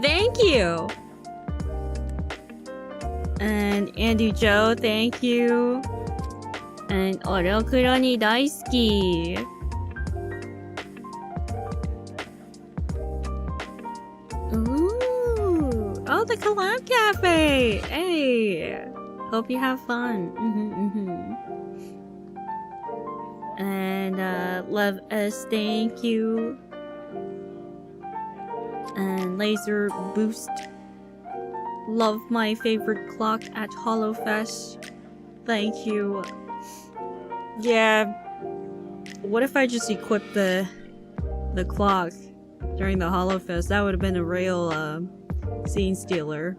Thank you. And Andy Joe, thank you. And Ouro Kronii daisuki. Ooh. Oh, the collab cafe. Hey. Hope you have fun. And Love S, thank you. And Laser Boost. Love my favorite clock at HoloFest. Thank you. Yeah. What if I just equipped the clock during the HoloFest? That would have been a real scene stealer.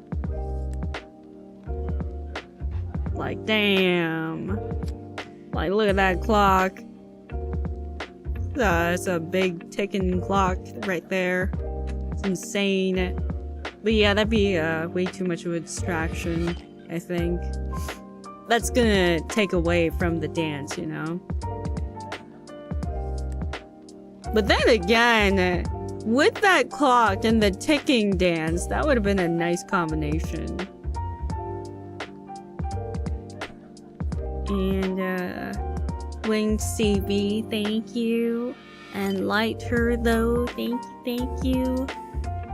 Like, damn. Like, look at that clock. It's a big ticking clock right there. It's insane. But yeah, that'd be way too much of a distraction, I think. That's gonna take away from the dance, you know? But then again, with that clock and the ticking dance, that would have been a nice combination. And, Winged CV, thank you. And Lighter, though, thank you.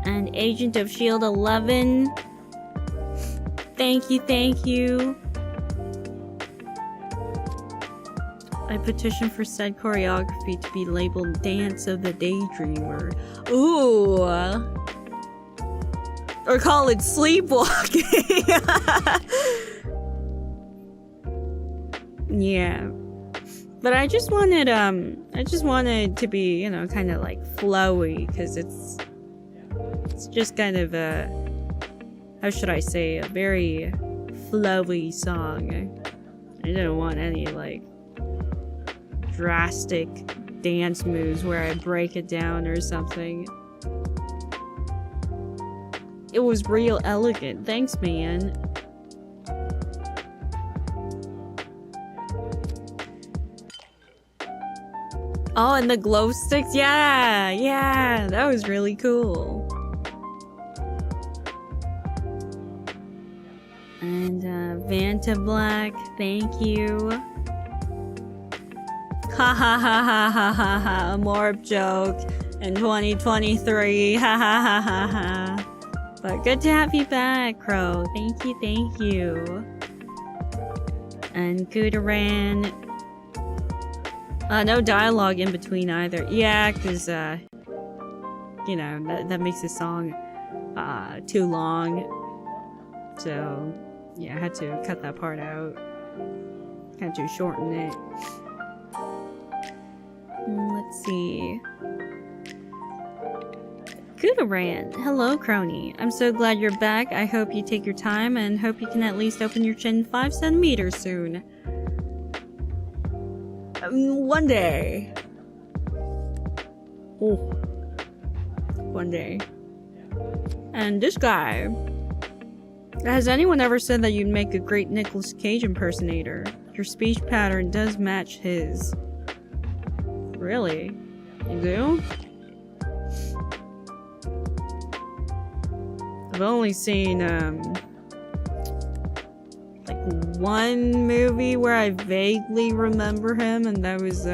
And Agent of S.H.I.E.L.D. 11, thank you. I petition for said choreography to be labeled Dance of the Daydreamer. Ooh. Or call it Sleepwalking. Yeah. But I just wanted to be, you know, kind of like flowy, because it's just kind of a, how should I say, a very flowy song. I didn't want any like drastic dance moves where I break it down or something. It was real elegant. Thanks, man. Oh, and the glow sticks? Yeah, that was really cool. And Vanta Black, thank you. Ha ha ha ha ha ha ha, a Morb joke in 2023, ha ha ha ha ha. But good to have you back, Crow. Thank you. And Kudaran. No dialogue in between either. Yeah, because, you know, that makes the song, too long. So, yeah, I had to cut that part out. Had to shorten it. Let's see. Kudaran. Hello, Kronii. I'm so glad you're back. I hope you take your time and hope you can at least open your chin 5 centimeters soon. One day. Oh. One day. And this guy. Has anyone ever said that you'd make a great Nicolas Cage impersonator? Your speech pattern does match his. Really? You do? I've only seen, like one movie where I vaguely remember him, and that was,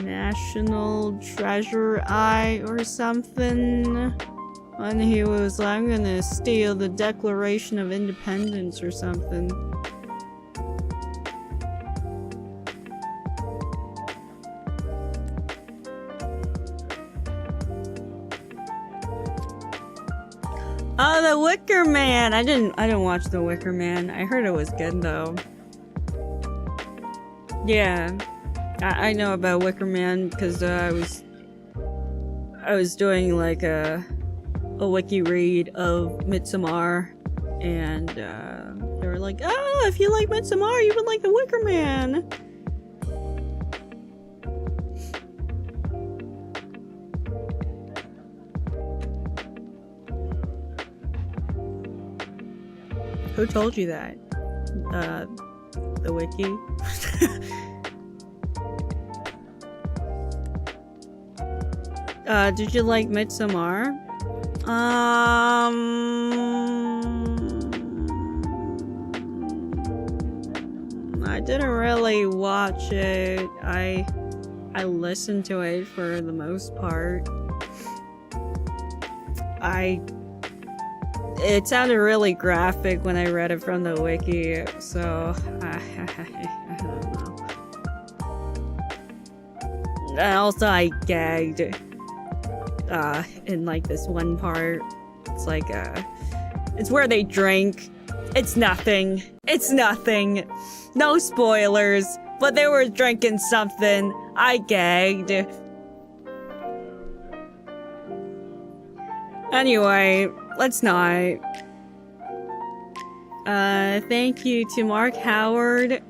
National Treasure Eye or something. When he was like, I'm gonna steal the Declaration of Independence or something. Oh, The Wicker Man! I didn't watch The Wicker Man. I heard it was good though. Yeah. I know about Wicker Man because I was doing like a wiki read of Midsommar, and they were like, oh, if you like Midsommar, you would like The Wicker Man. Who told you that? The wiki? Did you like Midsommar? I didn't really watch it. I listened to it for the most part. It sounded really graphic when I read it from the wiki, so I don't know. And also I gagged in like this one part. It's like it's where they drink. It's nothing. No spoilers, but they were drinking something. I gagged. Anyway, let's not. Thank you to Mark Howard.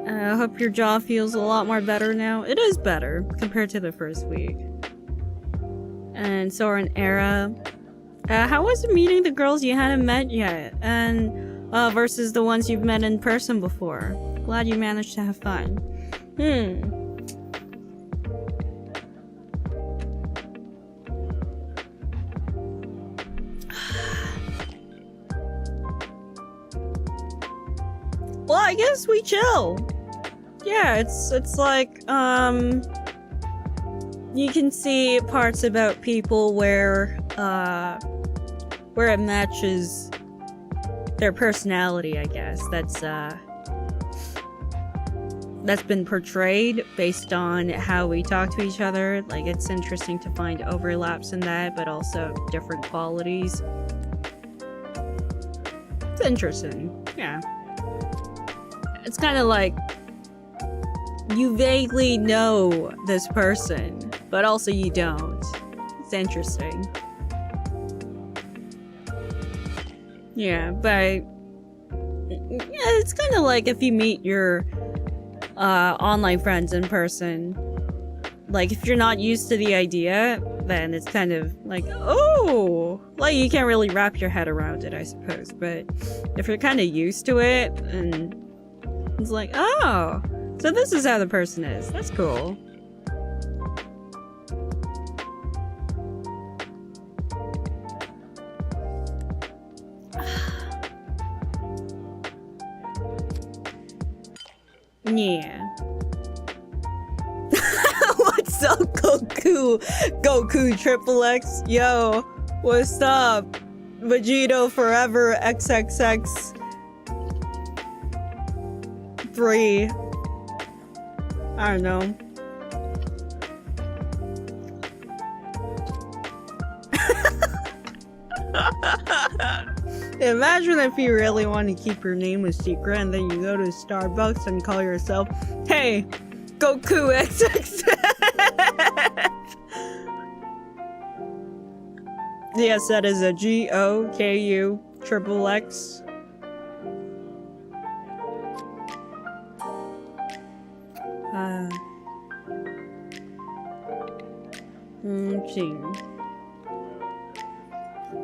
I hope your jaw feels a lot more better now. It is better compared to the first week. And Soren Era. How was it meeting the girls you hadn't met yet? And versus the ones you've met in person before? Glad you managed to have fun. Well, I guess we chill. Yeah, it's like, you can see parts about people where it matches their personality, I guess. That's been portrayed based on how we talk to each other. Like, it's interesting to find overlaps in that, but also different qualities. It's interesting, yeah. it's kind of like you vaguely know this person, but also you don't. It's interesting. Yeah, but yeah, it's kind of like if you meet your online friends in person. Like, if you're not used to the idea, then it's kind of like, oh! Like, you can't really wrap your head around it, I suppose. But if you're kind of used to it, and it's like, oh! So this is how the person is. That's cool. Yeah. What's up, Goku? Goku Triple X. Yo, what's up? Vegito Forever XXX 3. I don't know. Imagine if you really want to keep your name a secret and then you go to Starbucks and call yourself, hey, Goku XXX. Yes, that is a GOKU triple X.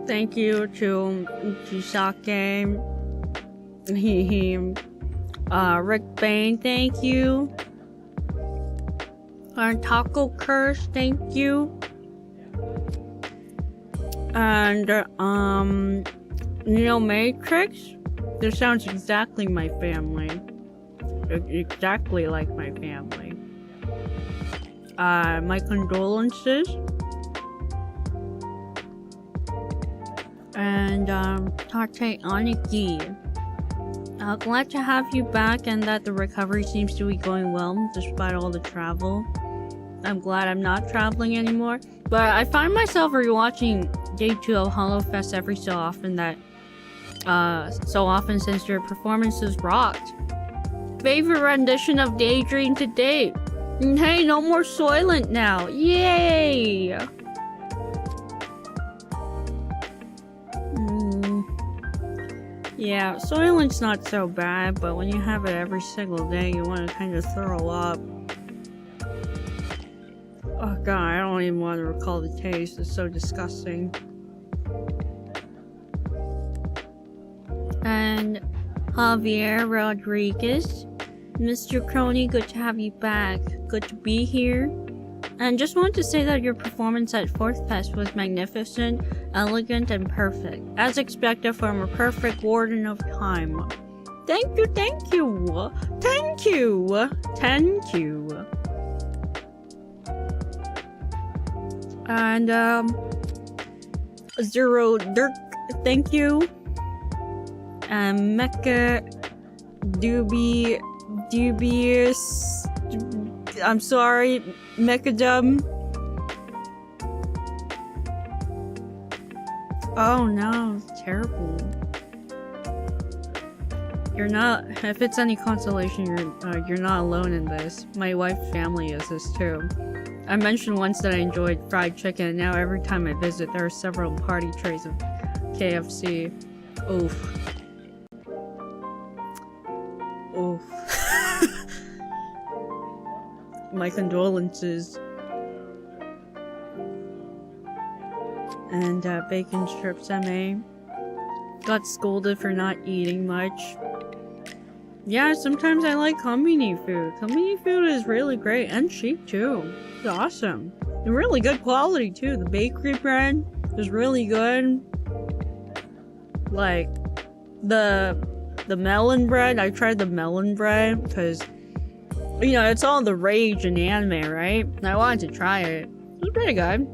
Thank you to GeekJack. Rick Bain, thank you. Taco Curse, thank you. And Neo Matrix, this sounds exactly my family. Exactly like my family. My condolences. And Tate Aniki. Glad to have you back and that the recovery seems to be going well despite all the travel. I'm glad I'm not traveling anymore. But I find myself rewatching Day 2 of HoloFest every so often since your performances rocked. Favorite rendition of Daydream to date. And hey, no more Soylent now. Yay! Yeah, Soylent's not so bad, but when you have it every single day, you want to kind of throw up. Oh god, I don't even want to recall the taste. It's so disgusting. And Javier Rodriguez. Mr. Kronii, good to have you back. Good to be here. And just wanted to say that your performance at Fourth Fest was magnificent, elegant, and perfect. As expected from a perfect warden of time. Thank you, thank you! Thank you! Thank you! And, Zero Dirk, thank you. And Mecha Dubious. I'm sorry, Mechadum. Oh no, it's terrible. You're not. If it's any consolation, you're not alone in this. My wife's family is this too. I mentioned once that I enjoyed fried chicken, and now every time I visit, there are several party trays of KFC. Oof. Oof. My condolences. And bacon strips, MA. Got scolded for not eating much. Yeah, sometimes I like company food. Company food is really great and cheap too. It's awesome. And really good quality too. The bakery bread is really good. Like the melon bread. I tried the melon bread because, you know, it's all the rage in anime, right? And I wanted to try it. It was pretty good.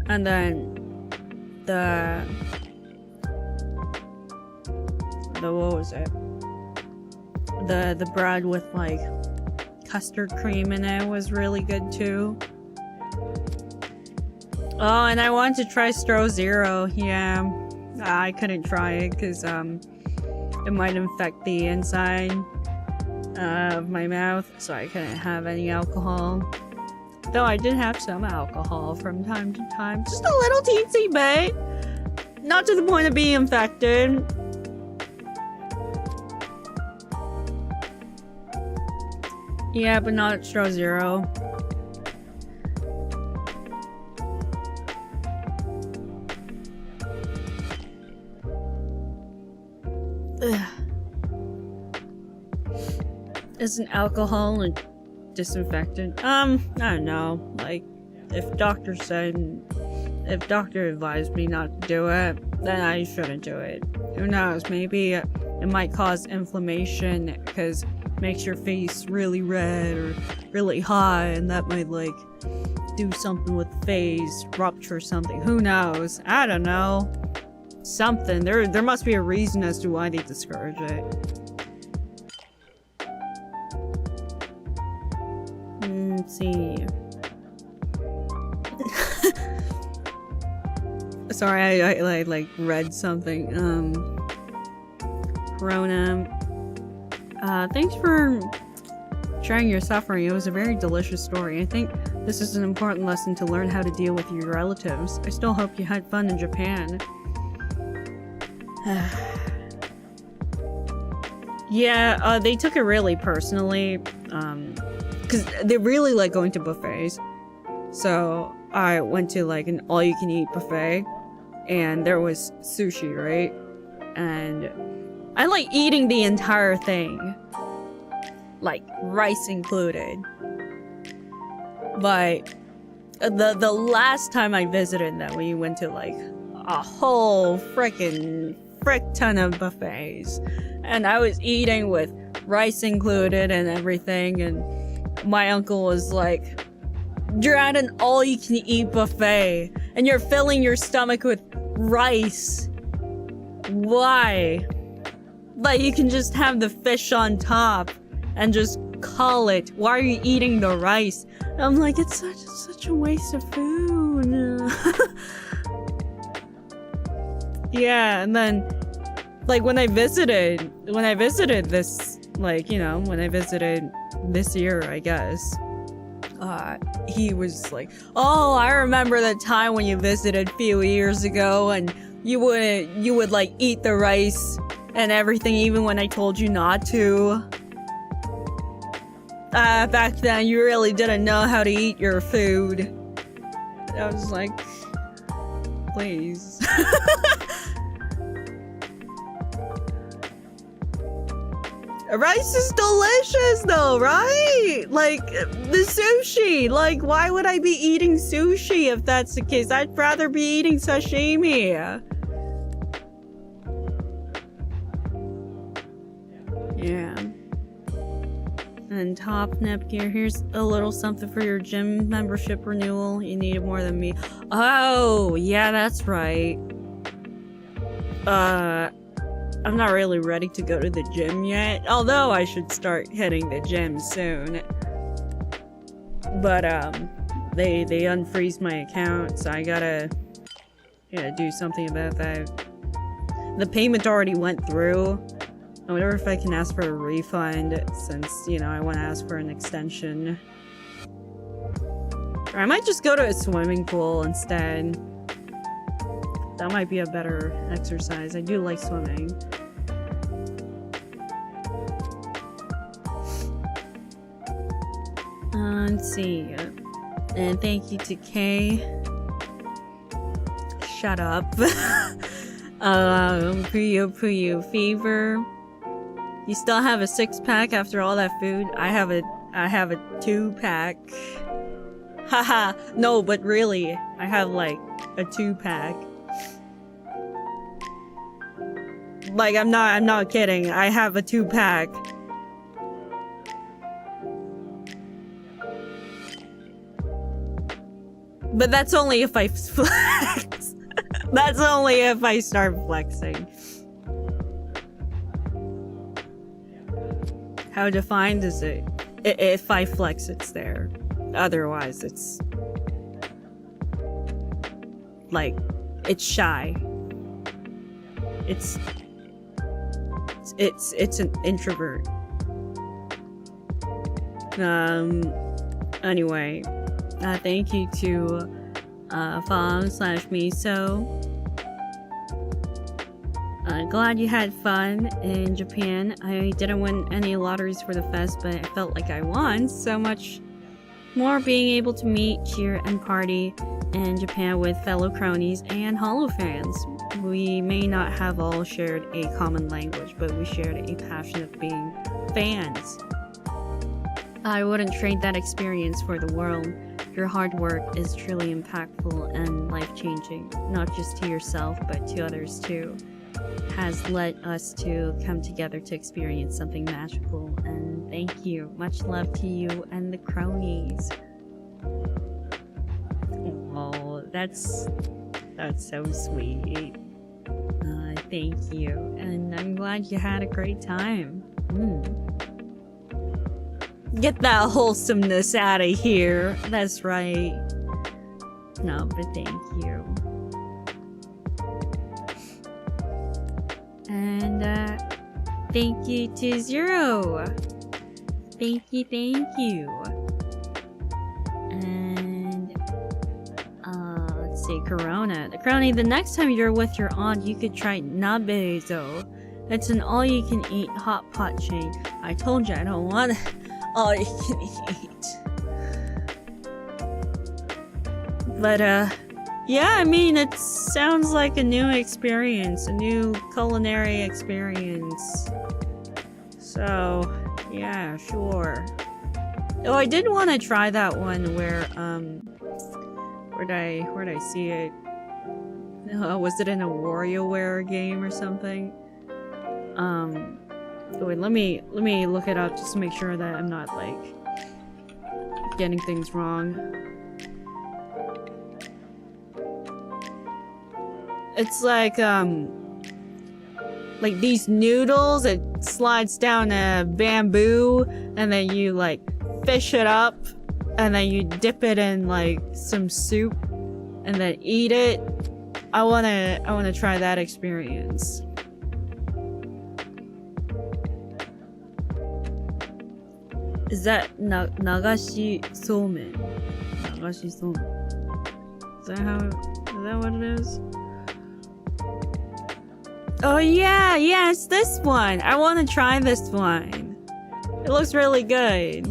And then the what was it? The bread with like custard cream in it was really good too. Oh, and I wanted to try Stro Zero. Yeah, I couldn't try it because it might infect the inside of my mouth, so I couldn't have any alcohol. Though I did have some alcohol from time to time. Just a little teensy bit. Not to the point of being infected. Yeah, but not at straw zero. Ugh. Isn't alcohol a disinfectant? I don't know. Like, if doctor advised me not to do it, then I shouldn't do it. Who knows? Maybe it might cause inflammation because it makes your face really red or really hot, and that might like do something with the face, rupture something. Who knows? I don't know. Something. There must be a reason as to why they discourage it. Let's see. Sorry, I like read something. Corona. Thanks for sharing your suffering. It was a very delicious story. I think this is an important lesson to learn how to deal with your relatives. I still hope you had fun in Japan. Yeah, they took it really personally, because they really like going to buffets. So I went to like an all-you-can-eat buffet, and there was sushi, right? And I like eating the entire thing, like rice included. But the last time I visited them, we went to like a whole frick ton of buffets, and I was eating with rice included and everything, and my uncle was like, "You're at an all-you-can-eat buffet and you're filling your stomach with rice. Why? Like, you can just have the fish on top and just call it. Why are you eating the rice?" And I'm like, it's such a waste of food. Yeah, and then like when I visited this, like, you know, when I visited this year, I guess, he was like, "Oh, I remember the time when you visited a few years ago and you would like eat the rice and everything even when I told you not to. Back then you really didn't know how to eat your food." I was like, please. Rice is delicious though, right? Like, the sushi. Like, why would I be eating sushi if that's the case? I'd rather be eating sashimi. Yeah. And top nip gear. Here's a little something for your gym membership renewal. You need it more than me. Oh, yeah, that's right. I'm not really ready to go to the gym yet, although I should start hitting the gym soon. But, they unfreezed my account, so I gotta do something about that. The payment already went through. I wonder if I can ask for a refund, since, you know, I want to ask for an extension. Or I might just go to a swimming pool instead. That might be a better exercise. I do like swimming. Let's see. And thank you to Kay. Shut up. Puyo Fever. You still have a 6-pack after all that food? I have a 2-pack. Haha, no, but really, I have like a 2-pack. Like, I'm not kidding. I have a 2-pack. But that's only if I flex. That's only if I start flexing. How defined is it? If I flex, it's there. Otherwise, it's like, it's shy. It's it's an introvert. Anyway, thank you to Fong/Miso. Glad you had fun in Japan. I didn't win any lotteries for the fest, but I felt like I won so much more being able to meet, cheer, and party in Japan with fellow Kronies and Holo fans. We may not have all shared a common language, but we shared a passion of being fans. I wouldn't trade that experience for the world. Your hard work is truly impactful and life-changing, not just to yourself, but to others too. Has led us to come together to experience something magical, and thank you. Much love to you and the Kronies. Oh, that's so sweet. Thank you, and I'm glad you had a great time. Get that wholesomeness out of here. That's right. No, but thank you. And thank you to Zero. Thank you. And let's see, Corona. The Kronii, the next time you're with your aunt, you could try Nabezo. It's an all-you-can-eat hot pot chain. I told you I don't want all-you-can-eat. But yeah, I mean, it sounds like a new experience, a new culinary experience. So, yeah, sure. Oh, I did want to try that one where, where'd I see it? Was it in a WarioWare game or something? Wait, let me look it up just to make sure that I'm not, like, getting things wrong. It's like these noodles, it slides down a bamboo, and then you, like, fish it up, and then you dip it in, like, some soup, and then eat it. I wanna try that experience. Is that nagashi somen? Nagashi somen. Is that what it is? Oh yeah, it's this one. I want to try this one. It looks really good.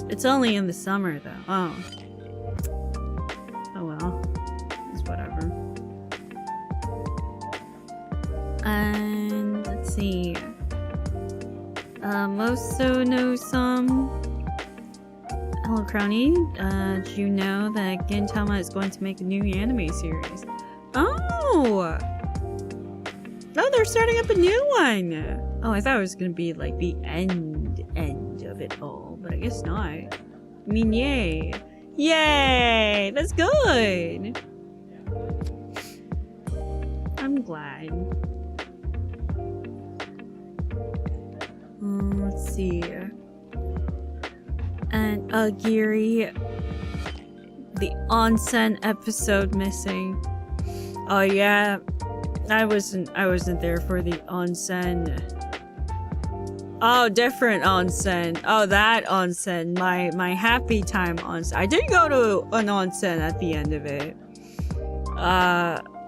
It's only in the summer though. Oh well. It's whatever. And let's see. Moso no some. Hello, Kronii. Do you know that Gintama is going to make a new anime series? Oh! No, they're starting up a new one! Oh, I thought it was gonna be like the end of it all, but I guess not. I mean, yay! Yay! That's good! I'm glad. Let's see. And Agiri, the onsen episode missing. Oh yeah, I wasn't there for the onsen. Oh, different onsen. Oh, that onsen, my happy time onsen. I did go to an onsen at the end of it.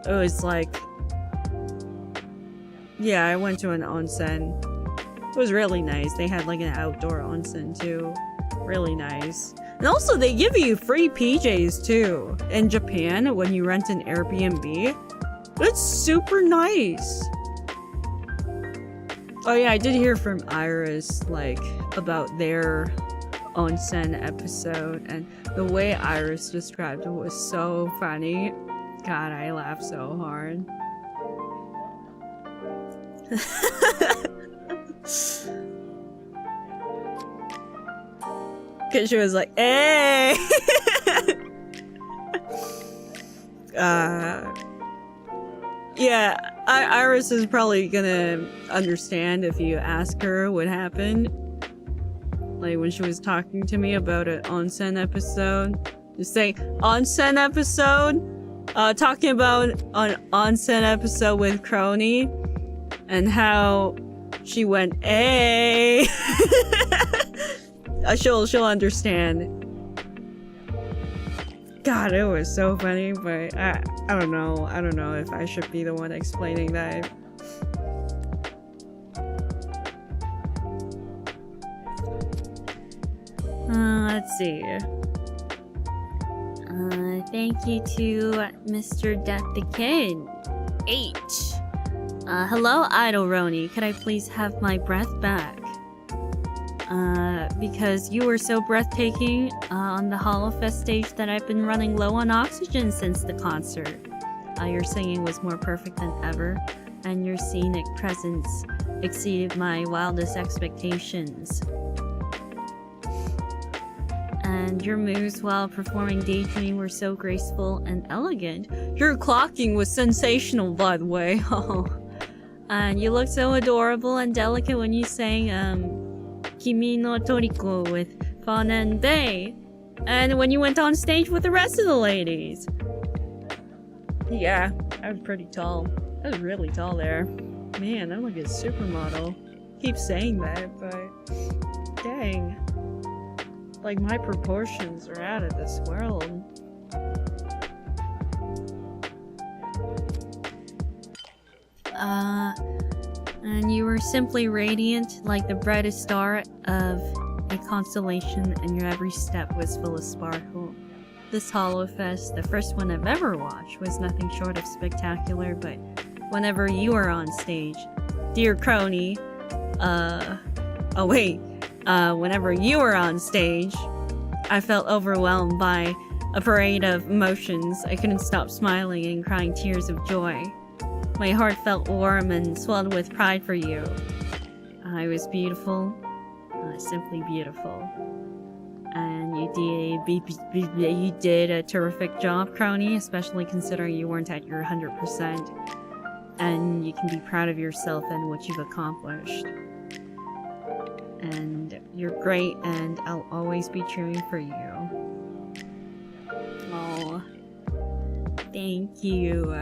It was like, yeah, I went to an onsen. It was really nice. They had like an outdoor onsen too. Really nice. And also they give you free PJs too in Japan when you rent an Airbnb. That's super nice. Oh yeah, I did hear from Iris like about their onsen episode, and the way Iris described it was so funny. God, I laughed so hard. Cause she was like, hey! Yeah, Iris is probably gonna understand if you ask her what happened. Like when she was talking to me about an onsen episode. Just say onsen episode. Talking about an onsen episode with Kronii and how she went A. She'll understand. God, it was so funny, but I don't know. I don't know if I should be the one explaining that. Let's see. Thank you to Mr. Death the Kid. H. Hello, Idol Roni. Could I please have my breath back? Because you were so breathtaking on the HoloFest stage that I've been running low on oxygen since the concert. Your singing was more perfect than ever, and your scenic presence exceeded my wildest expectations. And your moves while performing Daydream were so graceful and elegant. Your clocking was sensational, by the way. And you looked so adorable and delicate when you sang Kimi no Toriko with Fauna and Bay. And when you went on stage with the rest of the ladies. Yeah, I was pretty tall. I was really tall there. Man, I'm like a supermodel. Keep saying that, but dang. Like, my proportions are out of this world. And you were simply radiant, like the brightest star of a constellation, and your every step was full of sparkle. This HoloFest, the first one I've ever watched, was nothing short of spectacular, but whenever you were on stage, dear Kronii, whenever you were on stage, I felt overwhelmed by a parade of emotions. I couldn't stop smiling and crying tears of joy. My heart felt warm and swelled with pride for you. I was beautiful, simply beautiful. And you did a terrific job, Kronii, especially considering you weren't at your 100%. And you can be proud of yourself and what you've accomplished. And you're great, and I'll always be cheering for you. Oh, thank you.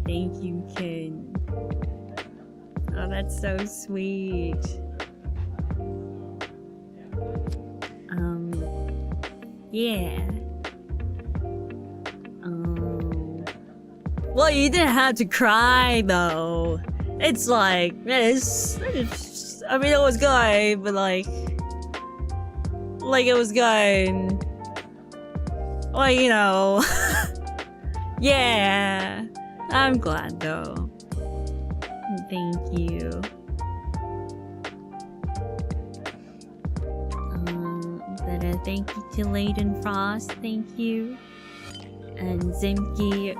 Thank you, kid. Oh, that's so sweet. Yeah. Well, you didn't have to cry, though. It's like, I mean, it was good, but like it was good. Well, you know. Yeah. I'm glad, though. Thank you. But thank you to Layden Frost, thank you. And Zimki.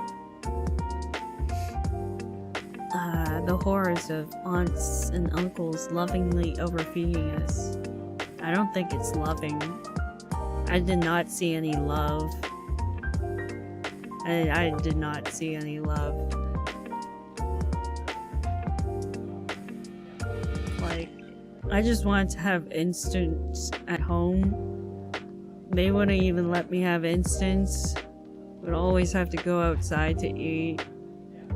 The horrors of aunts and uncles lovingly overfeeding us. I don't think it's loving. I did not see any love. I did not see any love. Like, I just wanted to have instants at home. They wouldn't even let me have instants. Would always have to go outside to eat.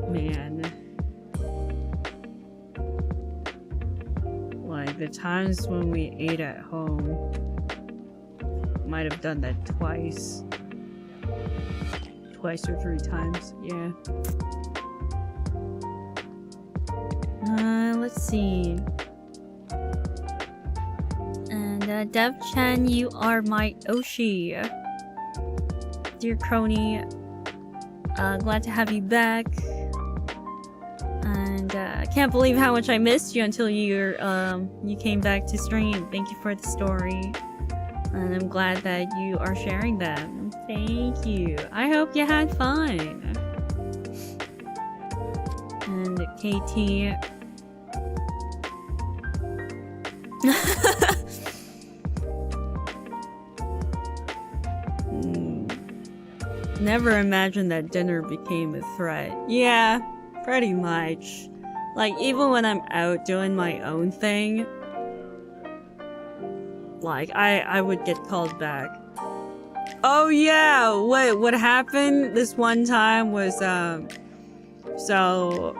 Man. Like, the times when we ate at home, might have done that twice. Twice or 3 times, yeah. Let's see. And, Dev-chan, you are my Oshi. Dear Kronii, glad to have you back. And, I can't believe how much I missed you until you came back to stream. Thank you for the story. And I'm glad that you are sharing them. Thank you. I hope you had fun. And KT. Never imagined that dinner became a threat. Yeah, pretty much. Like, even when I'm out doing my own thing, like, I would get called back. Oh yeah, what happened this one time was so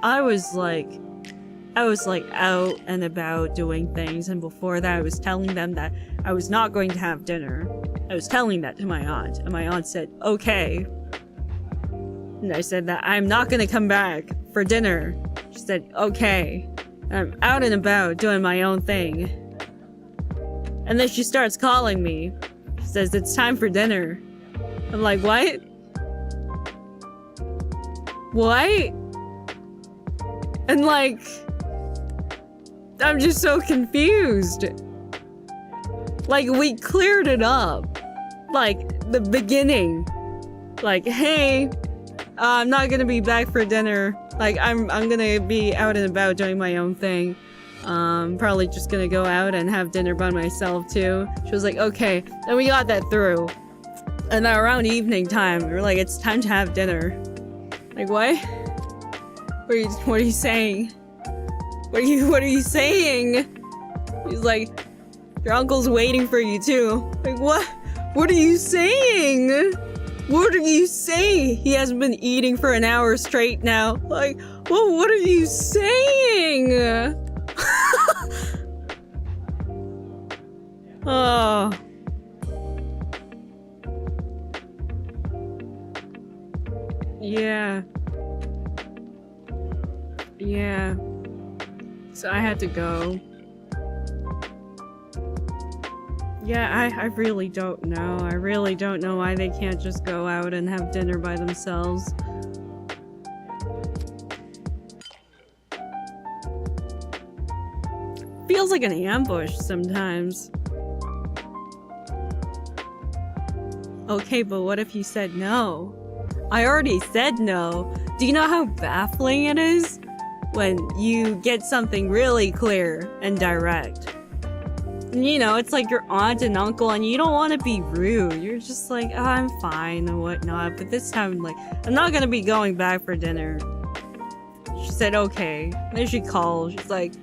I was like out and about doing things, and before that I was telling them that I was not going to have dinner. I was telling that to my aunt, and my aunt said, okay. And I said that I'm not gonna come back for dinner. She said, okay. I'm out and about doing my own thing. And then she starts calling me. She says, it's time for dinner. I'm like, what? What? And like, I'm just so confused. Like, we cleared it up. Like, the beginning. Like, hey, I'm not gonna be back for dinner. Like, I'm gonna be out and about doing my own thing. Probably just gonna go out and have dinner by myself too. She was like, okay. And we got that through. And then around evening time, we were like, it's time to have dinner. Like, what? What are you saying? What are you saying? He's like, your uncle's waiting for you too. Like, what? What are you saying? What are you saying? He hasn't been eating for an hour straight now. Like, well, what are you saying? Oh. Yeah. Yeah. So I had to go. Yeah, I really don't know. I really don't know why they can't just go out and have dinner by themselves. Feels like an ambush sometimes. Okay, but what if you said no? I already said no. Do you know how baffling it is? When you get something really clear and direct. You know, it's like your aunt and uncle and you don't want to be rude. You're just like, oh, I'm fine and whatnot. But this time, like, I'm not gonna be going back for dinner. She said, okay. Then she called. She's like,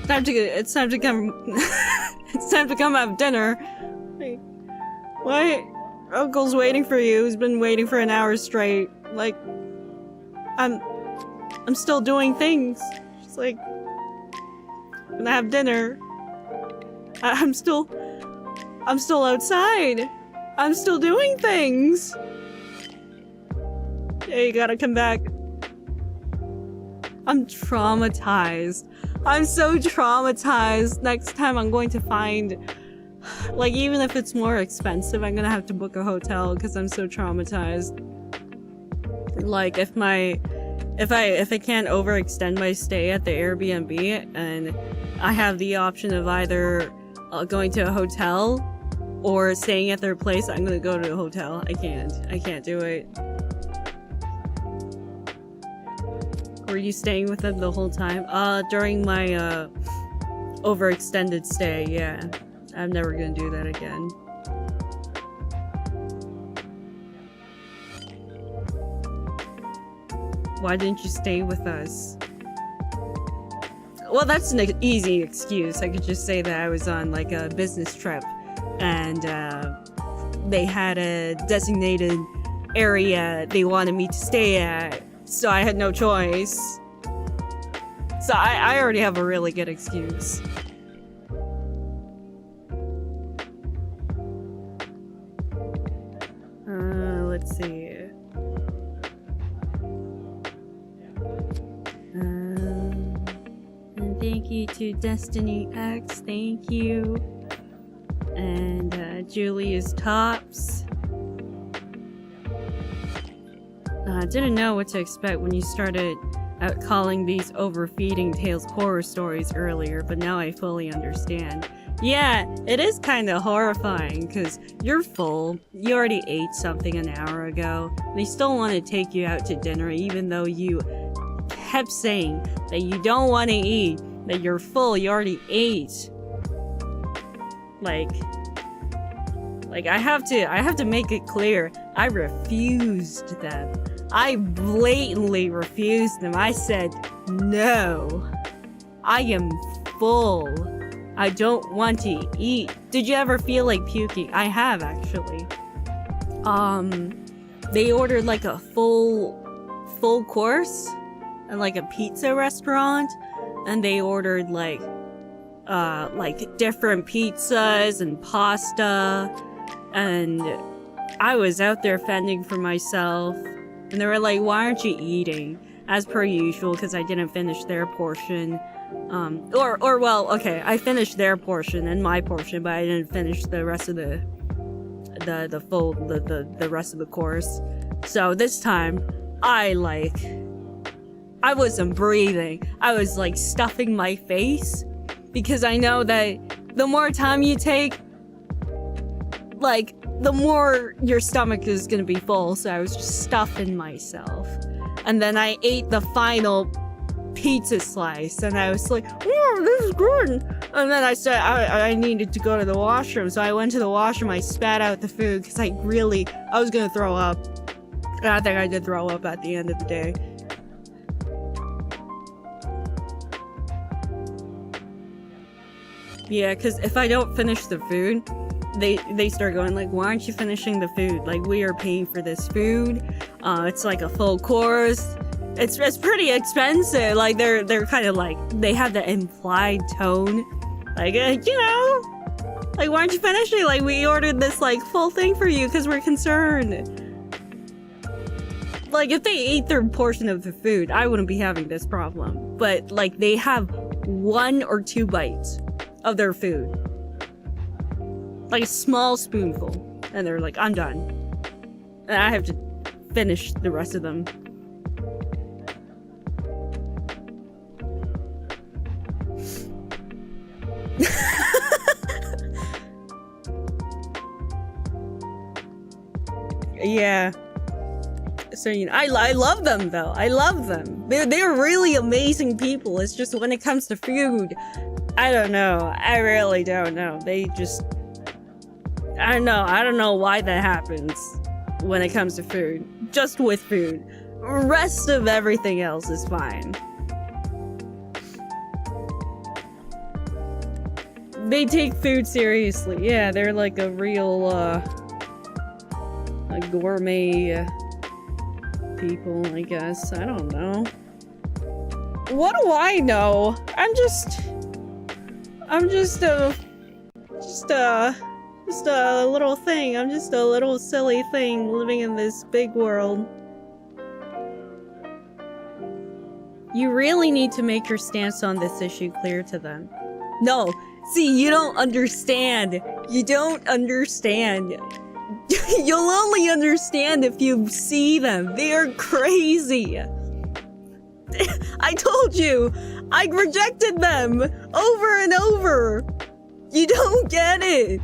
it's time to come, it's time to come have dinner. Like, what? Uncle's waiting for you. He's been waiting for an hour straight. Like, I'm still doing things. She's like, I'm gonna have dinner. I'm still outside. I'm still doing things. Yeah, you gotta come back. I'm traumatized. I'm so traumatized. Next time I'm going to find, like, even if it's more expensive, I'm gonna have to book a hotel because I'm so traumatized. Like, if I can't overextend my stay at the Airbnb and I have the option of either going to a hotel or staying at their place, I'm gonna go to a hotel. I can't do it. Were you staying with them the whole time? During my overextended stay, yeah. I'm never gonna do that again. Why didn't you stay with us? Well, that's an easy excuse. I could just say that I was on like a business trip and they had a designated area they wanted me to stay at, so I had no choice. So I already have a really good excuse. Let's see. And thank you to Destiny X, thank you. And Julia's Tops. I didn't know what to expect when you started out calling these overfeeding tales horror stories earlier, but now I fully understand. Yeah, it is kind of horrifying, because you're full, you already ate something an hour ago, they still want to take you out to dinner even though you kept saying that you don't want to eat, that you're full, you already ate. Like I have to make it clear, I refused them. I blatantly refused them. I said, no, I am full. I don't want to eat. Did you ever feel like puking? I have, actually. They ordered like a full course at like a pizza restaurant, and they ordered like different pizzas and pasta, and I was out there fending for myself, and they were like, why aren't you eating? As per usual, because I didn't finish their portion. Well, okay, I finished their portion and my portion, but I didn't finish the rest of the rest of the course. So this time, I wasn't breathing. I was like stuffing my face, because I know that the more time you take, like, the more your stomach is gonna be full, so I was just stuffing myself. And then I ate the final pizza slice, and I was like, oh, this is good. And then I said I needed to go to the washroom, so I went to the washroom, I spat out the food, because I was gonna throw up. And I think I did throw up at the end of the day. Yeah, because if I don't finish the food, they start going like, why aren't you finishing the food? Like, we are paying for this food. It's like a full course. It's pretty expensive. Like, they're kind of like, they have the implied tone. Like, you know, like, why aren't you finishing? Like, we ordered this like full thing for you because we're concerned. Like, if they ate their portion of the food, I wouldn't be having this problem. But like, they have 1 or 2 bites of their food. Like a small spoonful. And they're like, I'm done. And I have to finish the rest of them. Yeah. So, you know, I love them though. I love them. They're really amazing people. It's just when it comes to food, I don't know. I really don't know. They just, I don't know why that happens when it comes to food. Just with food. Rest of everything else is fine. They take food seriously. Yeah, they're like a real, a gourmet people, I guess. I don't know. What do I know? I'm just a little thing. I'm just a little silly thing living in this big world. You really need to make your stance on this issue clear to them. No, see, you don't understand. You don't understand. You'll only understand if you see them. They are crazy. I told you, I rejected them over and over. You don't get it.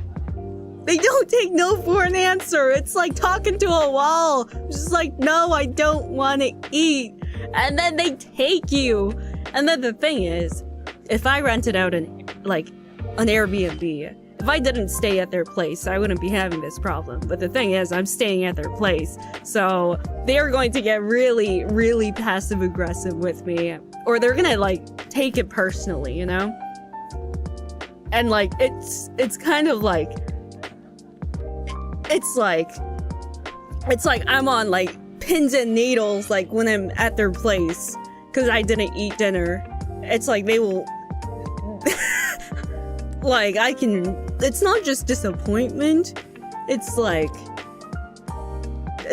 They don't take no for an answer. It's like talking to a wall. Just like, no, I don't want to eat. And then they take you. And then the thing is, if I rented out an Airbnb, if I didn't stay at their place, I wouldn't be having this problem. But the thing is, I'm staying at their place. So they're going to get really, really passive aggressive with me. Or they're gonna like take it personally, you know? And like, it's kind of like, it's like I'm on like pins and needles like when I'm at their place because I didn't eat dinner. It's like they will like it's not just disappointment. It's like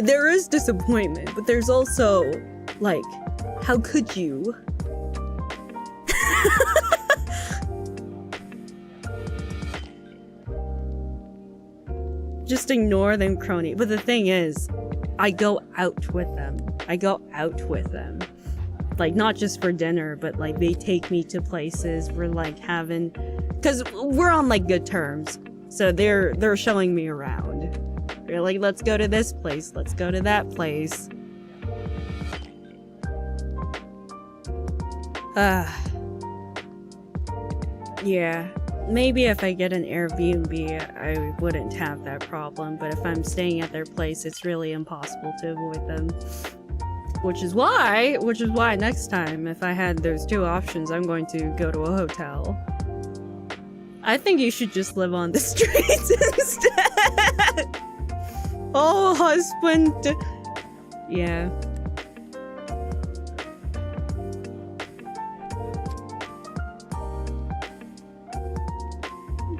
there is disappointment, but there's also like, how could you? Just ignore them, Kronii. But the thing is, I go out with them. Like, not just for dinner, but like they take me to places we're like having, because we're on like good terms. So they're showing me around. They're like, let's go to this place, let's go to that place. Yeah. Maybe if I get an Airbnb, I wouldn't have that problem, but if I'm staying at their place, it's really impossible to avoid them. Which is why next time, if I had those 2 options, I'm going to go to a hotel. I think you should just live on the streets instead. Oh, husband. Yeah.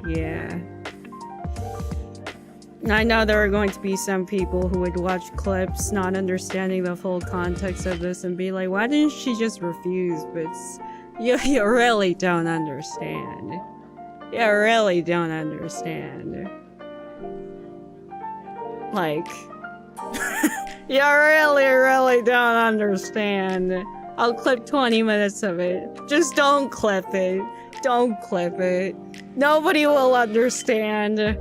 Yeah. I know there are going to be some people who would watch clips not understanding the full context of this and be like, why didn't she just refuse? But you really don't understand. You really don't understand. Like, you really don't understand. I'll clip 20 minutes of it. Just don't clip it. Don't clip it. Nobody will understand.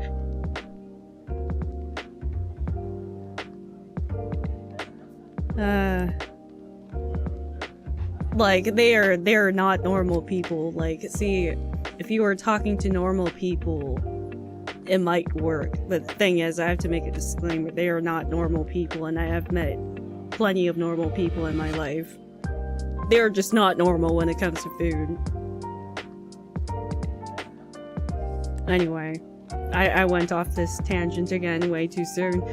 Like, they're not normal people. Like, see, if you were talking to normal people, it might work. But the thing is, I have to make a disclaimer. They are not normal people, and I have met plenty of normal people in my life. They're just not normal when it comes to food. Anyway, I went off this tangent again way too soon.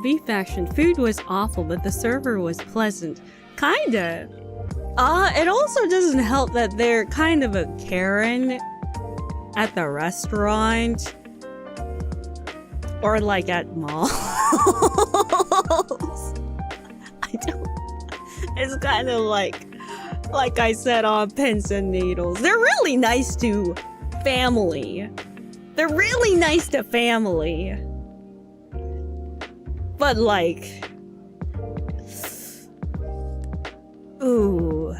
Beef Faction. Food was awful, but the server was pleasant. Kinda. It also doesn't help that they're kind of a Karen at the restaurant. Or like at malls. I don't... It's kind of like I said, on pins and needles. They're really nice to family. They're really nice to family. But like... Ooh.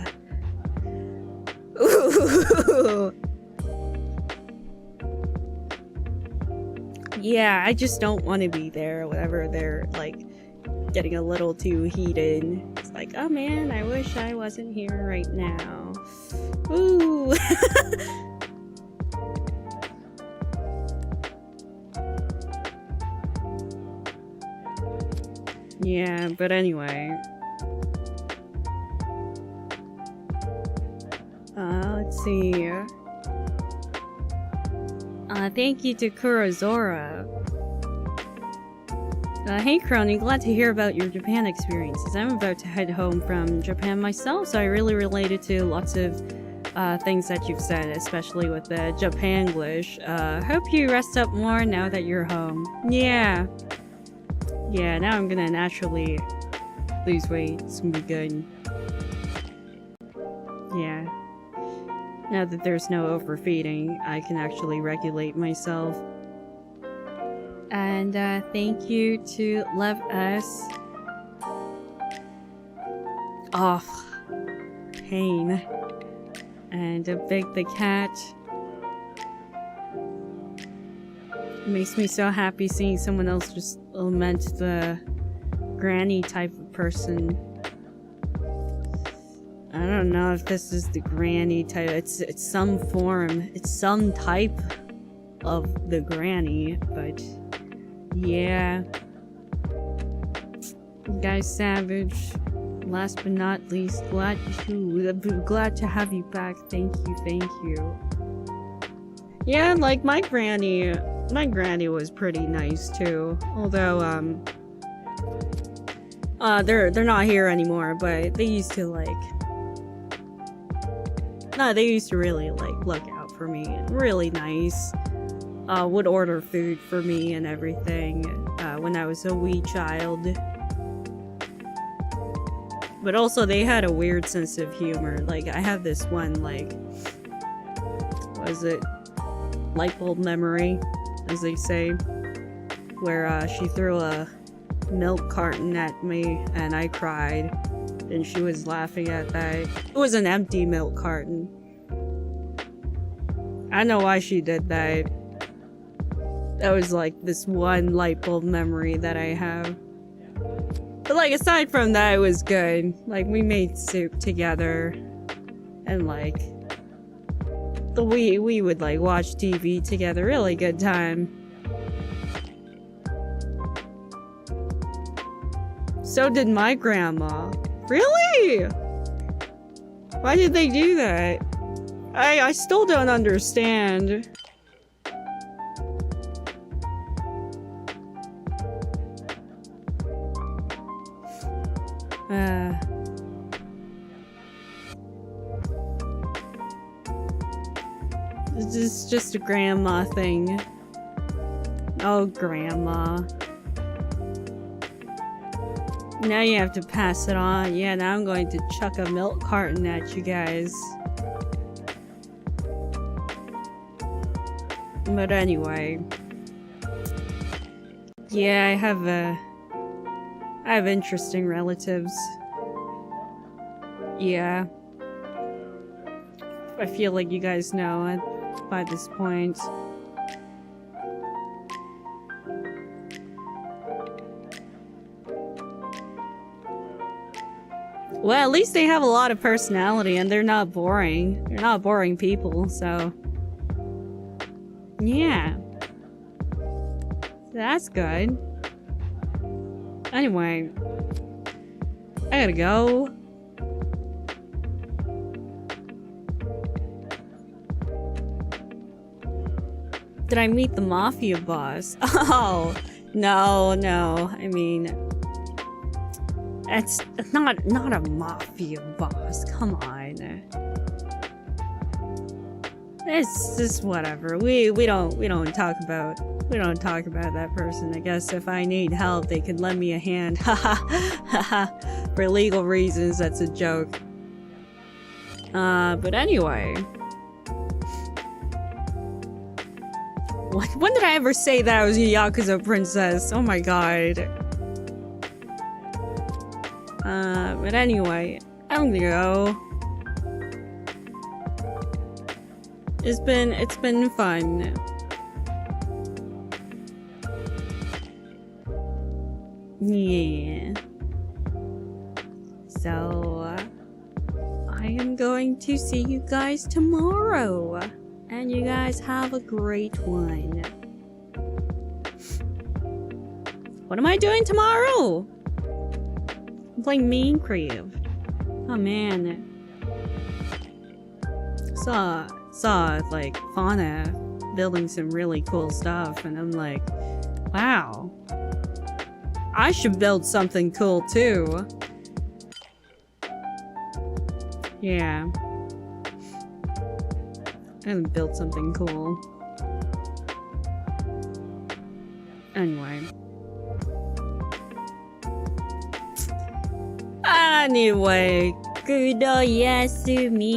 Ooh. Yeah, I just don't want to be there whenever they're like getting a little too heated. It's like, oh man, I wish I wasn't here right now. Ooh. Yeah, but anyway. Let's see. Thank you to Kurozora. Hey Kronii, glad to hear about your Japan experiences. I'm about to head home from Japan myself, so I really related to lots of things that you've said, especially with the Japanglish. Hope you rest up more now that you're home. Yeah. Yeah, now I'm gonna naturally lose weight. It's gonna be good. Yeah. Now that there's no overfeeding, I can actually regulate myself. And thank you to Love Us. Oh, pain. And Big the Cat. It makes me so happy seeing someone else just lament the granny type of person. I don't know if this is the granny type. It's some form. It's some type of the granny, but yeah. Guys, Savage. Last but not least, glad to have you back. Thank you. Yeah, like my granny was pretty nice too. Although they're not here anymore, but they used to they used to really like look out for me. Really nice. Would order food for me and everything when I was a wee child. But also they had a weird sense of humor. Like I have this one what is it? Light bulb memory, as they say, where she threw a milk carton at me and I cried and she was laughing at that. It was an empty milk carton. I know why she did that. That was like this one light bulb memory that I have. But like aside from that, it was good. Like we made soup together and like we would like watch TV together. Really good time. So did my grandma. Really? Why did they do that? I still don't understand. This is just a grandma thing. Oh, grandma. Now you have to pass it on. Yeah, now I'm going to chuck a milk carton at you guys. But anyway. Yeah, I have interesting relatives. Yeah. I feel like you guys know by this point. Well, at least they have a lot of personality and they're not boring. They're not boring people, so... Yeah. That's good. Anyway. I gotta go. Did I meet the mafia boss? Oh, no. I mean... It's not a mafia boss. Come on. It's just whatever. We don't talk about that person. I guess if I need help, they could lend me a hand. Haha. For legal reasons, that's a joke. But anyway. When did I ever say that I was a Yakuza princess? Oh my god. But anyway, I'm gonna go. It's been fun. Yeah. So, I am going to see you guys tomorrow. And you guys have a great one. What am I doing tomorrow? I'm playing Minecraft. Oh man. Saw like Fauna building some really cool stuff and I'm like, wow. I should build something cool too. Yeah. I haven't built something cool. Anyway. Anyway, good yasumi.